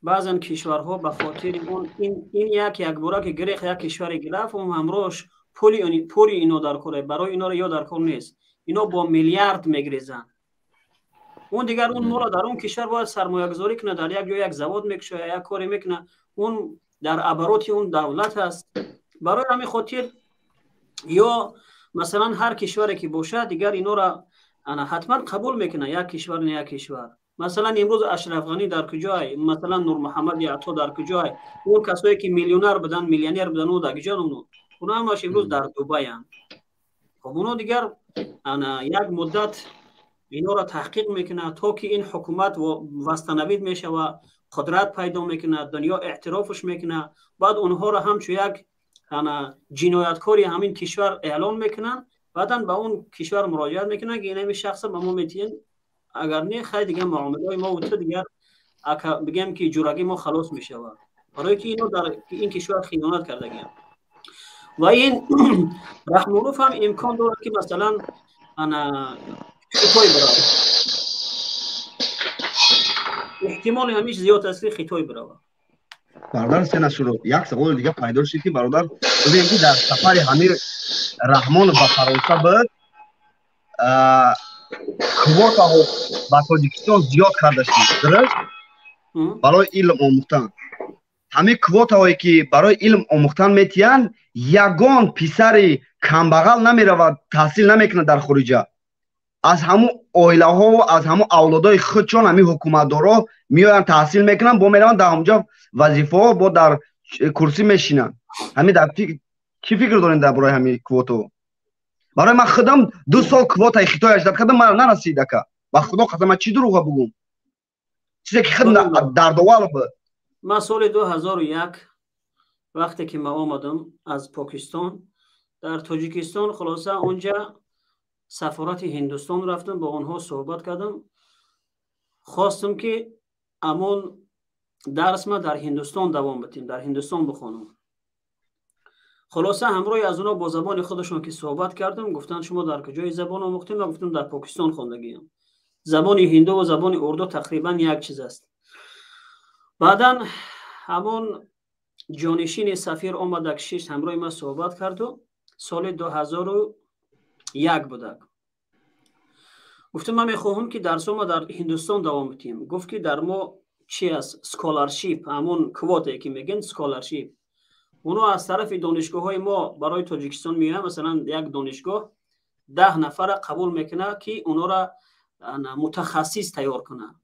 بعضن کشورها به خاطر اون این یک باره که گریخ یک کشور گرفت و همراهش پولی اینا در کاره، برای اینا رو یا در کار نیست، اینا با میلیارد میگریزن. اون دیگر اون مولا در اون کشور باید سرمایه گذاری کنه، در یک زواد میکشه یا یک کاری میکنه، اون در عبارات اون دولت هست. برای همین خاطر یا مثلا هر کشوری که باشه دیگر اینا را حتما قبول میکنه، یک کشور نه یک کشور. مثلا امروز اشرف غنی در کجای، مثلا نور محمد عطا در کجای، اون کسایی که میلیونر بدن میلیونر بدن او در کجا، اونا همش امروز در دبی ان. خب اونا دیگر یک مدت اینا را تحقیق میکنه تا که این حکومت وستنوید میشه و قدرت پیدا میکنه، دنیا اعترافش میکنه، بعد اونها را هم چو یک جنایتکاری همین کشور اعلان میکنن، بعدا به اون کشور مراجعت میکنن که این شخص به ما میتین، اگر نه خیلی دیگه معامله ما و تو دیگر بگم که جورگی ما خلاص میشه، برای که اینو در این کشور خیانت کرده گیم. و این رحمانوف هم امکان داره که مثلا خطای براوه، احتمال همیش زیاد است که خطای براوه. برادر حسین اشرف یک سوال دیگه پیدا شد که برادر ببینیم که در سفر همین رحمان به فرانسه بود کواتا با تاجیکستان زیاد کرده شد، درست؟ برای علم آموختن همین کواتا هایی که برای علم آموختن میتین یگان پسر کمبغل نمیرود تحصیل نمیکنه در خارجه، از همون اویله ها و از همون اولادای خودشان همین حکومتدارا میاین تحصیل میکنن، با میرون در همونجا وظیفه ها با در کرسی میشینن. همین در چی فکر دارین در برای همین کواتا؟ برای من خودم 2 سال کواتا خطای اجداد کردم، من نرسیده که با خدا قسم چی دروغ بگم، چیزی که خود در دوال بود. من سال 2001 وقتی که من آمدم از پاکستان در تاجیکستان، خلاصه اونجا سفارت هندوستان رفتم، با اونها صحبت کردم، خواستم که امون درس ما در هندوستان دوام بدیم، در هندوستان بخونم. خلاصه همراه از اونا با زبان خودشون که صحبت کردم، گفتن شما در کجای زبان آموختین؟ من گفتم در پاکستان خوندگیم. زبان هندو و زبان اردو تقریبا یک چیز است. بعدا همون جانشین سفیر آمد کشیش همراه ما صحبت کرد و سال 2001 بوده. گفتم من میخواهم که درس ما در هندوستان دوام بدیم. گفت که در ما چی است؟ سکولارشیپ، همون کواتی که میگن سکولارشیپ، اونو از طرف دانشگاه های ما برای تاجیکستان میگن، مثلا یک دانشگاه 10 نفر قبول میکنه که اونا را متخصص تیار کنه.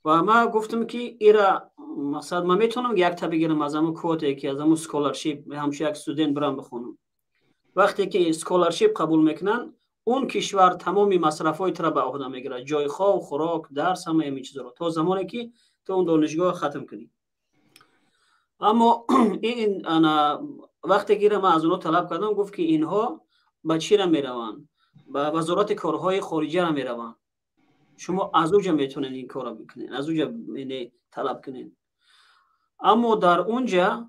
و ما گفتم که ایرا مثلا من میتونم یک تا بگیرم از همون کواتی که از همون سکولارشیپ همشه یک استودنت برام بخونم. وقتی که سکولارشیپ قبول میکنن، اون کشور تمامی مصرفای تو را به عهده میگیره، جای خواب، خوراک، درس، همه این چیزا رو تا زمانی که تو اون دانشگاه ختم کنی. اما این انا وقتی که من از اونها طلب کردم، گفت که اینها به چی را میروند؟ به وزارت کارهای خارجه را میروند. شما از اونجا میتونید این کارا بکنین، از اونجا طلب کنین. اما در اونجا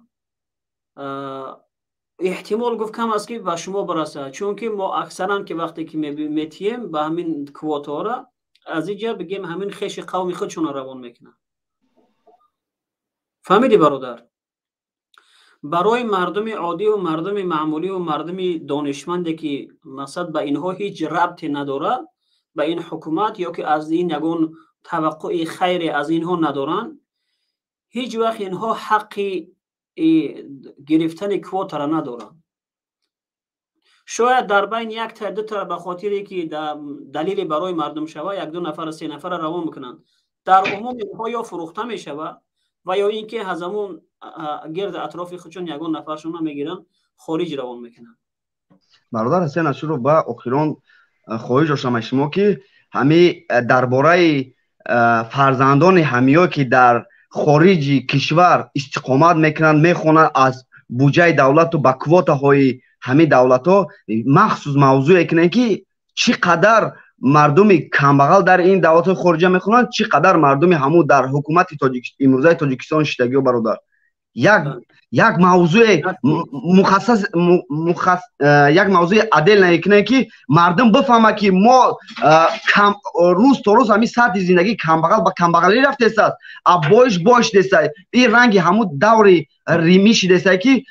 احتمال گفت کم است که به شما برسه، چون که ما اکثرا که وقتی که میتیم به همین کواتا را از اینجا بگیم همین خیش قومی خودشون روان میکنن. فهمیدی برادر؟ برای مردم عادی و مردم معمولی و مردم دانشمندی که مثلا به اینها هیچ ربطی نداره، به این حکومت یا که از این یگون توقع خیری از اینها ندارن، هیچ وقت اینها حقی گرفتن کواتا را ندارن. شاید در بین 1 تا 2 تا به خاطری که دلیل برای مردم شوه 1 2 نفر 3 نفر روان میکنن، در عموم اینها یا فروخته میشوه و یا اینکه از همون گرد اطراف خودشون یگان نفرشون میگیرن خارج روان میکنن. برادر حسین اشرف با اخیران خواهش داشتم از شما که همین درباره فرزندان همیا که در خارج کشور استقامت میکنن، میخونن از بودجه دولت و با کوتاهای همین دولت ها، مخصوص موضوع کنن که چقدر مردم کمبغل در این دولت های خارجه میخونن، چقدر مردم همو در حکومت امروزه تاجیکستان شدگی. برادر یک موضوع مخصص یک موضوع عدل نکنه که مردم بفهمه که ما روز تا روز همین سطح زندگی کمبغل با کمبغلی رفته است، باش دسته این رنگ همون دور ریمیش دسته که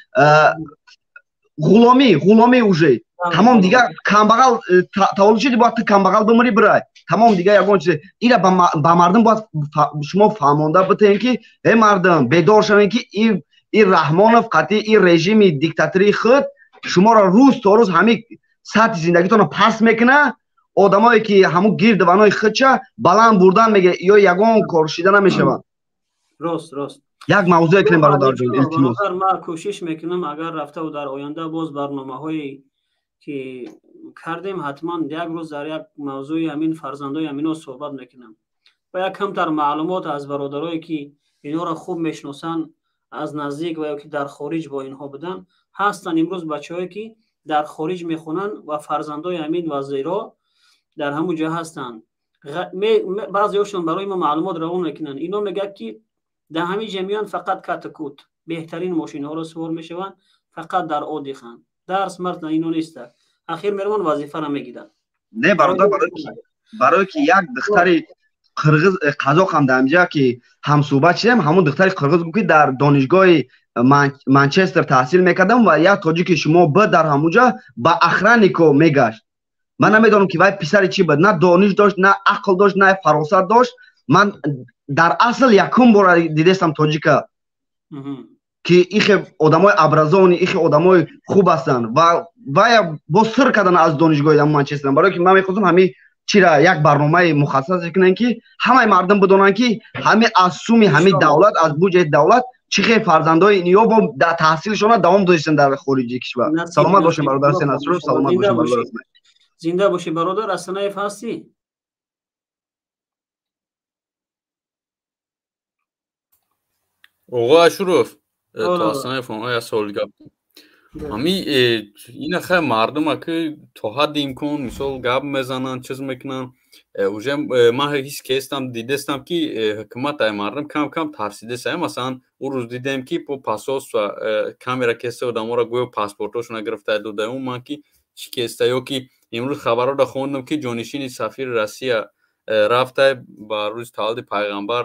غلامی اوجه تمام دیگه کمبغل تولد شدی باید کمبغل بمری برای تمام دیگه یگان چیز اینا با مردم باید شما فهمانده بتین که ای مردم بیدار شوین که این رحمانوف قطعی این رژیم دیکتاتوری خود شما را روز تا روز همین سطح زندگیتون رو پس میکنه. آدمایی که همون گرد بنای خودشه بلند بردن میگه یا یگان کارشیده نمیشوند. راست یک موضوع کنیم برادر جان، التماس ما کوشش میکنم اگر رفته و در آینده باز برنامه هایی که کردیم حتما یک روز در یک موضوع همین فرزندای همینو صحبت میکنم و یک کمتر معلومات از برادرایی که اینا را خوب میشناسن از نزدیک و یا که در خارج با اینها بدن، ҳастанд имрӯз бачаҳое ки дар хориҷ мехонанд ва фарзандои ҳамин вазиро дар ҳамун ҷо ҳастанд. баъзеҳошон барои мо маълумот равон мекунанд. Ино мегӯяд ки дар ҳамин ҷо меоянд фақат катакут беҳтарин мошинҳоро сувор мешаванд, фақат дар одиханд. дарс мард ино нест. ахир меравон вазифара мегиранд. Не бародар, барое ки як духтари қирғиз қазоқ ҳам дар ҳамҷа ки ҳамсӯҳбат шидем, ҳамун духтари қирғиз гуфт ки дар донишгоҳи Манчестер таҳсил мекардам ва як тоҷики шумо б дар ҳамунҷа ба охраннико мегашт. Ман намедонам ки вай писари чӣ буд, на дониш дошт, на ақл дошт, на фаросат дошт. Ман дар асл якум бора дидестам тоҷика ки ихе одамои абразони, ихе одамои хуб ҳастанд ва вай бо сир кардан аз донишгоҳи Манчестер, барое ки ман мехостам ҳамин чира як барномаи мухассас кунем ки ҳамаи мардум бидонанд ки ҳамин аз суми ҳамин давлат, аз буҷаи давлат чӣ хел фарзандои инҳо бо таҳсилшона давом доштанд дар хориҷи кишвар. Саломат бошед бародар Ҳусейн Асроров, саломат бошед бародар. Зинда боши бародар. Асанаев ҳастӣ? оғо Ашуров, то Асанаев я суол гап. ҳамин ина хай мардума ки то ҳадди имкон мисол гап мезананд, чиз мекунанд. уже ман ҳис кестам дидестам ки ҳукумат ай мардум кам кам тарсидеса. масалан ӯ рӯз дидем ки по пасос ва камера кеста одаморо гӯё паспортошона гирифта додаум ман ки чӣ кеста. ё ки имрӯз хабарҳоро хондам ки ҷонишини сафири Россия рафта ба рӯзи таваллуди пайғамбар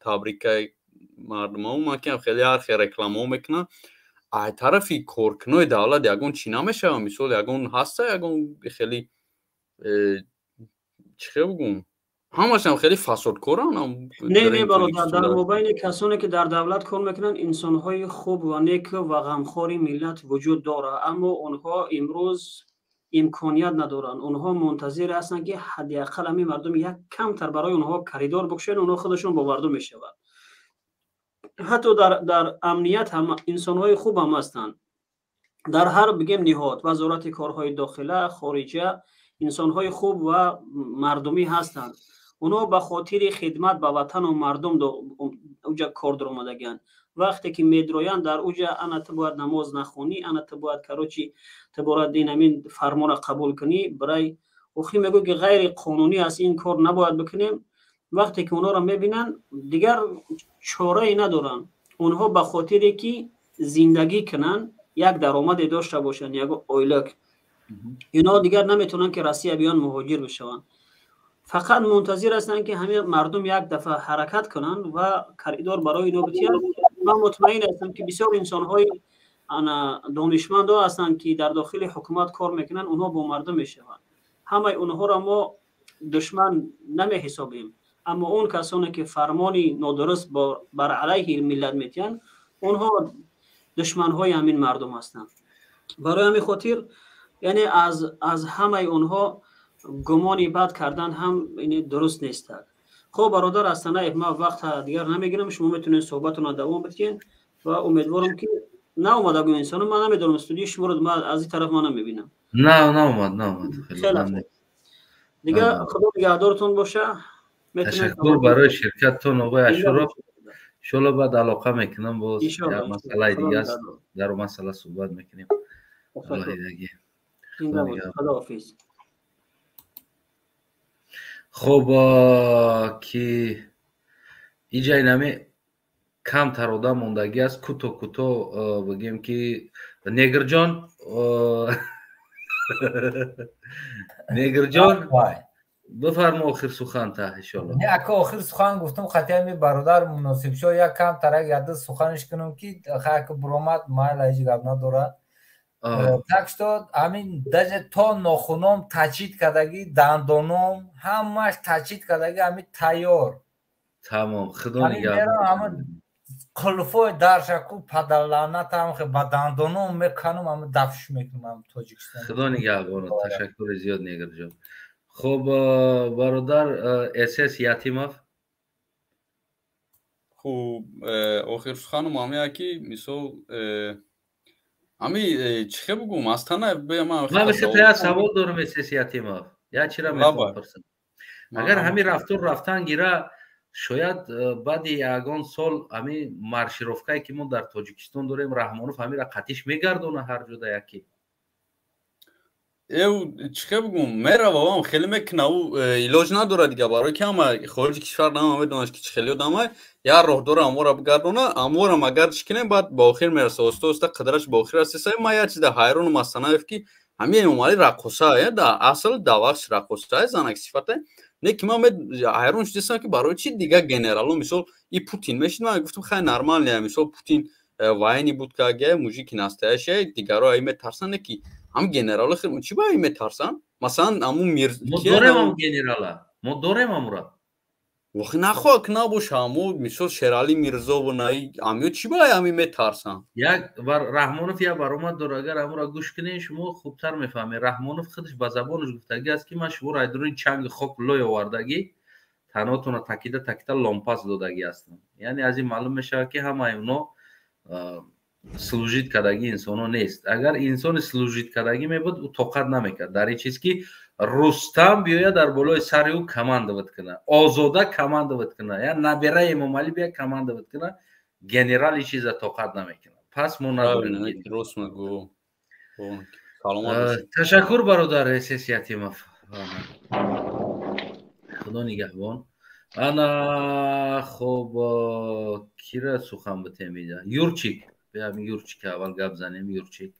табрикаи мардумам ман ки хеле ҳар хел рекламаҳо мекунанд. ай тарафи коркунои давлат ягон чӣ намешавад? мисол ягон ҳаста ягон хеле чӣ хел бигӯм ҳамашам хеле фасодкоранд. Не бародар, дар мобайни касоне ки дар давлат кор мекунанд инсонҳои хуб ва нек ва ғамхори миллат вуҷуд дорад, аммо онҳо имрӯз имконият надоранд. онҳо мунтазир ҳастанд ки ҳадди ақал ҳамин мардум як камтар барои онҳо коридор букшоянд, онҳо худашон бо мардум мешаванд. ҳатто дар амният ҳам инсонҳои хуб ҳам ҳастанд. дар ҳар бигем ниҳод, вазорати корҳои дохила, хориҷа, инсонҳои хуб ва мардумӣ ҳастанд. онҳо ба хотири хидмат ба ватану мардум уҷа кор даромадагиянд. вақте ки медроянд дар уҷа ана ту бояд намоз нахонӣ, ана ту бояд карочи ту бояд дин ҳамин фармонро қабул кунӣ, барои охир мегӯяд ки ғайри қонунӣ аст, ин кор набояд бикунем. вақте ки онҳоро мебинанд дигар чорае надоранд. онҳо ба хотире ки зиндагӣ кунанд, як даромаде дошта бошанд, як оила, инҳо дигар наметавонанд ки Россия биён муҳоҷир бишаванд. фақат мунтазир ҳастанд ки ҳамин мардум як дафъа ҳаракат кунанд ва коридор барои инҳо битиҳад. ман мутмаин ҳастам ки бисёр инсонҳои донишмандо ҳастанд ки дар дохили ҳукумат кор мекунанд, онҳо бо мардум мешаванд. ҳамаи онҳоро мо душман намеҳисобем, аммо он касоне ки фармони нодуруст бар алайҳи миллат метиҳанд, онҳо душманҳои ҳамин мардум ҳастанд. барои ҳамин хотир яъне аз ҳамаи онҳо гумони бад кардан ҳам дуруст нест. хуб бародар Асанаев, ман вақт дигар намегирам, шумо метавонед суҳбатонро давом бидиҳед ва умедворам ки наомадагу инсоно, ман намедонам студии шуморо аз ин тараф ман намебинам. наомад. хеле хуб. дигар худо нигаҳдортон боша. ташаккур барои ширкаттон оғои Ашуров. иншоалло баъд алоқа мекунам, боз як масъалаи дига аст, дар он масъала суҳбат мекунем. خداحافظ. خب ки иҷа инаме камтар одам мондагӣ аст. кӯто бигем ки Негрҷон бифармо охир сухан та иншоалло. не ака охир сухан гуфтам хатиями бародар муносибшо як камтар яда суханиш кунам ки хак буромад майла ҳеҷ гап надорад. так что амин даже то нохунам тачид кардагӣ, дандонам ҳамаш тачид кардагӣ, амин тайёр. Тамом, худо нигоҳбон. қулфои даршаку падалланатам ба дандонам меканам, амин дафш мекунам Тоҷикистон. худо нигоҳбон. ташаккури зиёд Негрҷон. خب برادر SS یتیمов. خب آخر سخنم همین که مثال همین چه بگم اصلا من مثل سوال دارم SS یتیمov. یا چرا میخوام پرسم؟ اگر همین رفتن گیره шояд баъди ягон сол ҳами маршировкае ки мо дар тоҷикистон дорем, Раҳмонов ҳамира қатиш мегардона ҳар ҷода яке. چه بگم میره بابام خیلی میکنه او علاج نداره دیگه برای که همه خارج کشور نمه دانش که خیلی دامه یا راه داره امورا بگردونه امورا مگر چکنه بعد با آخر میرسه استا قدرش با آخر رسیسه ما یه چیز حیران مستنه که همه اموالی رقصه در اصل دواقش رقصه زنک صفته نه که من حیران شدیستم که برای چی دیگه گنرالو مثل ای پوتین میشید من گفتم خیلی نرمالیه مثل پوتین واینی بود که اگه موجیکی نستایشه دیگه رو ایمه ترسنه که هم گنرال خیلی چی باید میترسن مثلا امون ما داریم هم گنرالا ما داریم امورا وقتی نخواه که نباشه همون مثل شیرالی میرزا و نایی امیو چی باید همی میترسن یک بر رحمانوف یا برآمد داره اگر امورا گوش کنین شما خوبتر میفهمید. رحمانوف خودش با زبانش گفتگی است که من شما را درون چنگ خاک لای آوردگی تناتون تکیده لامپاس دادگی هستم. یعنی از این معلوم میشه که همه اونا служит кадаги инсоно нест. Агар инсони служит кадаги мебуд ӯ тоқат намекард дар ин чиз ки Рустам биёя дар болои сари ӯ командоват куна, озода командоват куна, я набераи Эмомалӣ бия командоват куна, генерал ин чиза тоқат намекунад. Пас мо надорем. Ташаккур бародар Эсес Ятимов. Худо нигаҳбон. Ана хоб кира сухан битемида. Юрчик بیام یورچیک اول گپ زنیم. یورچیک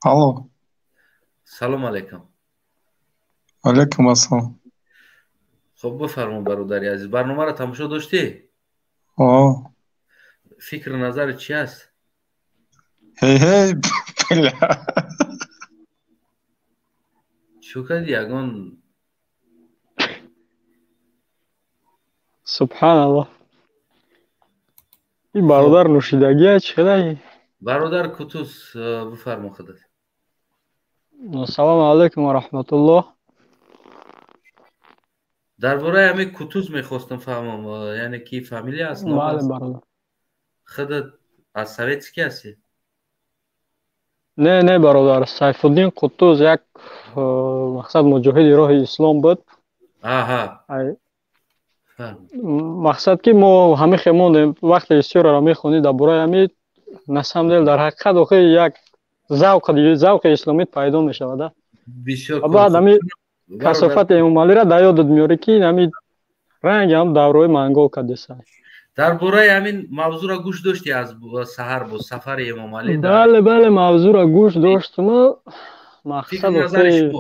الو سلام علیکم. علیکم السلام. خب بفرمون برادری عزیز برنامه را تماشا داشتی؟ فکر نظر چی است؟ هی بله چو کردی یگان سبحان الله این برادر نوشیدگی چقدر برادر کتوس بفرما خودت. السلام علیکم و رحمت الله. درباره همین کتوس میخواستم فهمم یعنی کی فامیلی است؟ بله برادر. خودت از سویتسکی هستی؟ نه برادر سیف الدین قطوز یک مقصد مجاهد راه اسلام بود. آها مقصد که ما همه خیموندیم وقتی بسیار را میخونید در برای همین نسمدل در حقیقت واقعا یک ذوق اسلامی پیدا میشود. بسیار بعد همین کثافت امامعلی را در یادت میاره که همین رنگ هم دوره منگول کردیسه. در برای همین موضوع را گوش داشتی از سحر با سفر امامعلی؟ بله موضوع را گوش داشتم. مقصد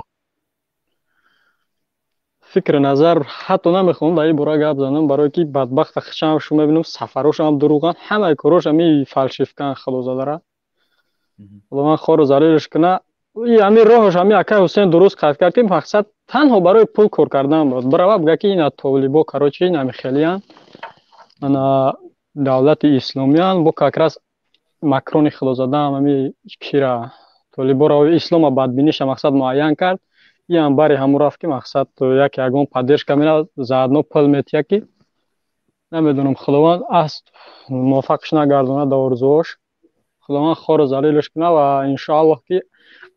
فکر نظر حتی نمیخوام در این باره گپ زنم برای که بدبخت خشم شما ببینم سفراش هم دروغن همه کاراش هم فالشیفکن خدا زاده را و من خور زلیلش کنه همین راهش همین اکا حسین درست قید کرد که مقصد تنها برای پول کار کردن بود. برای بگه که این طالبا کراچی این همی خیلیان من دولت اسلامیان با کاکراس مکرون خدا زاده هم همی کیرا طالبا را اسلام بدبینیش مقصد معین کرد. این هم برای همون رفت که مقصد یک یگان پدرش کمینا زادنو پل میتیا که نمیدونم خداوند است موفقش نگردونه دورزوش خداوند خور زلیلش کنه و انشاءالله که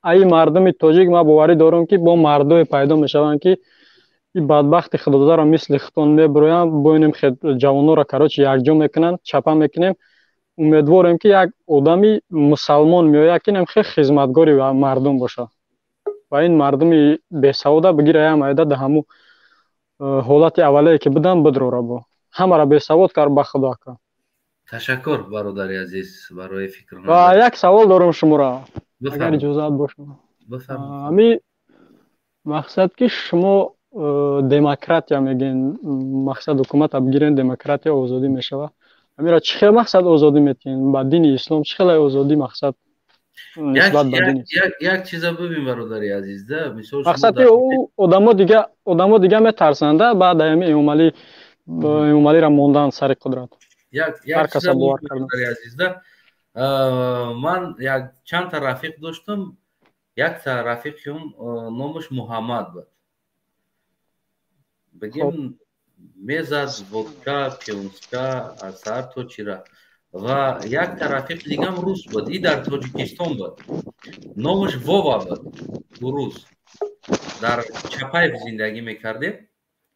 ای مردم تاجیک ما باوری دارم که با مردم پیدا میشوند که این بدبخت خداداد را مثل ختون میبرویم ببینیم جوانو را کراچ یکجا میکنن چپا میکنیم امیدواریم که یک آدمی مسلمان میآید که نمیخواد خدمتگاری مردم باشه و این مردم بیسواده بگیره هم ایده ده همو حالت اولیه که بدن بدرو را با همه را بیسواد کرد به خدا کن. تشکر برادر عزیز برای فکر و یک سوال دارم شما را اگر اجازت باشه. امی مقصد که شما دموکراتیا میگین مقصد حکومت بگیرین دموکراتیا آزادی میشه امی را چه مقصد آزادی میتین با دین اسلام چه آزادی مقصد یک چیزا ببین برادری عزیز ده مثال مقصد آدما دیگه میترسنده بعد امامعلی را موندن سر قدرت یک چیزا برادری عزیز ده من یک چند تا رفیق داشتم یک تا رفیق نامش محمد بود بگیم میزد ودکا پیونسکا از سر تو چیرا و یک رفیق دیگه هم روس بود این در تاجیکستان بود نامش ووا بود روس در چپایف زندگی میکردیم،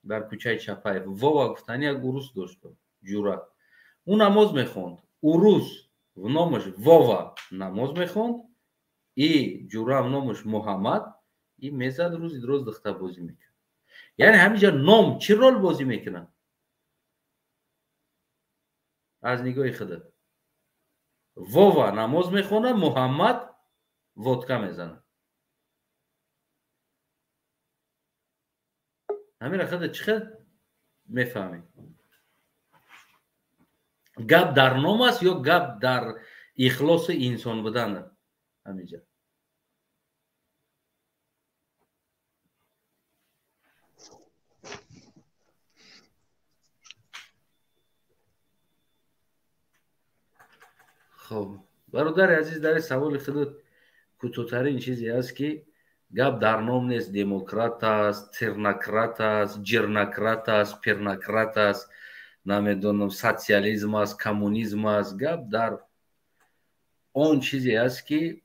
در کوچه چپایف. ووا گفتن یک روس داشت جورا، اون نماز میخوند. او روس و نامش ووا نماز میخوند، ای جورا هم نامش محمد. این میزد روز دخته بازی میکرد. یعنی همینجا نام چی رول بازی میکنن از نگاه خودت؟ ووا نماز میخونه، محمد ودکا میزنه. همین خودت چقدر میفهمی؟ گپ در نام است یا گپ در اخلاص انسان بودن؟ همینجا خب برادر عزیز، در سوال خودت کوتاه‌ترین چیزی است که گپ در نام نیست. دموکرات است، ترنکرات است، جرنکرات است، پرنکرات است، نمیدونم سوسیالیسم است، کمونیسم است. گپ در اون چیزی است که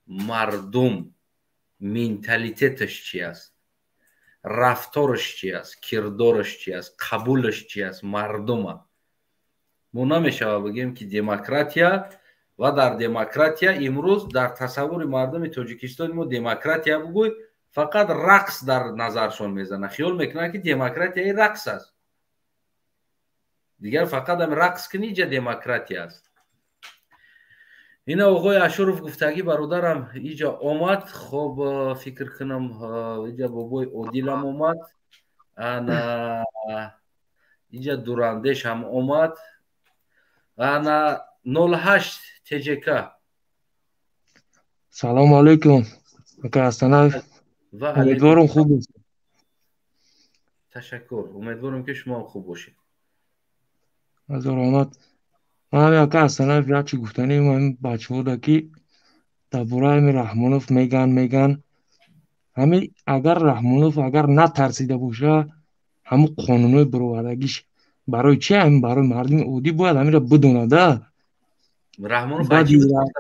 مردم منتالیتش چی است، رفتارش چی است، کردارش چی است، قبولش چی است. مردم ما نمیشه بگیم که دموکراتیا و در دموکراتیا امروز در تصور مردم تاجیکستان ما دموکراتیا بگوی فقط رقص در نظرشون میزنه. خیال میکنه که دموکراتیا این رقص است، دیگر فقط هم رقص کنی اینجا دموکراتیا است. این آقای اشرف گفتگی برادرم اینجا آمد. خب فکر کنم اینجا بابای عادلم آمد، انا اینجا دورندش هم آمد، انا 08 تجک. سلام علیکم اکا حسناف، امیدوارم خوب باشید. تشکر، امیدوارم که شما خوب باشید. از رحمت. من اکا حسناف یا چی گفتنی من بچه ها دا که درباره همین رحمانوف میگن همین اگر رحمانوف اگر نترسیده باشه همون قانونای برآوردگیش برای چی؟ همین برای مردم عادی باید همین را بدونه ده. رحمانوف عجیب باید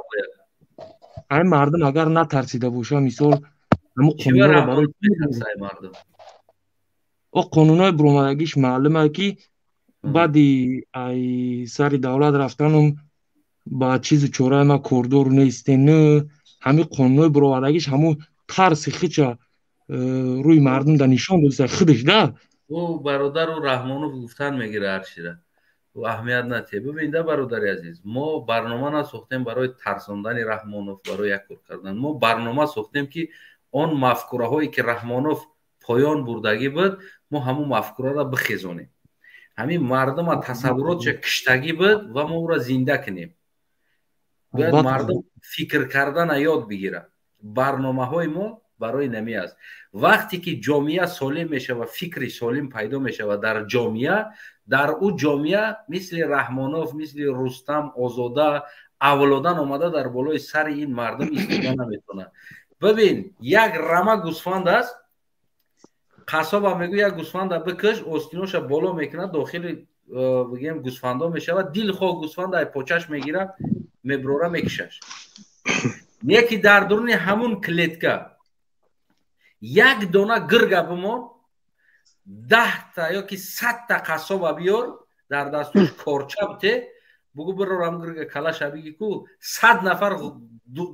همین مردم اگر نترسیده باشه مثال همون قانونا را برای مردم او قانونای برآوردگیش معلومه که بعدی ای سر دولت رفتنم با چیز چوره ما کوردور نیسته نه. همین قانونای برآوردگیش همون ترس خیچه روی مردم در نشان دوسته خودش ده. او برادر و رحمانوف گفتن میگیره هر چی را و اهمیت نته. ببینده برادر عزیز، ما برنامه نساختیم برای ترساندن رحمانوف، برای یک کار کردن. ما برنامه ساختیم که آن مفکوره هایی که رحمانوف پایان بردگی بود ما همون مفکوره را بخیزانیم. همین مردم تصوراتش کشتگی بود و ما او را زنده کنیم. باید مردم فکر کردن یاد بگیره. برنامه های ما برای نمی است. وقتی که جامعه سالم میشه و فکر سالم پیدا میشه و در جامعه، در او جامعه مثل رحمانوف، مثل رستم، آزاده اولادن آمده در بالای سر این مردم ایستادن نمیتونه. ببین یک رمه گوسفند است، قصاب میگه یک گوسفند بکش، آستیناش بالا میکنه، داخل بگیم گوسفندا میشه و دل خواه گوسفند ای پاچش میگیره میبروره میکشش. یکی در درون همون کلیتکه یک دانه گرگ بمان 10 تا یا که 100 تا قصاب بیار در دستوش کارچه بته بگو برو رم گرگ کلش بگی کو 100 نفر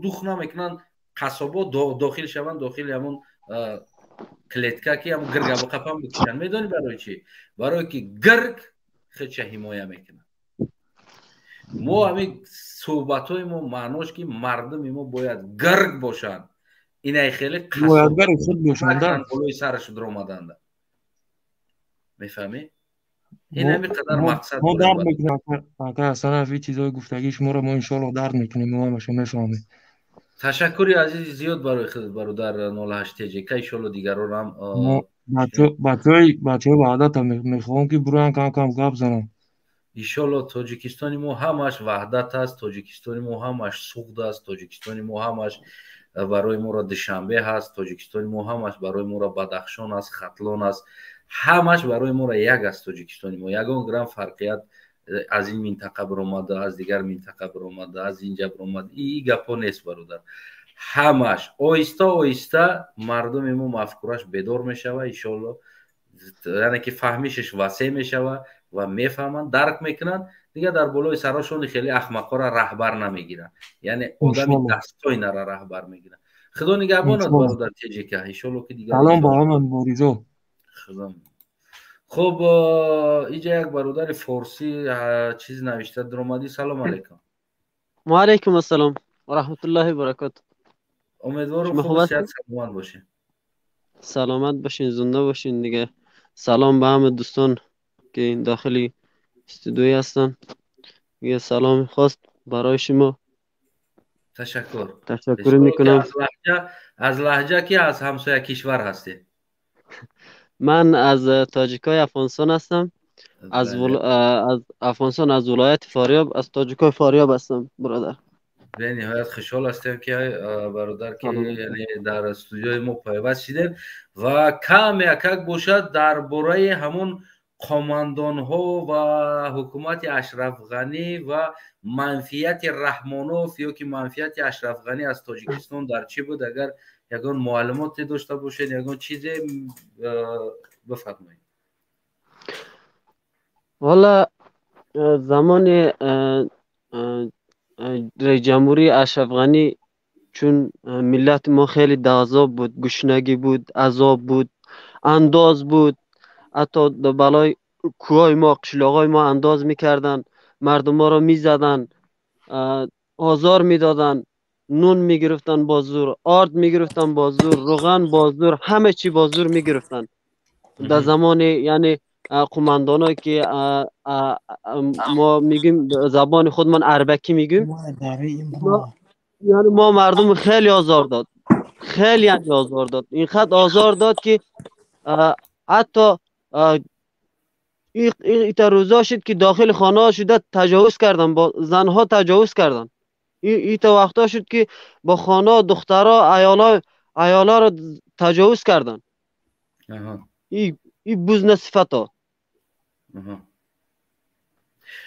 دخنا میکنن قصابا داخل شون داخل همون کلیتکه که هم گرگ بقفم بکشن. میدونی برای چی؟ برای که گرگ خودش حمایه میکنه. ما همین صحبت های ما معناش که مردم ما باید گرگ باشن، اینای خیلی قصاب خود باشن بالای سرش در آمدن. میفهمی؟ این همین قدر مقصد ما درد میکنیم اگر اصلا فی چیزای گفتگی شما رو ما انشالله درد میکنیم. ما همشون میفهمیم. تشکری عزیز زیاد برای خود برادر 08 تجک. انشالله دیگران هم بچه های وحدت هم میخوام که برون کم کم گپ زنم. انشالله تاجیکستان ما همش وحدت است، تاجیکستان ما همش سوخت است، تاجیکستان ما همش برای ما را دوشنبه هست، تاجیکستان ما همش برای ما را بدخشان است، ختلان است، همش برای ما را یک است. تاجیکستان ما یگان گرم فرقیت از این منطقه برآمده، از دیگر منطقه برآمده، از اینجا برآمده، این گپا نیست برادر. همش آیسته آیسته مردم ایمو مفکورش بدور میشوه انشالله، یعنی که فهمیشش وسیع میشوه و میفهمن درک میکنن دیگه، در بالای سراشون خیلی احمقا را رهبر نمیگیرن، یعنی آدم دستای نره رهبر میگیرن. خدا نگهبانت برادر تجیکه انشالله که دیگه سلام با هم موریزو. خدا. خب اینجا یک برادر فارسی چیز نوشته درآمدی. سلام علیکم. و علیکم السلام و رحمت الله و برکاته. امیدوارم خوب صحت سلامت باشین. سلامت باشین، زنده باشین دیگه. سلام به همه دوستان که این داخلی استودیوی هستن. یه سلام خواست برای شما. تشکر میکنم. از لهجه که از همسایه کشور هستی؟ من از تاجیکای افغانستان هستم. از افغانستان، از ولایت فاریاب، از تاجیکای فاریاب هستم برادر. به نهایت خوشحال هستیم که برادر که یعنی در استودیوی ما پیوست شدید و کم یک باشد درباره همون قماندان ها و حکومت اشرف غنی و منفیت رحمانوف یا که منفیت اشرف غنی از تاجیکستان در چی بود، اگر یگان معلومات داشته باشید، یگان چیزی بفرمایید. والا زمان رئیس جمهوری اشرف غنی چون ملت ما خیلی در عذاب بود، گشنگی بود، عذاب بود، انداز بود، حتی بالای کوهای ما، قشلاقای ما انداز میکردن، مردم ما را میزدن، آزار میدادن، نون میگرفتن با زور، آرد میگرفتن با زور، روغن با زور، همه چی با زور میگرفتن. در زمان یعنی قماندانایی که ما میگیم زبان خودمان اربکی میگیم، یعنی ما مردم خیلی آزار داد، خیلی آزار داد. این خط آزار داد که حتی این روزا شد که داخل خانه ها شده تجاوز کردن، با زنها تجاوز کردن. این وقتا شد که با خانه دخترها ایالا را تجاوز کردن. این بزن صفت ها.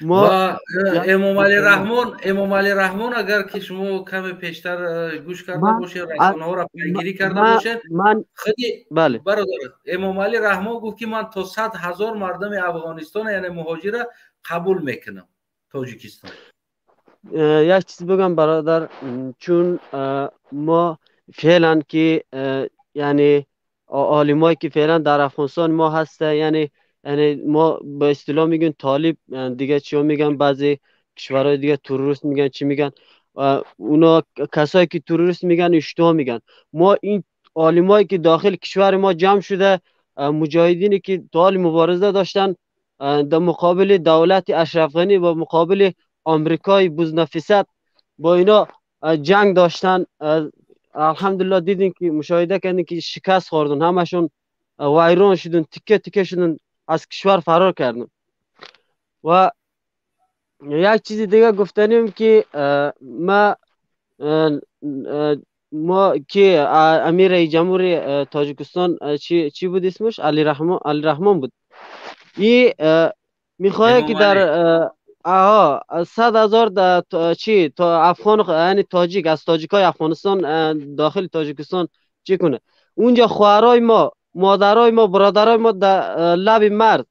و امام علی رحمان اگر که شما کم پیشتر گوش کرده باشید، رسانه ها را پیگیری کرده باشید، خیلی برادر امام علی رحمان گفت که من تا 100,000 مردم افغانستان یعنی مهاجر قبول میکنم تاجیکستان. یک چیز بگم برادر، چون ما فعلا که یعنی عالمایی که فعلا در افغانستان ما هسته، یعنی ما به اصطلاح میگن طالب، دیگه چی میگن، بعضی کشورهای دیگه تروریست میگن، چی میگن اونا، کسایی که تروریست میگن اشتباه میگن. ما این عالمایی که داخل کشور ما جمع شده، مجاهدینی که طال مبارزه داشتن در مقابل دولت اشرف غنی و مقابل آمریکای بزنفیست، با اینا جنگ داشتن. الحمدلله دیدین که مشاهده کردین که شکست خوردن، همشون ویران شدن، تکه تکه شدن، از کشور فرار کردن. و یک چیز دیگه گفتنیم که ما که امیر جمهوری تاجیکستان چی بود اسمش؟ علی رحمان بود. این میخواه که در 100,000 تا افغان یعنی تاجیک از تاجیکای افغانستان داخل تاجیکستان چی کنه. اونجا خواهرای ما، مادرای ما، برادرای ما در لب مرد،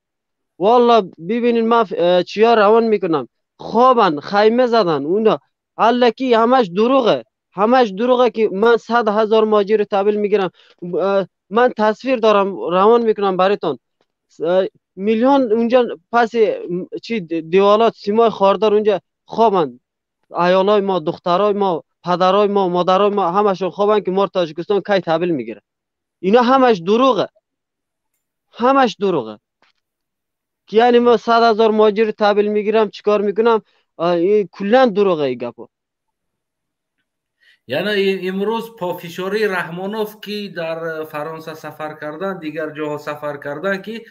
والله ببینین من چیا روان میکنم، خوابن، خیمه زدن اونا، الکی همش دروغه، همش دروغه که من 100,000 مهاجر تحویل میگیرم. من تصویر دارم روان میکنم براتون. میلیون اونجا پس دیوالات سیمای خاردار اونجا خوابن، ایالای ما، دخترای ما، پدرای ما، مادرای ما، همشون خوابن که ما تاجیکستان کی تحویل میگیره. اینا همش دروغه، همش دروغه. که یعنی ما 100,000 مهاجر تحویل میگیرم چیکار میکنم، کلا دروغه این گپا. یعنی امروز پافشاری رحمانوف که در فرانسه سفر کردن، دیگر جاها سفر کردن که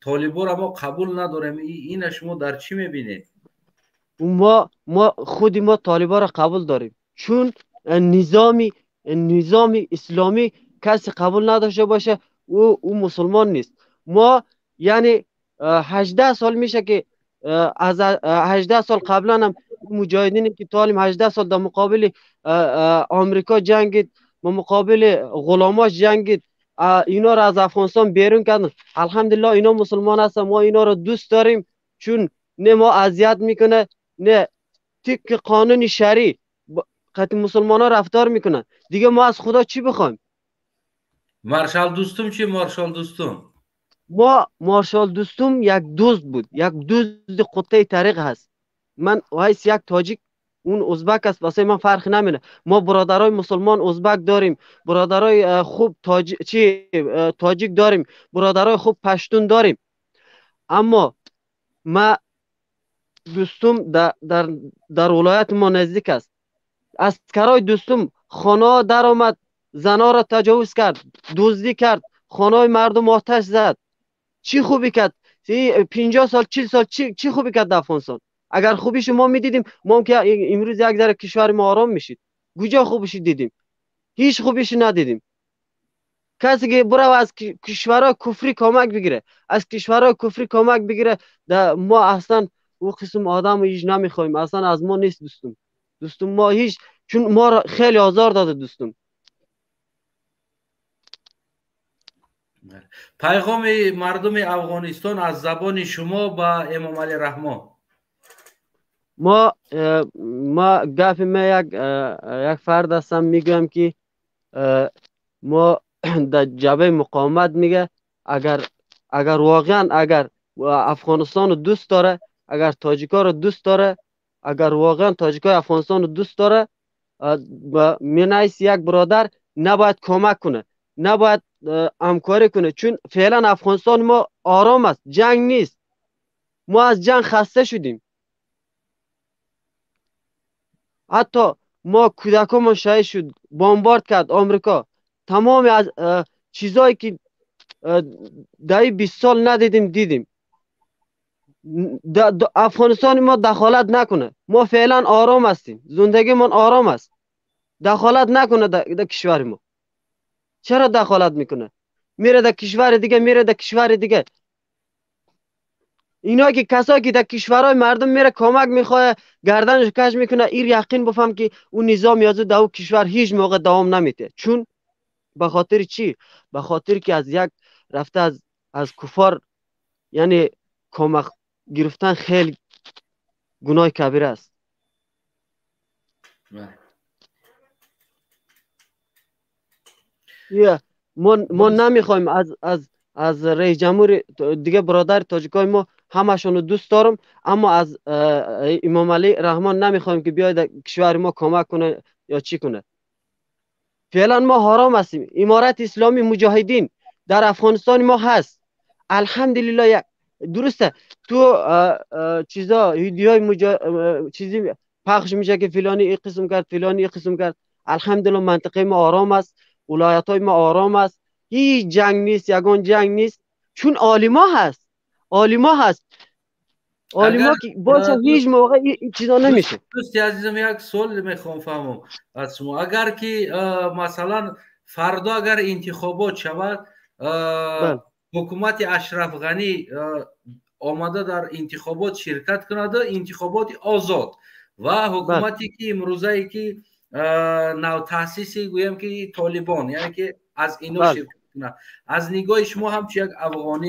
طالبان را ما قبول نداریم، این شما در چی میبینید؟ ما خودی ما طالبان را قبول داریم، چون نظام اسلامی کسی قبول نداشته باشه او مسلمان نیست. ما یعنی 18 سال میشه که از 18 سال قبلا هم مجاهدینی که تعلیم 18 سال در مقابل آمریکا جنگید، در مقابل غلاماش جنگید، اینا را از افغانستان بیرون کردن. الحمدلله اینا مسلمان هستن، ما اینا را دوست داریم، چون نه ما اذیت میکنه نه تک قانون شرعی قطع مسلمان ها رفتار میکنن. دیگه ما از خدا چی بخوایم؟ مارشال دوستم چی؟ مارشال دوستم ما مارشال دوستم یک دوست بود، یک دوست قطعه طریق هست. من وایس یک تاجیک، اون ازبک است، واسه من فرق نمیکنه. ما برادرای مسلمان ازبک داریم، برادرای خوب تاجیک داریم، برادرای خوب پشتون داریم. اما ما دوستم در ولایت ما نزدیک است. اسکرای دوستم خانه در آمد، زنا را تجاوز کرد، دزدی کرد، خانه مردم آتش زد. چی خوبی کرد؟ 50 سال 40 سال چی خوبی کرد در افغانستان؟ اگر خوبیش ما میدیدیم ما که امروز یک ذره کشور ما آرام میشید. کجا خوبیش دیدیم؟ هیچ خوبیش ندیدیم. کسی که برو از کشورهای کفری کمک بگیره، از کشورهای کفری کمک بگیره، ما اصلا او قسم آدم رو هیچ نمیخوایم، اصلا از ما نیست دوستم ما هیچ، چون ما را خیلی آزار داده دوستم. پیغام مردم افغانستان از زبان شما با امام علی رحمان. ما گفت یک فرد هستم میگم که ما در جبهه مقاومت میگه اگر واقعا اگر افغانستان رو دوست داره، اگر تاجیکا رو دوست داره، اگر واقعا تاجیکای افغانستان رو دوست داره، مینایس یک برادر نباید کمک کنه، نباید همکاری کنه، چون فعلا افغانستان ما آرام است، جنگ نیست. ما از جنگ خسته شدیم. حتی ما کودکمون شهید شد، بمبارد کرد آمریکا. تمام از چیزایی که در 20 سال ندیدیم دیدیم. افغانستان ما دخالت نکنه. ما فعلا آرام هستیم، زندگی من آرام است. دخالت نکنه در کشور ما. چرا دخالت میکنه؟ میره در کشور دیگه، میره در کشور دیگه. اینا که کسایی که در کشورهای مردم میره کمک میخواه، گردنش کش میکنه، این یقین بفهم که اون نظام یازو در اون کشور هیچ موقع دوام نمیده. چون به خاطر چی؟ به خاطر که از یک رفته از کفار، یعنی کمک گرفتن خیلی گناه کبیره است. ما نمیخوایم از رئیس جمهور دیگه برادر تاجیکای ما همشون رو دوست دارم، اما از امام علی رحمان نمیخوایم که بیاید کشور ما کمک کنه یا چی کنه. فعلا ما حرام هستیم. امارت اسلامی مجاهدین در افغانستان ما هست. الحمدلله. درسته تو چیزا ویدیوهای چیزی پخش میشه که فلانی این قسم کرد، فلانی این قسم کرد. الحمدلله منطقه ما آرام است، ولایت های ما آرام است، هیچ جنگ نیست، یگان جنگ نیست، چون عالما هست. عالما که باشه هیچ موقع این چیزا نمیشه. دوستی عزیزم یک سوال میخوام فهمم از شما. اگر که مثلا فردا اگر انتخابات شود، حکومت اشرف غنی آمده در انتخابات شرکت کند، انتخابات آزاد، و حکومتی که امروزه که نو تاسیسی گویم که طالبان، یعنی که از اینو شرکت کنه، از نگاه شما همچی یک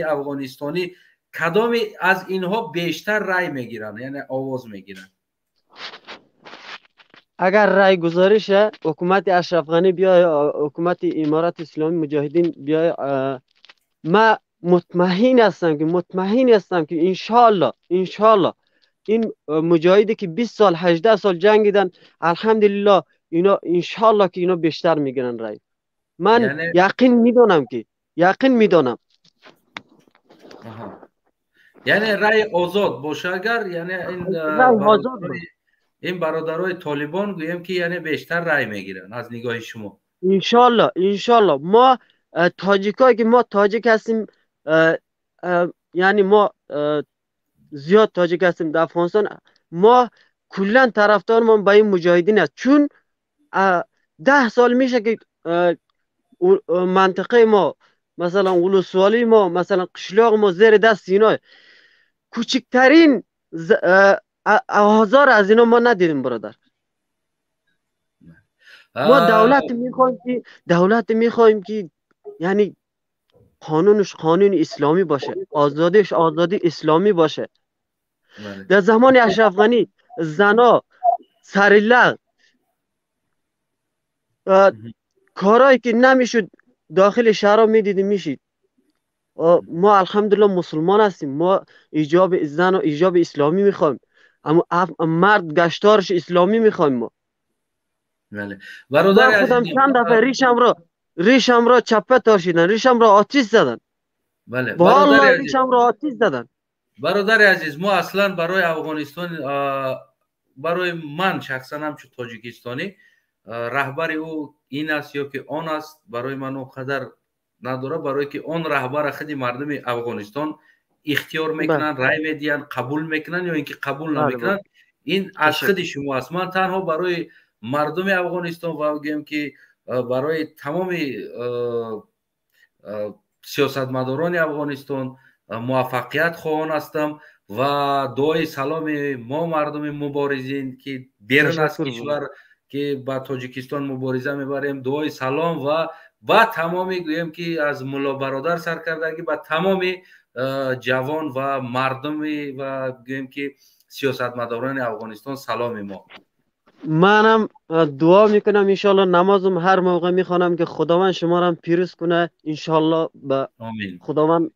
افغانستانی کدام از اینها بیشتر رای میگیرن، یعنی آواز میگیرن؟ اگر رای گزارش حکومت اشرف غنی بیای، حکومت امارت اسلامی مجاهدین بیای، ما مطمئن هستم که انشالله این مجاهدی که 20 سال 18 سال جنگیدن، الحمدلله اینا انشالله که اینا بیشتر میگیرن رای. من یقین میدونم. یعنی رای آزاد باشه اگر، یعنی این برادرای طالبان گویم که یعنی بیشتر رای میگیرن از نگاه شما؟ انشالله. ما تاجیکایی که ما تاجیک هستیم، یعنی ما زیاد تاجیک هستیم در افغانستان، ما کلا طرفدار ما با این مجاهدین است. چون 10 سال میشه که منطقه ما، مثلا ولسوالی ما، مثلا قشلاق ما زیر دست اینا، کوچکترین هزار از اینا ما ندیدیم برادر. ما دولت میخوایم که یعنی قانونش قانون اسلامی باشه، آزادیش آزادی اسلامی باشه. در زمان اشرف غنی زنا سرلغ کارهایی که نمیشد داخل شهرها میدیدیم میشید. ما الحمدلله مسلمان هستیم، ما ایجاب زن و ایجاب اسلامی میخوایم، اما مرد گشتارش اسلامی میخوایم. ما بله برادر خودم چند دفعه ریشم را چپه تاشیدن، ریشم را آتیش زدن. بله والله ریشم را آتیش زدن. برادر عزیز، ما اصلا برای افغانستان، برای من شخصا هم چون تاجیکستانی رهبر او این است یا که آن است، برای من اونقدر نداره، برای که اون رهبر خودی مردم افغانستان اختیار میکنن، رای میدین، قبول میکنن یا اینکه قبول نمیکنن، این از خود شما است. من تنها برای مردم افغانستان و بگم که برای تمام سیاستمداران افغانستان موفقیت خواهان هستم و دعای سلام ما مردم مبارزین که بیرون از کشور که با تاجیکستان مبارزه میبریم، دعای سلام و با تمامی گویم که از ملا برادر سرکردگی با تمام جوان و مردم و گویم که سیاستمداران افغانستان سلام ما. منم دعا میکنم انشالله، نمازم هر موقع میخوانم که خداوند شما را پیروز کنه انشالله. به خداوند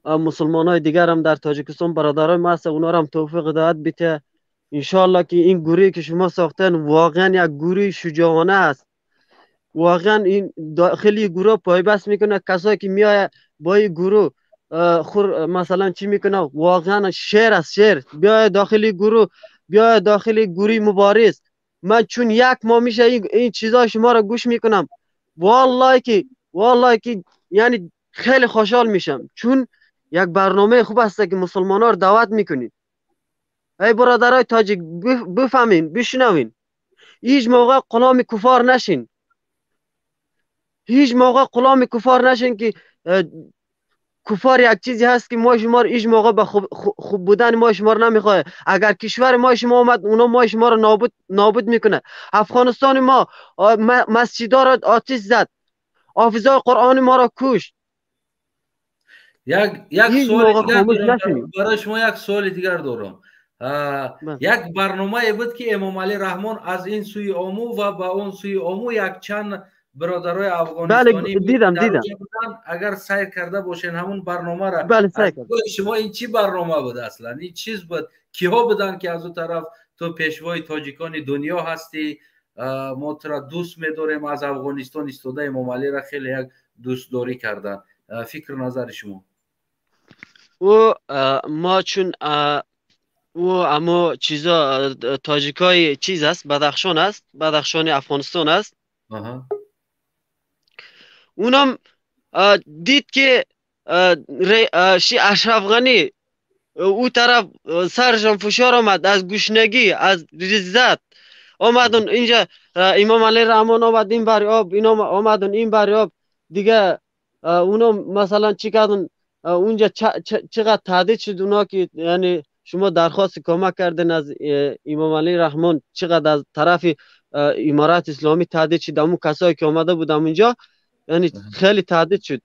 مسلمان های دیگر هم در تاجیکستان برادرای ما هست، اونا هم توفیق هدایت بده انشالله که این گروهی که شما ساختن واقعا یک گروه شجاعانه است. واقعا این داخلی گروه پایبست میکنه، کسایی که میای با این گروه مثلا چی میکنه، واقعا شعر است، شعر بیای داخلی گروه، بیای داخلی گروه مبارز. من چون یک ماه میشه این چیزا شما را گوش میکنم، والله که یعنی خیلی خوشحال میشم، چون یک برنامه خوب است که مسلمان ها رو دعوت میکنید. ای برادرای تاجیک بفهمین، بشنوین، هیچ موقع غلام کفار نشین، هیچ موقع غلام کفار نشین که کفار یک چیزی هست که ما شما رو هیچ موقع به خوب بودن ما شما رو نمیخواه. اگر کشور ما شما اومد اونا ما شما رو نابود میکنه. افغانستان ما مسجدها را آتش زد، حافظای قرآن ما را کشت. یک سوال دیگر برای شما، یک سوال دیگر دارم. یک برنامه بود که امام علی رحمان از این سوی آمو و با اون سوی آمو یک چند برادرای افغانستانی دیدم. اگر سیر کرده باشین همون برنامه را. بله سیر کردم. شما این چی برنامه بود اصلا؟ این چیز بود کیها بودن که از اون طرف تو پیشوای تاجیکان دنیا هستی، ما تو را دوست می‌داریم، از افغانستان استاده امام علی را خیلی یک دوست داری کردن. فکر نظر شما؟ و ما چون و اما چیزا تاجیکای چیز است، بدخشان است، بدخشان افغانستان است. اونم دید که اشرف غنی او طرف سرشان فشار آمد از گشنگی، از رزت آمدن اینجا، امام علی رحمان آمد این بر آب، اینا آمدن این بر آب دیگه. اونا مثلا چی کردن اونجا، چقدر تهدید شد اونا که یعنی شما درخواست کمک کردن از امام علی رحمان، چقدر از طرف امارات اسلامی تهدید شد. همون کسایی که آمده بودن اونجا یعنی خیلی تهدید شد،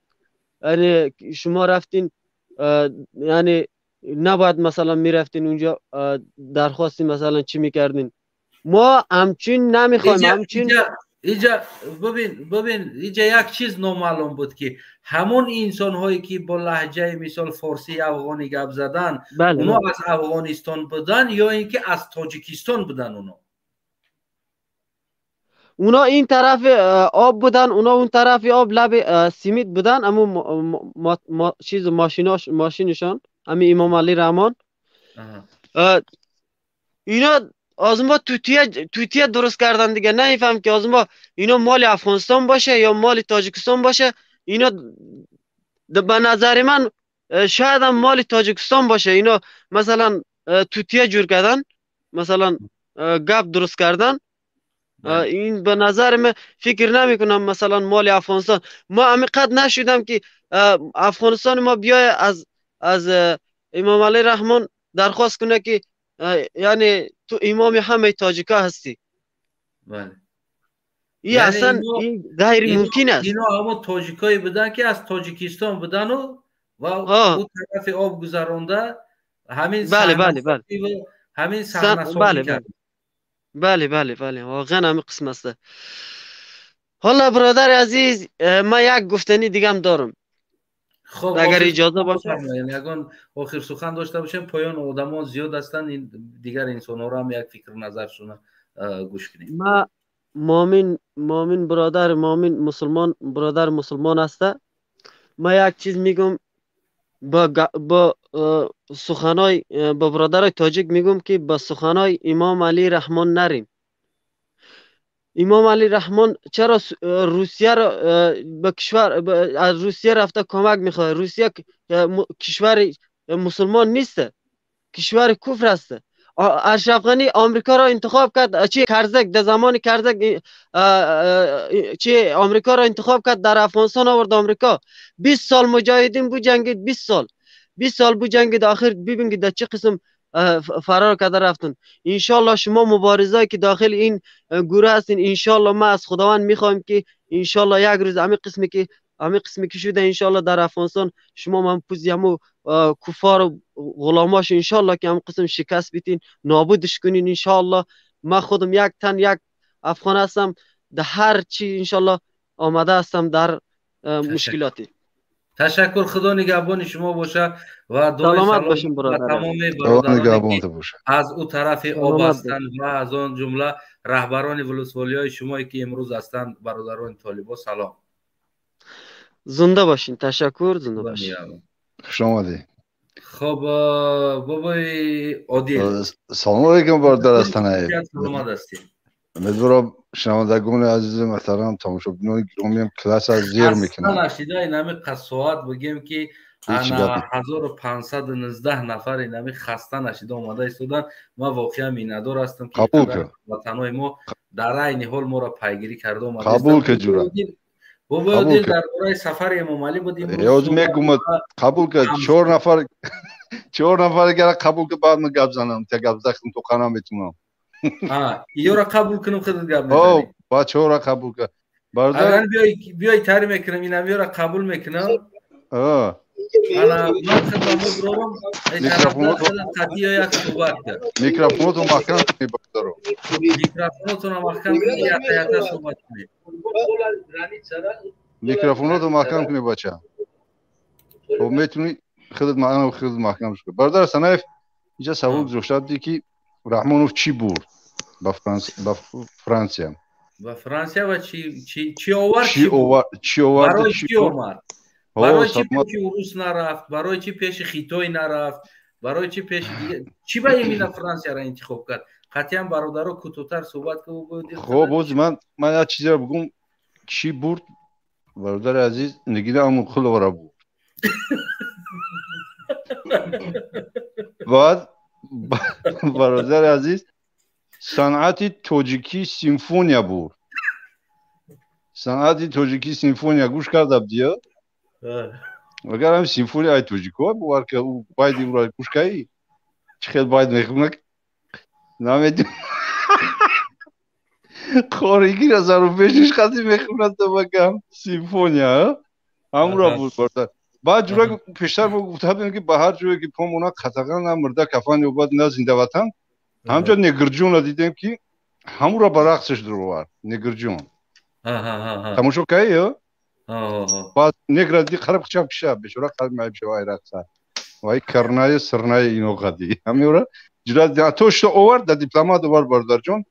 یعنی شما رفتین یعنی نباید مثلا میرفتین اونجا درخواستی مثلا چی میکردین. ما همچین نمیخوایم. همچین اینجا ببین اینجا یک چیز نامعلوم بود که همون انسان هایی که با لهجه مثال فارسی افغانی گپ زدن اونا از افغانستان بودن یا اینکه از تاجیکستان بودن؟ اونا این طرف آب بودن، اونا اون طرف آب لب سیمید بودن، اما چیز ماشینشان امی امام علی رحمان اینا از ما توتیه درست کردن دیگه. نمیفهم که از ما اینا مال افغانستان باشه یا مال تاجیکستان باشه. اینا به نظر من شاید هم مال تاجیکستان باشه. اینا مثلا توتیه جور کردن، مثلا گپ درست کردن. این به نظر من فکر نمی کنم مثلا مال افغانستان. ما همینقدر نشدم که افغانستان ما بیای از امام علی رحمان درخواست کنه که یعنی تو امام همه تاجیکا هستی. بله. این اصلا این غیر ممکن است. اینا همون تاجیکایی بودن که از تاجیکستان بودن و اون طرف آب گذرانده همین همین صحنه سازی کرد. بله واقعا همین قسم است. حالا برادر عزیز من یک گفتنی دیگه هم دارم. خب اگر اجازه باشه یعنی اگر آخر سخن داشته باشیم پایان آدما زیاد هستند این دیگر انسان‌ها رو هم یک فکر نظرشون گوش کنیم. ما مؤمن برادر مؤمن مسلمان برادر مسلمان است. من یک چیز میگم با سخنای با برادر تاجیک میگم که با سخنای امام علی رحمان نریم. امام علی رحمان چرا روسیه را به کشور از روسیه رفته کمک میخواد؟ روسیه کشور مسلمان نیست، کشور کفر است. اشرف غنی آمریکا را انتخاب کرد، چی کرزک در زمان کرزک چی آمریکا را انتخاب کرد، در افغانستان آورد آمریکا. 20 سال مجاهدین بو جنگید، 20 سال بو جنگید، آخر ببینید در چه قسم فرار کرده رفتن. انشالله شما مبارزایی که داخل این گروه هستین انشالله ما از خداوند میخوایم که انشالله یک روز همین قسمی که شده انشالله در افغانستان شما منپوزی همو کفار و غلاماش انشالله که هم قسم شکست بیتین نابودش کنین انشالله. ما خودم یک افغان هستم، در هر چی انشالله آمده هستم در مشکلاتی. تشکر، خدا نگهبان شما باشه و دعای سلامت باشین برادر. تمام برادرانی که از او طرف آب هستند و از آن جمله رهبران ولسوالی‌های شما که امروز هستند برادران طالبان سلام. زنده باشین. تشکر، زنده باشین. خوش آمدید. خب بابای عادل سلام علیکم برادر هستن. سلامت هستید. امیدوارم شنوندگان عزیز محترم تماشابینان گرامی هم کلاس از زیر میکنن. اصلا نشیده این همه قصوات بگیم که 1519 نفر این همه خسته نشیده آمده ایستادن. ما واقعا میندار هستم که وطنهای ما در این حال ما را پیگیری کرده آمده است. قبول که جورا بابا عادل در برای سفر امام علی بودیم. یاد میگم قبول که 4 نفر اگر قبول که بعد من گپ زنم تا گپ زدم تو قنا میتونم. یو را قبول کنم خودت گپ میزنی. با 4 را قبول که برادر بیای تاری میکنم اینم یو را قبول میکنم. انا ما خدمت برام میکروفون تو محکم کنی برادر. میکروفون تو محکم کنی یا صحبت کنی. میکروفون تو محکم کنی بچه. خب میتونی خودت محکم شو. برادر سنایف اینجا سوال گذاشته دی که رحمانوف چی برد با فرانسیا؟ با فرانسیا و چی آورد؟ برای چی آمد؟ برای چی پیش روس نرفت؟ برای چی پیش خیتوی نرفت؟ برای چی پیش دیگه چی با یمین فرانسیا را انتخاب کرد؟ قطعا برادرها کوتاه‌تر صحبت کنید. خب باز من یه چیزی رو بگم چی برد برادر عزیز نگیره امون خلو را برد. بعد برادر عزیز صنعت تاجیکی سیمفونیا برد. صنعت تاجیکی سیمفونیا گوش کردم دیا. اگر هم سیمفونیا تاجیکو بود که او باید این را گوش کنی چه خیلی باید میخونم نمیدونم خارگی را ضرور پیشش خطی میخونم تا بگم سیمفونیا همون را بود برده. بعد جورا پیشتر ما گفتم که به هر جوری که پام اونا قطعا مرده کفن و بعد نه زنده وطن همجا نگرجون را دیدیم که همون را برعکسش در آورد. نگرجون تماشا کردی؟ بعد نگر دی خراب چاپ شب بشورا خراب میشه وای رقصه وای کرنای سرنای اینو قدی همین جورا توش آورد در دیپلمات دوبار بردار جون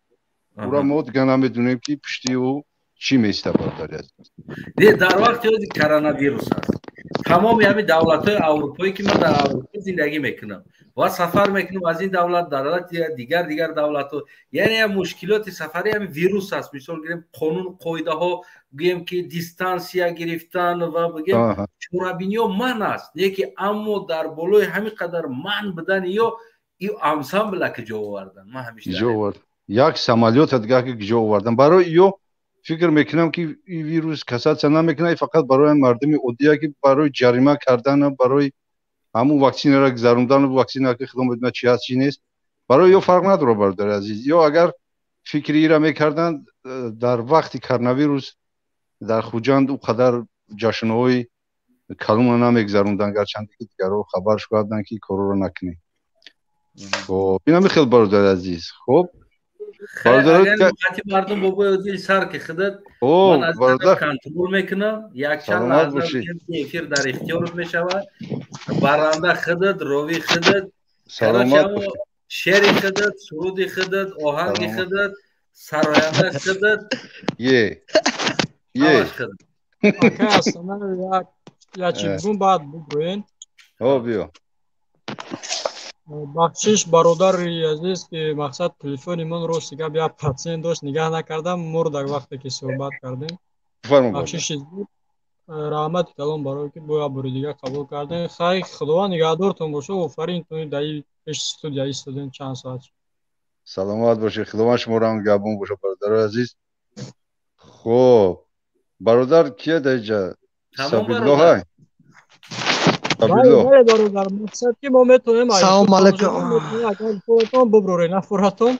اورا مود گنا میدونیم که پشتی او چی میسته برداری است. در وقتی کرونا ویروس است تمام همین دولت‌های اروپایی که من در اروپا زندگی میکنم و سفر میکنم از این دولت دولت دیگر دولت‌ها یعنی مشکلات سفری همین ویروس است. مثلا گفتیم قانون قاعده ها بگیم که دیستانسیا گرفتن و بگیم چورابینی و من است یکی اما در بالای همین قدر من بدن یا این انسامبل که جو آوردن ما همیشه جو آورد یک سمالیات دیگه که جو آوردن برای یو فکر میکنم که این ویروس کسات نمیکنه فقط برای مردم عادیه که برای جریمه کردن برای همون واکسن را گذروندن واکسن که خودم بدون چی هست چی نیست برای یا فرق نداره برادر عزیز. یا اگر فکری را میکردند در وقتی کرونا در خوجند او قدر جشن‌های کلون نمیگذروندن، گرچند که دیگرها خبرش کردن که کارو رو نکنی. خب اینا خیلی برادر عزیز. خب اگر وقتی مردم بابا ازی سر که خودت من از طرف کنترل میکنم، یک چند لحظه افیر در اختیارت میشود، برنده خودت، راوی خودت، شعری خودت، سرودی خودت، آهنگی خودت، سراینده خودت، همش خودت. اصلا یک چیز بون باید بگوین. بیا بخشش برادر عزیز که مقصد تلفن من رو سیگه بیا پرسنت داشت نگاه نکردم مرد وقتی که صحبت کردیم. بخشش بود رحمت کلام برای که باید برای دیگه قبول کردیم. خیلی خدا نگهدارتون باشه. آفرین توی دایی پیش استودیو ایستادین چند ساعت. سلامت باشه. خدا شما را نگهبان باشه برادر عزیز. خب برادر کیه دیجا؟ سبیلله های بله برادر مقصد که ما میتونیم سلام علیکم اگر خودتون ببرورین افراتون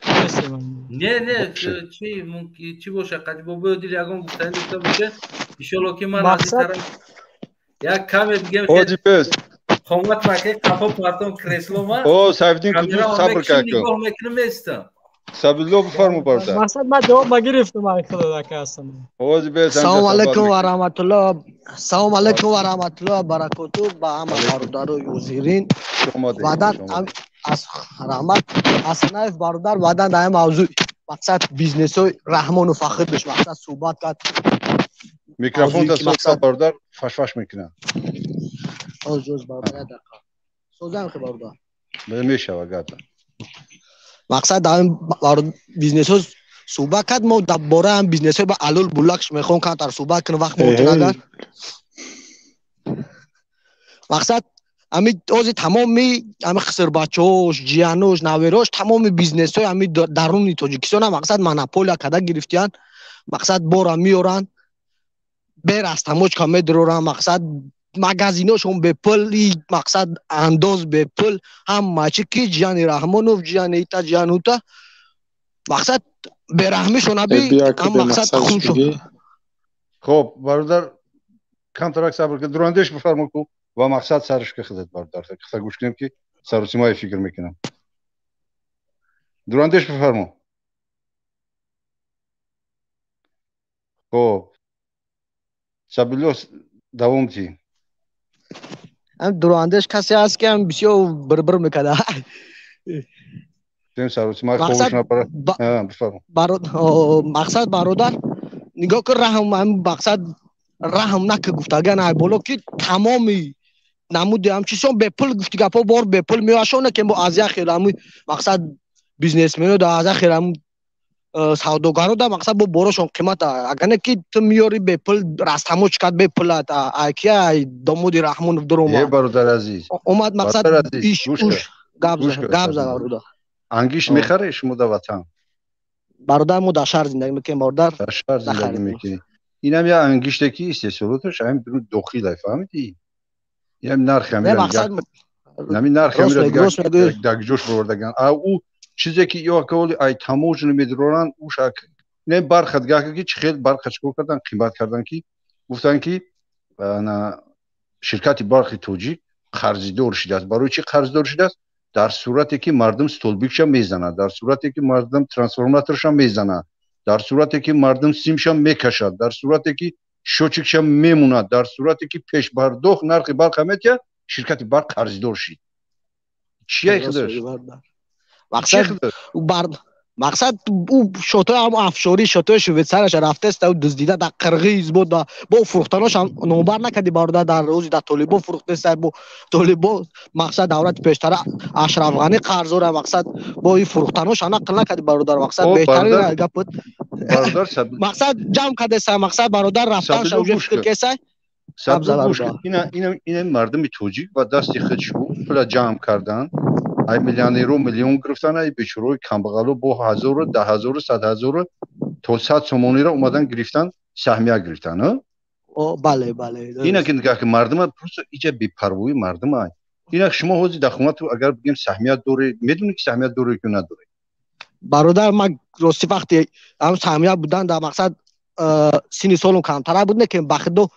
نه چی باشه قدی بابا دیل یکم گفتن دیگه باشه ایشالله که من از این طرف یک کم دیگه خامت مکه کپا پارتون کرسلو ما سایفدین کدوم صبر کرد نگاه میکنم میستم سبیلله بفرمو برادر. مقصد من جواب نگرفتم من خدا دکه هستم. سلام علیکم و رحمت الله. سلام علیکم و رحمت الله و برکاته به همه برادران حاضرین. بعدن از رحمت حسنایف برادر بعدن در موضوع مقصد بیزنس های رحمان و فخر بش مقصد صحبت کرد. میکروفون تا صحبت برادر فش میکنه. جوز برادر دقیقا سوزم که برادر میشه وگرد مقصد در بیزنس ها صحبت کرد. ما درباره هم بیزنس های با علول بلاکش میخوام که در صحبت کنم وقت موت ندار. مقصد امی اوزی تمامی امی خسر بچه‌هاش جیانوش نویراش تمامی بیزنس های امی درون تاجیکستان مقصد مونوپولیا کده گرفتیان. مقصد بارا میورن بیر از تماج کمی درورن. مقصد مگزیناشون به پل مقصد انداز به پل هم ماچی کی جانی رحمانوف جانی ایتا جانوتا مقصد برحمشون ابی هم مقصد خون شد. خب برادر کم ترک صبر که دراندش بفرما کو و مقصد سرش که خودت برادر تا گوش کنیم که سر و سیمای فکر میکنم. دراندش بفرما. خب سبیلله دوام تی هم دراندش کسی هست که هم بسیار بربر میکنه. مقصد برادر نگاه کن رحم نکه گفتگه نه بالا که تمامی نمود هم چیزون به پل گفتگه پا بار به پل میواشونه که با از خیر هم مقصد بیزنسمنو دا از خیر هم سوداگرو دا مقصد با بارشون قیمت اگر نه که تو میاری به پل راستمو چقدر به پل اکی دامودی رحمان دروما برادر عزیز اومد مقصد ایش گابز برادر انگیش میخره شما در وطن برادر ما در شهر زندگی میکنیم برادر در شهر زندگی میکنیم. اینم یه انگیشتکی است سلوتش هم درون دخیل فهمیدی اینم نرخ میره نمی نرخ میره دیگه جوش بردگان او چیزی که یا کلی ای تموج نمیدرونن او شک نه برخدگاه که خیلی برخش کردن قیمت کردن که گفتن که انا شرکت برخی توجی قرضدار شده است. برای چی قرضدار شده است؟ در صورتی که مردم استولبیکش میزنه، در صورتی که مردم ترانسفورماتورش میزنه، در صورتی که مردم سیمش میکشد، در صورتی که شوچکش میمونه، در صورتی که پیش برداخت نرخ برق میشه شرکت برق قرضدار شد. چیه خودش؟ مقصد او شاتو هم افشاری شاتو شویتسرش رفته است و دزدیده در قرغیز بود با فروختناش هم نوبر نکردی برادر در روزی در طالبان فروخته است با طالبان مقصد دولت پیشتر اشرف غنی قرضور مقصد با این فروختناش نقل نکردی برادر مقصد بهترین گپ بود مقصد جمع کرده است مقصد برادر رفتن شوجه فکر کیسه این مردم توجیک و دستی خودشو پول جمع کردن ای میلیونرو میلیون گرفتن ای بیچاره‌ی کمبغالو با 1000 10000 100000 تا 100 سومونی را اومدن گرفتن سهمیه گرفتن ها بله اینا که نگاه که مردم پروس ایجا بی‌پروایی مردم ای اینا شما حوزی دخمت رو اگر بگیم سهمیت دوره میدونی که سهمیت دوره که نداره برادر ما راستی وقتی هم سهمیت بودن در مقصد سینی سالم کمتر بود نه که بخدو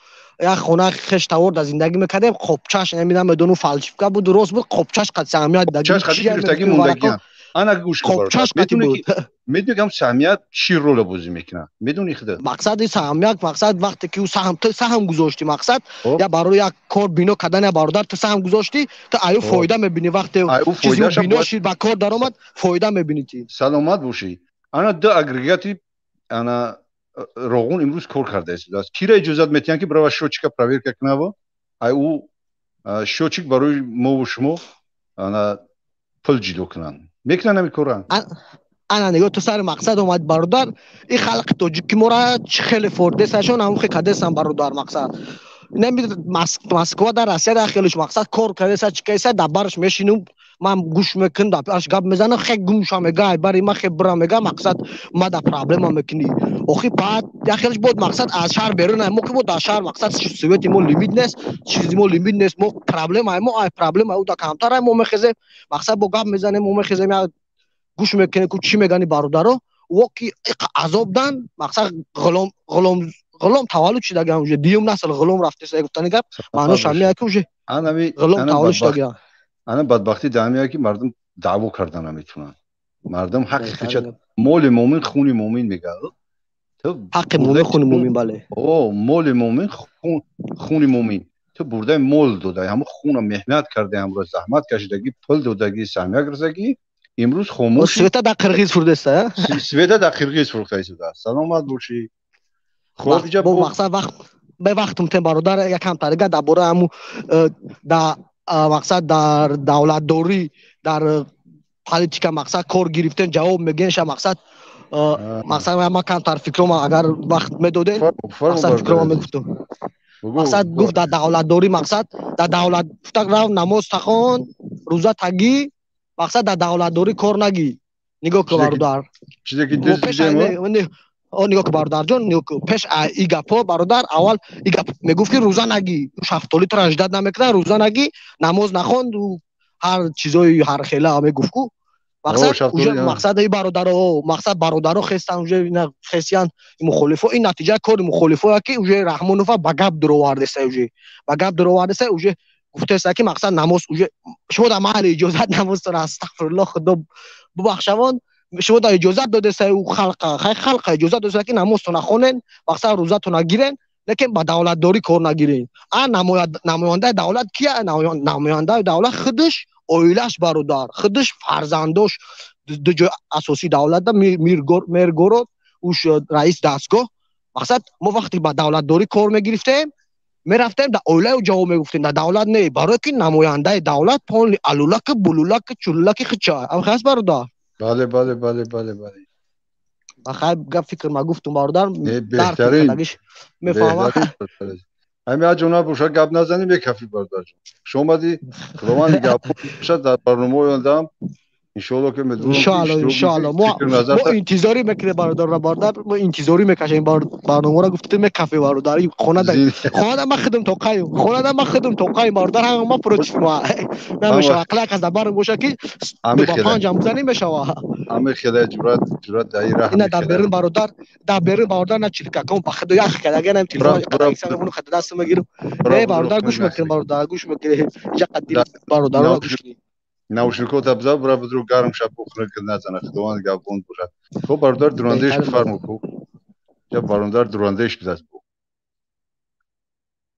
یک خونه خشت آورد زندگی میکردیم خوبچش نمیدونم بدون فلسفه بود درست بود خوبچش قد سهمیت دادیم خوبچش قد گرفتگی موندگی انا گوش کن میدونی که میدونم سهمیت چی رول بازی میکنه میدونی خدا مقصد سهمیت مقصد وقتی که سهم گذاشتی مقصد یا برای یک کار بینو کردن برادر تو سهم گذاشتی تو آیو فایده میبینی وقتی چیزی بینو شید با کار درآمد فایده میبینی تی سلامت باشی انا دو اگریگاتی انا روغون امروز کار کرده است کی را اجازه میتین که برای شوچیکا проверка کنه او شوچیک برای ما و شما انا پول جلو کنن میکنن همین کارا انا نگاه تو سر مقصد اومد برادر این خلق توجیکی مورا خیلی فورده سشون هم خیلی کدستن برادر مقصد نمیدونم مسکو در روسیه داخلش مقصد کار کرده سر چیکایسه دبرش میشینم من گوش میکنم دبرش گپ میزنه خیلی گوشم میگه برای ما خیلی برام میگه مقصد ما در پرابلم میکنی آخه بعد داخلش بود مقصد از شهر بیرون ما که بود در شهر مقصد سویت ما لیمیت نیست چیزی ما لیمیت نیست ما پرابلم ما ای پرابلم او تا کمتر ما میخزه مقصد با گپ میزنه ما میخزه گوش میکنه که چی میگنی برادرو وکی عذاب دن مقصد غلام تولد شده گم وجه دیوم نسل غلام رفته سه گفتنی گپ معناش همینه که وجه غلام تولد شده گم انا بدبختی دمیه که مردم دعوا کردن نمیتونن مردم حقیقت مول مومن خون مومن میگه حق مومن خون مومن بله او مول مومن خون مومن تو برده مول داده همه خون مهنت کرده امروز زحمت کشیدگی پول دادگی سهمیه گرفتگی امروز خاموش سویتا در قرقیز فروخته است سویتا در قرقیز فروخته است سلامت باشی خب اینجا با مقصد به وقتم تن برادر یکم ترگه درباره همو در مقصد در دولت داری در پالیتیکا مقصد کار گرفتن جواب میگنش مقصد ما کم تر فکرم اگر وقت میدادین مقصد فکرم میگفتم مقصد گفت در دولت داری مقصد در دولت فتق رو نماز تخوان روزه تگی مقصد در دولت داری کار نگی نگاه که برادر چیزی که دست بیدیم نگاه که برادر جان نگاه که پیش ای گپا برادر اول ای گپ میگفت که روزه نگی شفتالی تو اجداد نمیکنه روزه نگی نماز نخوان هر چیزای هر خیله همه گفت کو مقصد ای برادرها مقصد برادرها خستن اونجا خستیان مخالفا این نتیجه کار مخالفا که اونجا رحمانوف با گپ درو وارد است اونجا با گپ درو وارد است اونجا گفته است که مقصد نماز اونجا شما در محل اجازه نماز تو استغفرالله خدا ببخشوان شما در اجازه داده است او خلق اجازه داده است که نماز تو نخونن مقصد روزه تو نگیرن لیکن با دولت داری کار نگیرین نماینده دولت کیه نماینده دولت خودش اویلش برادر خودش فرزندش دو جای اساسی دولت دا میرگورد اوش رئیس دستگاه مقصد ما وقتی با دولت داری کار میگرفتیم میرفتیم در اوله و جواب میگفتیم در دولت نه برای که نماینده دولت پون علولک بلولک چلولک خچا ام خاص برادر بله بله بله بله بله بخیر گپ فکر ما گفتم برادر بهترین میفهمم همین جناب بوشا گپ نزنیم یک کافی برادر شما اومدی روان گپ شد در برنامه اومدم ان شاء الله که میدونم ان شاء الله ما انتظاری میکنه برادر ما انتظاری میکشیم برنامه را گفتیم یک کافی برادر خانه ما خدمت توقعیم برادر هم ما پروچ ما نمیشه اخلاق از بار گوشه که با پنج هم بزنیم میشه همه خدا جرات دایره اینا در برین برادر نه چیکار کنم با خدا یک کلاگه نم تلفن قدایسانمون خدا دست میگیرم نه برادر گوش میکنم برادر گوش میکنم اینجا قدیل برادر گوش ناوشنکوت ابزار برای بدرو گرم شب بخوره که نزنه خداوند گابون باشد خب برادر دراندش بفرمو کو یا برادر دراندش بدست بو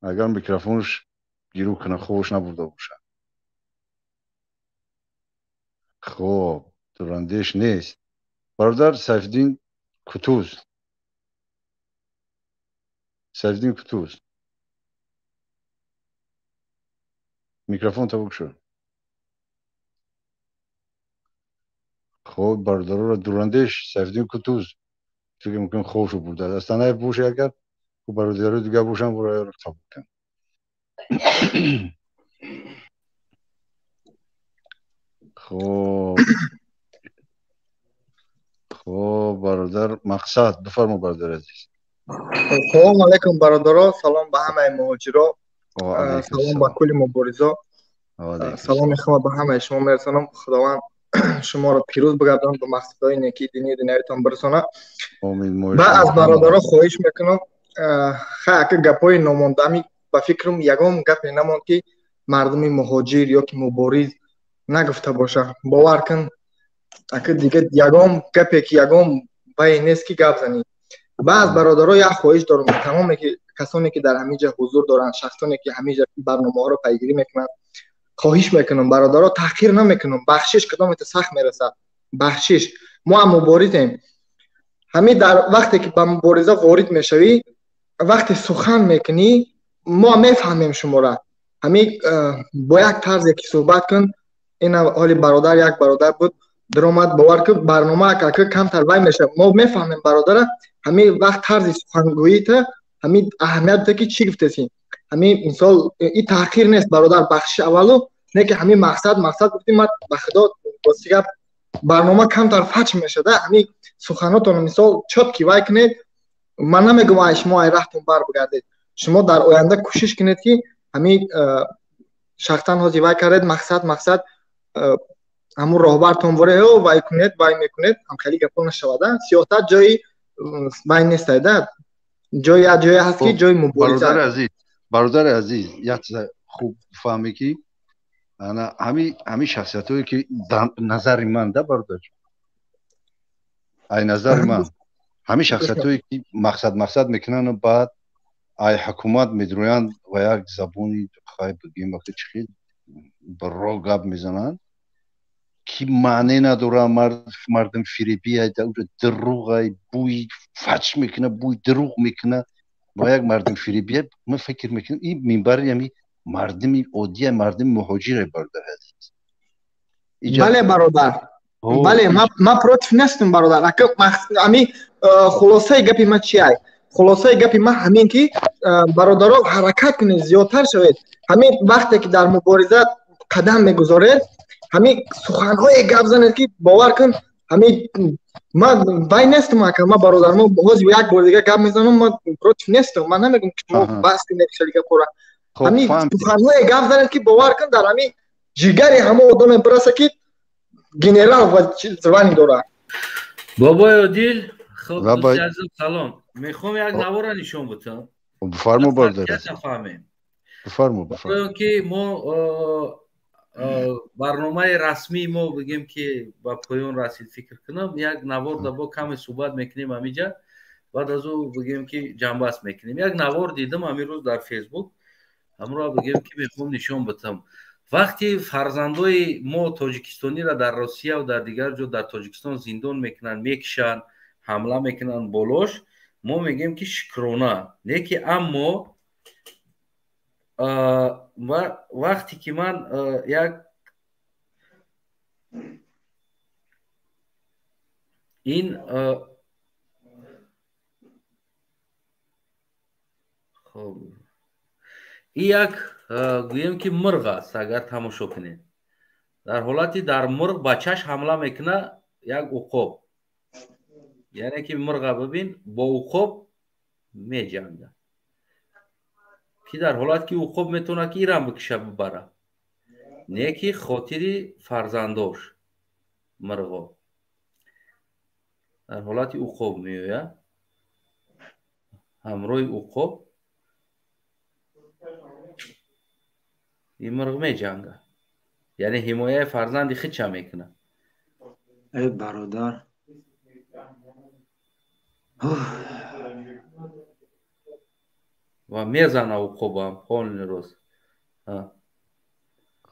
اگر میکروفونش گیرو کنه خوش نبوده باشه خب دراندش نیست برادر سیفدین کتوز میکروفون تا بکشون خب برادر را دراندش سیفدین کتوز فکر میکنم خوش بوده اصلا نه بوشه اگر خب برادر دیگه بوشن برای را تا بکن خب برادر مقصد بفرمو برادر عزیز سلام علیکم برادرها سلام به همه مهاجرا سلام به کل مبارزا سلام میخوام به همه شما میرسونم. خداوند شما رو پیروز بگردان به مقصدهای نیکی دینی دنیایتان برسونه. با از برادرها خواهش میکنم خیلی گپای نماندمی به فکرم یگام گپ نماند که مردمی مهاجر یا که مبارز نگفته باشه. باور کن اگه دیگه یگام گپی که یگام بای نیست که گپ زنی. با از برادرها یک خواهش دارم تمام کسانی که در همینجا حضور دارن، شخصانی که همینجا برنامه ها رو پیگیری میکنن، خواهش میکنم برادرها تحقیر نمیکنم. بخشش کدامت سخت میرسه. بخشش ما هم مبارزیم. همین در وقتی که به مبارزه وارد میشوی، وقتی سخن میکنی ما میفهمیم شما را. همین با یک طرز که صحبت کن. این حالی برادر یک برادر بود درآمد باور که برنامه که کم تر وای میشه ما میفهمیم برادر. همین وقت طرز سخنگویی ته همین اهمیت ده که چی گفتسی. همین مثال این تحقیر نیست برادر. بخش اولو نه که همین مقصد گفتیم ما به خدا واسه برنامه کم تر فچ میشه ده. همین سخناتون مثال چت کی وای کنید. من نمیگم شما ای راهتون بر بگردید. شما در آینده کوشش کنید که همین شخصا هازی وای کردید مقصد همون راهبرتون وره و وای کنید وای میکنید هم خیلی گپ نشوده. سیاست جایی وای نیست ده. جای هست که جای مبارزه. برادر عزیز یک چیز خوب فهمی که انا همین شخصیتایی که در نظر من ده برادر ای نظر من همین شخصیتایی که مقصد میکنن و بعد ای حکومت میدرویند و یک زبونی خواهی بگیم وقتی چخید برا گب میزنن که معنی نداره. مردم فریبی های دروغ های بوی فچ میکنه بوی دروغ میکنه با یک مردم فریبی. من فکر میکنم این منبر یعنی مردمی عادی مردم مهاجر برادر هست. بله برادر. بله ما پروتف نستم برادر. امی خلاصه گپی ما چی ای؟ خلاصه گپی ما همین که برادرها حرکت کنید زیادتر شوید. همین وقتی که در مبارزه قدم میگذارید همین سخنهای گپ زنید که باور کن همین ما وای نیستم که ما برادر ما باز یک بار دیگه گپ میزنم. ما پروتف نیستم. من نمیگم که ما بس کنید شریک پورا. همین سخنهای گپ زنید که باور کن در همین جگری همه آدم برسه که گنرال و زبانی داره. بابای عادل خب دوستی عزیز سلام. میخوام یک نوار نشون بدم. بفرمو برادر. بفرمو که ما برنامه رسمی ما بگیم که با پایان رسید فکر کنم یک نوار با کم صحبت میکنیم همینجا بعد از او بگیم که جنبست میکنیم. یک نوار دیدم همین روز در فیسبوک همراه بگیم که میخوام نشون بدم. وقتی فرزندای ما تاجیکستانی را در روسیه و در دیگر جا در تاجیکستان زندان میکنن میکشن حمله میکنن بالاش ما میگیم که شکرانه نه که اما وقتی که من یک این خب یک گویم که مرغ است. اگر تماشا کنید در حالتی در مرغ بچهش حمله میکنه یک عقاب یعنی که مرغ ببین با عقاب میجنگه که در حالت که عقاب میتونه که ایران بکشه ببره نه که خاطری فرزنداش مرغا در حالت عقاب میویه همراه عقاب این مرغ میجنگه یعنی حمایه فرزندی خود چه میکنه. ای برادر و میزنه عقاب هم خون روز.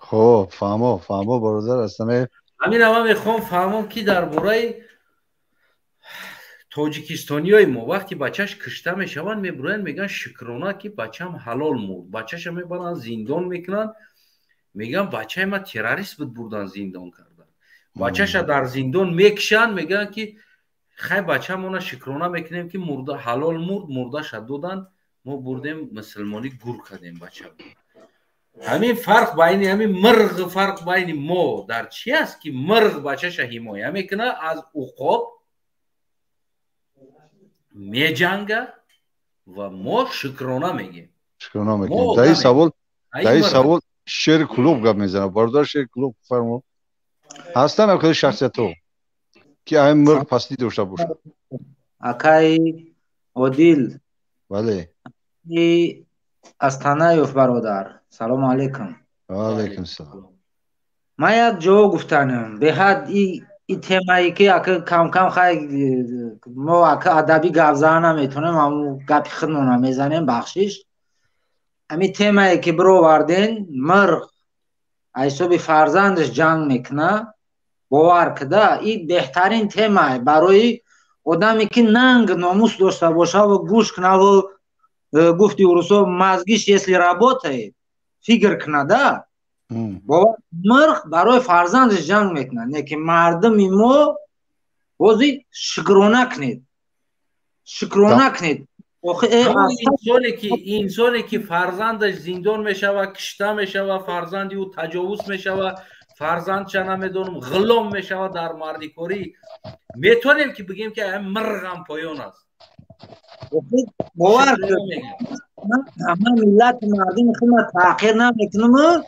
خب فهمو برادر اصلا همین هم میخوام فهمم که در باره تاجیکستانی های ما وقتی بچهش کشته میشون میبرن میگن شکرانه که بچه‌م حلال مرد. بچه‌ش میبرن زندان میکنن میگن بچه ما تروریست بود بردن زندان کردن. بچه‌ش در زندان میکشن میگن که خیلی بچه‌مون شکرانه میکنیم که مرده حلال مرد مرده‌ش دادن ما بردیم مسلمانی گور کردیم بچه. همین فرق بین همین مرغ فرق بین ما در چی است که مرغ بچه‌ش حمایه میکنه از عقاب میجنگه و ما شکرانه میگیم. شکرانه میگیم. در این شعر کلوب گپ میزنه برادر شعر کلوب فرمو هستن اکای شخصیت ها که این مرغ پستی داشته باشه اکای عادل بله ای استانایوف برادر سلام علیکم علیکم سلام من یک جا گفتنم به حد این تمایی که کم کم خیلی ما ادبی گپ زدن نمیتونیم اما گپی خودمون میزنیم بخشش امی تمایی که برو وردین مرغ حساب فرزندش جنگ میکنه باور کده این بهترین تمای برای آدمی که ننگ ناموس داشته باشه و گوش کنه و گفتی اروسا مزگیش если работает فکر کنه ده مرغ برای فرزندش جنگ میکنه نه که مردم ما بازی شکرانه کنید شکرانه کنید این انسانی که فرزندش زندان میشوه کشته میشوه فرزندی او تجاوز میشوه فرزند چه نمیدونم غلام میشوه در مردیکاری میتونیم که بگیم که مرغ هم پایان است باور همه ملت مردم خیلی تحقیر نمیکنم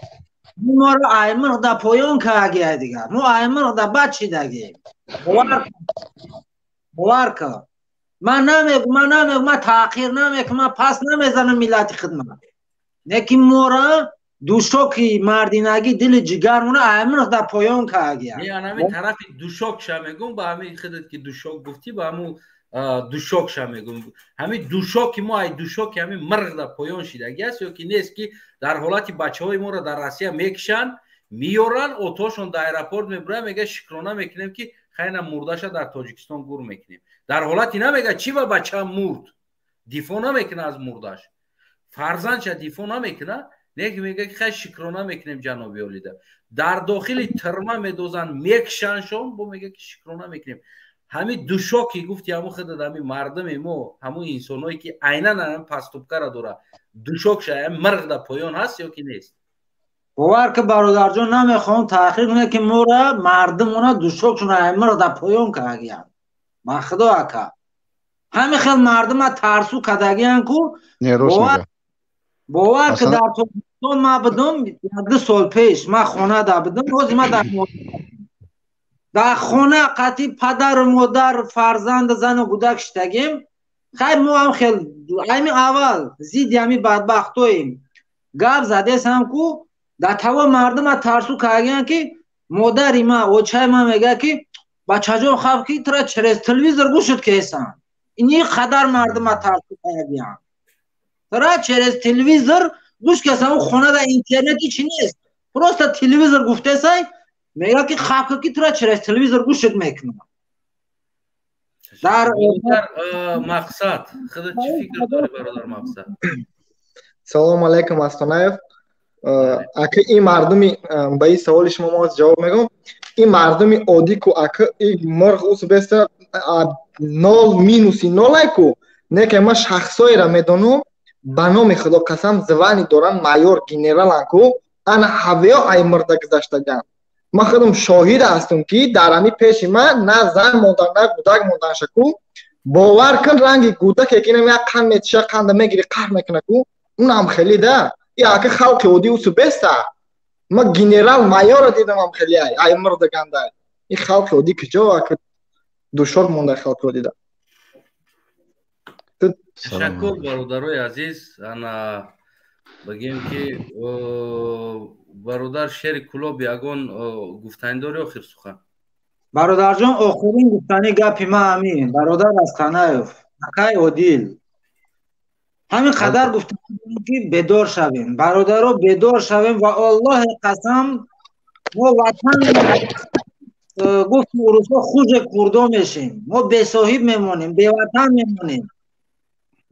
ما رو ای مرغ در پایان که اگه دیگه ما ای مرغ در بچی دیگه باور که من تحقیر نمیکنم من پس نمیزنم ملت خدمت نکی ما را دوشوکی مردینگی دل جگر مونه ای مرغ در پایان که اگه نه همین طرف دوشوک شا میگم با همین خودت که دوشوک گفتی با همون دوشوک شا میگم همین دوشوکی ما ای دوشوکی همین مرغ در پایان شدگی است یا که نیست که در حالتی بچه های ما را در روسیه میکشن میورن اتوشون در ایرپورت میبرن میگه شکرانه میکنیم که خیلی مردش در تاجیکستان گور میکنیم در حالتی نمیگه چی با بچه هم مرد دیفا نمیکنه از مردش فرزندش دیفا نمیکنه نه میگه که خیلی شکرانه میکنیم جنابی ولیده در داخل ترمه میدوزن میکشنشون با میگه که شکرانه میکنیم همین دوشاکی گفتی همون خدد همین مردم ما همون انسانایی که عیناً هم پستوبکر داره دوشاک شاید مرغ در پایان هست یا که نیست باور که برادر جان نمیخوام تحقیق کنه که ما را مردم اونا دوشاکشون مرغ در پایان کردن ما خدا اکا همین خیلی مردم ترسو کدگیان کو باور که در تاجیکستان ما بدم 2 سال پیش ما خانه دا بدم روز ما در خانه قطعی پدر و مادر فرزند زن و کودک شدگیم خیلی ما هم خیلی همین اول زید همی بدبختویم گپ زده سم کو در توا مردم ترسو کردن که مادر ما اوچه ما میگه که بچه جان خواب که ترا چرز تلویزر گوشت که هستن اینی قدر مردم ترسو کردن ترا چرز تلویزر گوش که هستن خونه در اینترنتی چی نیست پروستا تلویزر گفته سای میگه که خواب که ترا چرز تلویزر گوشت میکنه در مقصد خودت چی فکر داری برادر مقصد سلام علیکم استانایف اگه این مردمی به این سوال شما ما جواب میگم این مردمی عادی کو اگه این مرغ اوس بست 0 مینوس 0 کو نه که ما شخصایی را میدونم به نام خدا قسم زبانی دارن مایور گنرال کو انا هویا ای مرد گذشتگان ما خودم شاهد هستم که در امی پیش من نه زن موندن نه کودک موندن شکو باور کن رنگ کودک که نمی قند میشه قند میگیری قهر میکنه کو اون هم خیلی ده یا که خلق عادی اوس بسته ما گنرال مایور دیدم هم خیلی ای مرد گنده این خلق عادی کجا که دوشار مونده خلق عادی ده تشکر برادرای عزیز انا بگیم که برادر شعر کلوب یگان گفتن داری آخر سخن برادر جان آخرین گفتنی گپی ما همین برادر از تنایف اکای عادل همین قدر گفتن که بدار شویم برادرها بدار شویم و الله قسم ما وطن گفت اروپا خوش کردا میشیم ما بی صاحب میمونیم بی وطن میمونیم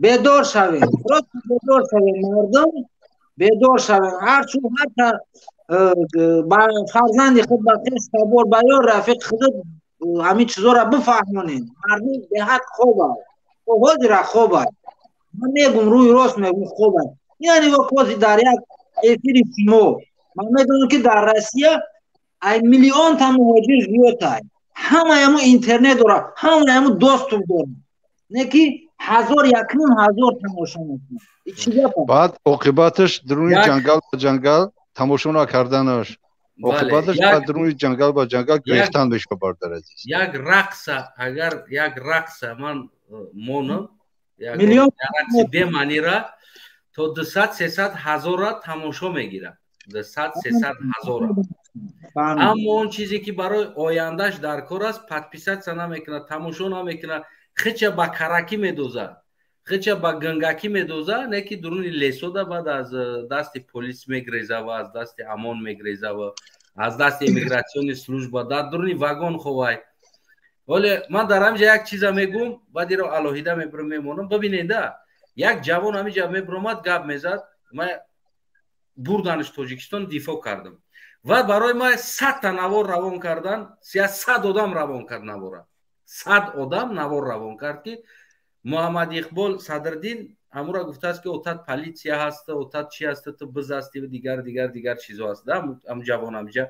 بدار شویم بدار شویم مردم بدار شویم هرچون حتی فرزندی خود بخیر سبور بیار رفیق خود همین چیزا را بفهمونیم مردم به حق خوبه خوبه را خوبه من میگم روی راست میگم خوبه یعنی وقتی در یک افیری فیلمو من میدونم که در روسیه ای میلیون تا مهاجر زیاد هست همه همون اینترنت داره همه همون دوستم داره نکی 1000 تماشا میکنه بعد عاقبتش درون جنگل тамошо накарданаш оқибаташ бадруни ҷангал ба ҷангал гирифтан мешавад бародар азиз. як рақса агар як рақса ман монам як рақси бемаънира то 200-300 ҳазора тамошо мегирад. 200-300 ҳазора. аммо он чизе ки барои ояндаш дар кор аст подписатсия намекунад, тамошо намекунад, хича ба каракӣ медозад, хича ба гангакӣ медозад, не ки дуруни лесода баъд аз дасти полис мегрезава, аз дасти амон мегрезава, аз дасти иммигратсиони служба дар дуруни вагон ховай. оле ман дар ҳамҷа як чиза мегӯм, баъдиро алоҳида мемонам. бибинеда як ҷавон ҳамиҷа мебиромад гап мезад, ман бурданаш Тоҷикистон дифоъ кардам ва барои ман 100 та навор равон кардан, 100 одам равон кард навора, 100 одам навор равон кард ки Муҳаммад Иқбол Садрдин амура гуфтааст ки отат политсия ҳаст, отат чи ҳаст, ту биз ҳасти ва дигар чизо ҳаст. ам ҷавон ҳамҷа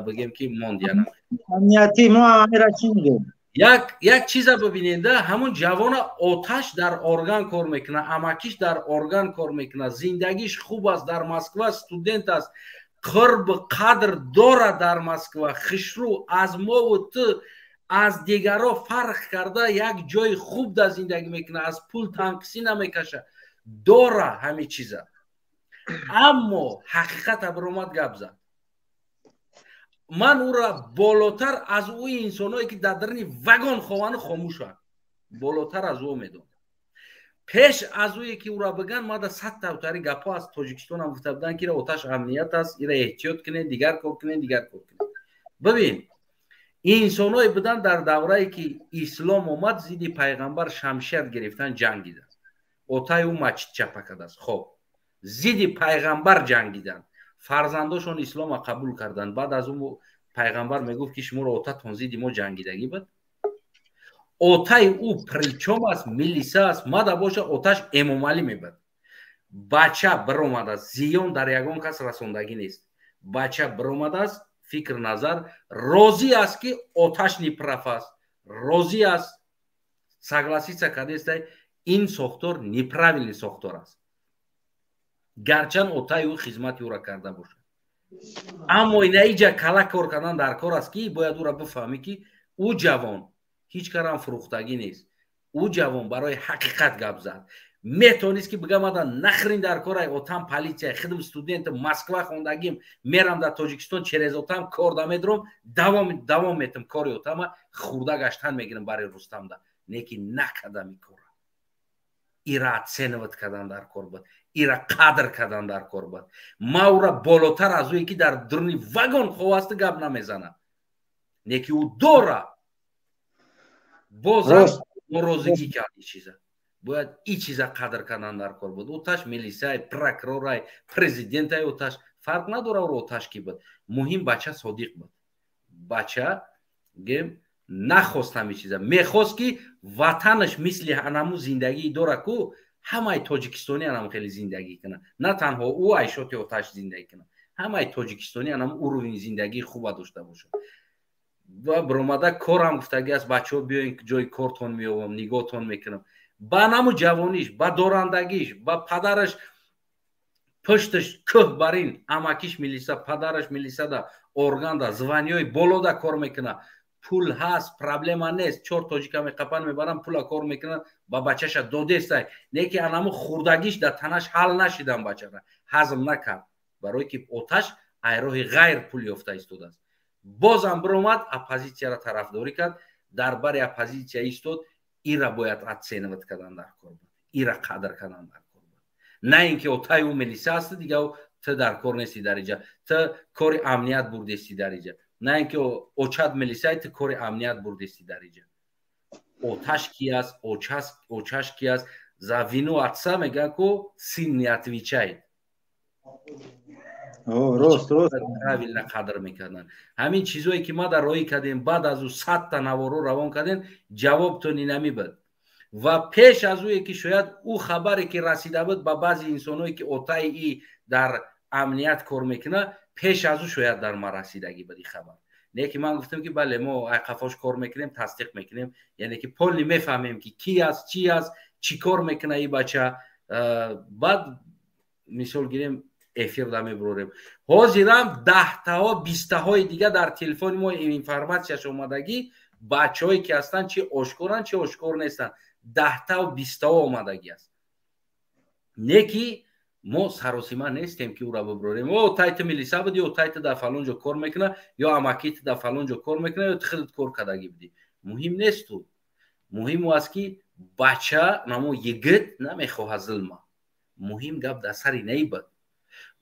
бигем ки мондиана амнияти мо амира чи мегӯм. як чиза бибинеда ҳамон ҷавона оташ дар орган кор мекунад, амакиш дар орган кор мекунад, зиндагиш хуб аст, дар Москва студент аст, қурб қадр дорад дар Москва, хишрӯ аз мову ту аз дигаро фарқ карда як ҷои хуб да зиндагӣ мекунад, аз пул танқисӣ намекаша, дора ҳами чиза. аммо ҳақиқата биромад гап зад. ман ӯра болотар аз ӯ инсоное ки дар дарни вагон ховану хомӯшанд, болотар аз ӯ медонам. пеш аз ӯе ки ӯра биган мада 100 тавтари гапҳо аз Тоҷикистон ҳам гуфта буданд ки ира оташ амният аст, ира эҳтиёт кунед, дигар кор кунед. бибин инсоное буданд дар даврае ки ислом омад, зидди пайғамбар шамшер гирифтан ҷангиданд, отаи ӯ масҷид чапа кардааст. хоб зидди пайғамбар ҷангиданд, фарзандошон ислома қабул карданд. баъд аз ӯ пайғамбар мегуфт ки шуморо отатон зидди мо ҷангидагӣ буд. отаи ӯ причом аст, милиса аст, мада боша оташ эмомалӣ мебуд. бача биромадааст, зиён дар ягон кас расондагӣ нест. бача биромадааст, фикр назар розӣ аст ки оташ нипраф аст, розӣ аст, согласиться кардестай ин сохтор неправильный сохтор аст, гарчанд отаи ӯ хизмати ӯра карда бошад. аммо ина иҷа кала кор кардан дар кор аст ки бояд ӯра бифаҳмӣ ки ӯ ҷавон ҳеҷ карам фурӯхтагӣ нест. ӯ ҷавон барои ҳақиқат гап зад. метонист ки бига мада нахрин дар корай отам политсия хидм студент Москва хондагим мерам дар Тоҷикистон через отам кор дамедиром, давом метам кори отама хурда гаштан мегирам барои Рустамда. неки накардами кора. ира оцениват кардан дар кор буд, ира қадр кардан дар кор буд. ма ӯра болотар аз ӯе ки дар дуруни вагон ховаста гап намезанам. неки ӯ дора бозам норозигӣ карди чиза. бояд и чиза қадр кардан дар кор буд. оташ милисияй, прокурорай, президентай оташ фарқ надора ӯро оташ ки буд. муҳим бача содиқ буд. бача гем нахост ҳами чиза. мехост ки ватанаш мисли анаму зиндагӣ дора ку ҳамаи тоҷикистони анам хеле зиндагӣ кунад. на танҳо ӯ айшоти оташ зиндагӣ кунад. ҳамаи тоҷикистони анам уровни зиндагии хуба дошта бошад. ва биромада корам гуфтагӣ аст, бачаҳо биёин ҷои кортон меёвам, нигоҳтон мекунам. ба наму ҷавониш, ба дорандагиш, ба падараш пушташ кӯҳ барин, амакиш милиса, падараш милисада, органда, званиёи болода кор мекунад. пул ҳаст, проблема нест. 4 тоҷика меқапан мебарам, пула кор мекунад, ба бачаша додестай. неки анаму хурдагиш да танаш ҳал нашидан бачара. ҳазм накард. барое ки оташ айроҳи ғайр пул ёфта истодааст. бозам биромад оппозитсияро тарафдорӣ кард, дар бари оппозитсия истод. ира бояд оцениват кардан дар кор буд, ира қадр кардан дар кор буд. на ин ки отаи ӯ милиса аст дигар ту дар кор нести дар иҷа, ту кори амният бурдести дар иҷа. на ин ки очад милисаи ту кори амният бурдести дар иҷа. оташ ки аст, очаш ки аст, за вину отца мегӯянд ку сын не отвечает. правильно қадр мекардан. ҳамин чизое ки ма дар роҳӣ кардем, баъд аз ӯ 100 та наворо равон кардем, ҷавобтон инамӣ буд. ва пеш аз ӯе ки шояд ӯ хабаре ки расида буд ба баъзи инсоное ки отаи и дар амният кор мекунад, пеш аз ӯ шояд дар ма расидагӣ буд и хабар. не ки ман гуфтам ки бале мо айқафош кор мекунем, тасдиқ мекунем, яъне ки полни мефаҳмем ки ки аст, чи кор мекуна и бача. баъд мисол гирем ефир да мебурем. Ҳозирам 10-таҳо 20-таҳои дига дар телефони мо информатсияш омадагӣ, бачаҳое ки ҳастанд чи ошкоранд чи ошкор нестанд, 10-таҳо 20-таҳо омадагӣ аст. Не ки мо саросима нестем ки ӯро бибурем. О тайти милиса буди, о тайти дар фалон ҷо кор мекуна, ё амакити дар фалон ҷо кор мекуна, ё худат кор кардагӣ буди. Муҳим несту. Муҳим аст ки бача намо йигит намехоҳад зулма. Муҳим гап дар сари наибад.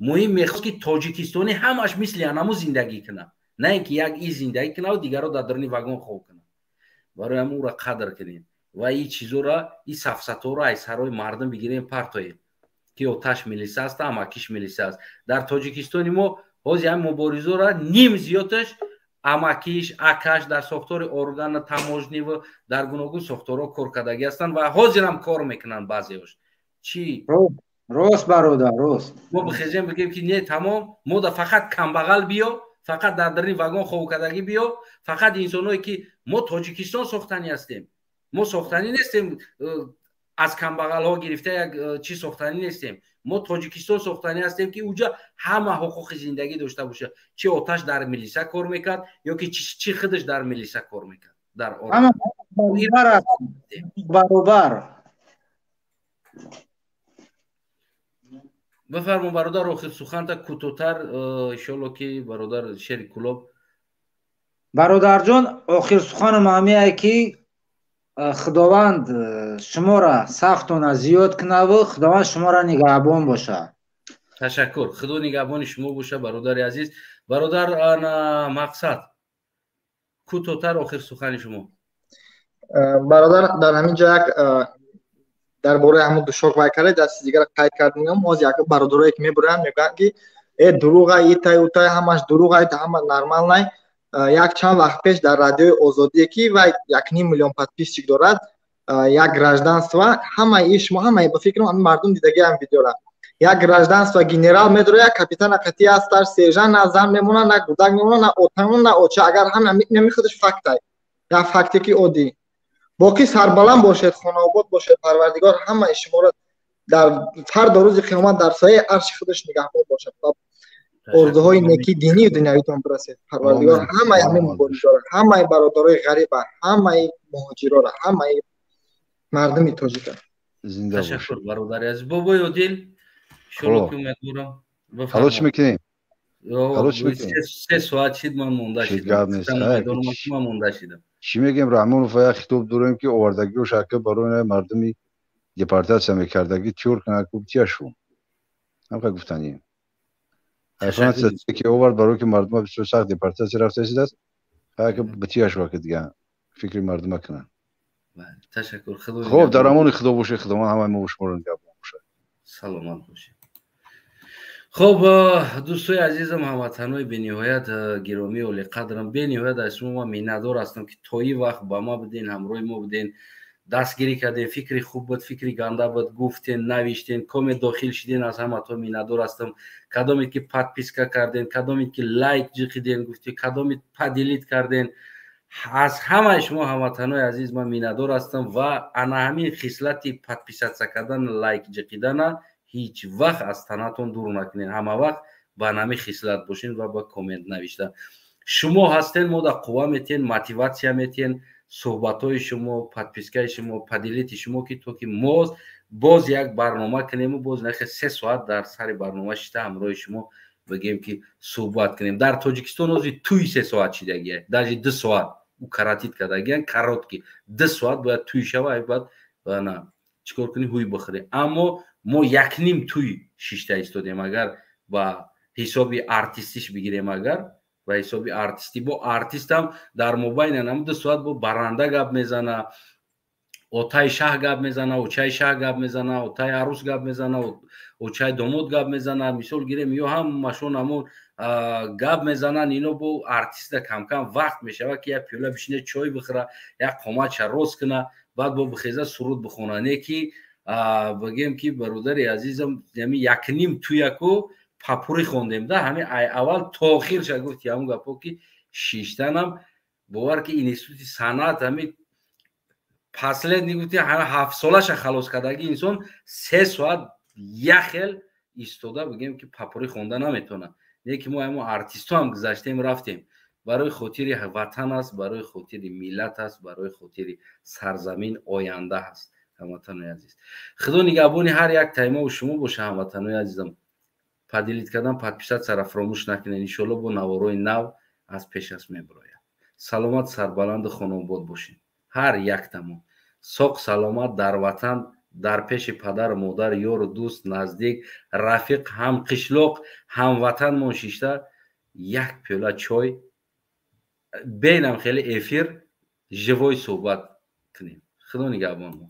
Муҳим мехост ки тоҷикистони ҳамаш мисли анаму зиндагӣ кунад. На ин ки як и зиндагӣ кунад дигаро дар даруни вагон хоб кунад. барои ҳамун ӯро қадр кунем ва ин чизоро, ин сафсатаҳоро аз сарои мардум бигирем партоем ки оташ милиса аст, амакиш милиса аст. Дар тоҷикистони мо ҳозир ҳамин муборизаро ним зиёдаш амакиш, акаш дар сохтори органа таможниву дар гуногун сохторҳо кор кардагӣ ҳастанд ва ҳозирам кор мекунанд баъзеҳош. Чи рост бародар, рост. Мо бихезем бигем ки не тамом, мо да фақат камбағал биё, фақат дар даруни вагон хоб кардагӣ биё, фақат инсоное ки мо Тоҷикистон сохтанӣ ҳастем. Мо сохтанӣ нестем, аз камбағалҳо гирифта як чи сохтанӣ нестем. Мо Тоҷикистон сохтанӣ ҳастем ки уҷа ҳама ҳуқуқи зиндагӣ дошта боша. Чи оташ дар милиса кор мекард ё ки чи худаш дар милиса кор мекард. Дар баробар. بفرمون برادر آخر سخن تا کوتاه‌تر انشالله که برادر شیر کلاب. برادر جان آخر سخنم همینه که خداوند شما را سخت و زیاد کنه و خداوند شما را نگهبان باشه. تشکر. خدا نگهبان شما باشه برادر عزیز. برادر مقصد کوتاه‌تر آخر سخن شما. برادر در همین جا در باره همون دوشاک وایکره دست دیگر قید کردیم. موز یک برادرایی که میبرن میگن که دروغه ایتای اوتای همش دروغه ایت همه نرمال نه. یک چند وقت پیش در رادیوی آزادی کی و 1.5 میلیون подписчик دارد یک گراجدانство همه ایش ما همه به فکر من مردم دیدگی هم ویدیو را یک گراجدانство گنرال میداره یک کاپیتان قطعی استار سرژان نه زن میمونه نه گودک میمونه نه اوتمون نه اوچه اگر هم نمیخودش فکت یا فکتی که اودی باقی سربلند باشد خانه آباد باشد پروردگار همه شما را در فردا روز قیامت در سایه عرش خودش نگهبان باشد ارزوهای نیکی دینی و دنیویتون برسید پروردگار همه همین مبارزان همه برادرای غریب همه مهاجرا را همه مردم تاجیک زنده باشید. تشکر برادر عزیز. بابای عادل شروع کنید می‌دارم. حالا چی می‌کنیم؟ حالا چی می‌کنیم؟ 3 ساعت شد من مونده شدم. چی میگیم رحمانوف یا خطاب داریم که آوردگی و شکل برای مردمی دیپارتاسیا میکردگی چور کنه کوبتیاشون هم که گفتنیم افرانس که آورد برای که مردم بسیار سخت دیپارتاسیا رفته است که بتیاش وقت دیگه فکر مردم کنن. تشکر. خدا خب در امان خدا باشه خداوند همه ما شما رو نگهبان باشه. سلامت باشه. خب دوستای عزیزم هموطنای بینهایت گرامی و قدرم بینهایت از شما منتظر هستم که تا این وقت با ما بدین همراه ما بدین دستگیری کردین فکری خوب بود فکری گنده بود گفتین نوشتین کامنت داخل شدین از همتون منتظر هستم کدامی که پادپیسکا کردین کدامی که لایک جقیدین گفتین کدامی پدیلیت کردین از همه شما هموطنای عزیز من منتظر هستم و انا همین خصلت پادپیسکا کردن لایک جقیدن هیچ وقت از تناتون دور نکنین همه وقت با نمی خصلت باشین و با کامنت نوشتن شما هستین ما دا قوا میتین موتیواسیا میتین صحبتای شما پادپیسکای شما پدیلیت شما که تو که ما باز یک برنامه کنیم و باز نخه 3 ساعت در سر برنامه شده همراه شما بگیم که صحبت کنیم در تاجیکستان اوزی توی 3 ساعت شدگیه даже 2 ساعت او каратит кардагиан каротки 2 ساعت باید توی شوه باید نه چیکار کنی هوی بخوری اما ما 1.5 توی 6 تا ایستادیم اگر با حسابی ارتیستیش بگیریم اگر و حسابی ارتیستی با ارتیست هم در موبایل هم 2 ساعت با برنده گپ میزنه اوتای شاه گپ میزنه اوچای شاه گپ میزنه اوتای عروس گپ میزنه اوچای داماد گپ میزنه مثال گیریم یا هم ماشون همون گپ میزنن اینو با ارتیست کم کم وقت میشه که یک پیاله بشینه چای بخوره یک قامت روز کنه بعد با بخیزه سرود بخونه که بگیم که برادر عزیزم یعنی 1.5 توی کو پاپوری خوندیم ده همین اول تا آخر شد گفت همون گپا که 6 تنم باور که اینستیتوت صنعت همین پسله نگفتی همه 7 سالش خلاص کردگی انسان 3 ساعت یخل ایستاده بگیم که پاپوری خونده نمیتونه. نه که ما همون آرتیستا هم گذاشتیم رفتیم. برای خاطر وطن است، برای خاطر ملت است، برای خاطر سرزمین آینده است. هموطنان عزیز، خدا نگهبان هر یک تایما و شما باشه. هموطنان عزیزم، پدیلیت کردن پادپیشات سر فراموش نکنین. ان شاء الله با نواروی نو از پیش است میبراید. سلامت سربلند خانوباد باشین هر یک تمام. ساق سلامت در وطن، در پیش پدر مادر یار دوست نزدیک رفیق هم قشلاق هم وطن ما شیشته یک پیاله چای بینم خیلی افیر جوای صحبت کنیم. خدا نگهبان.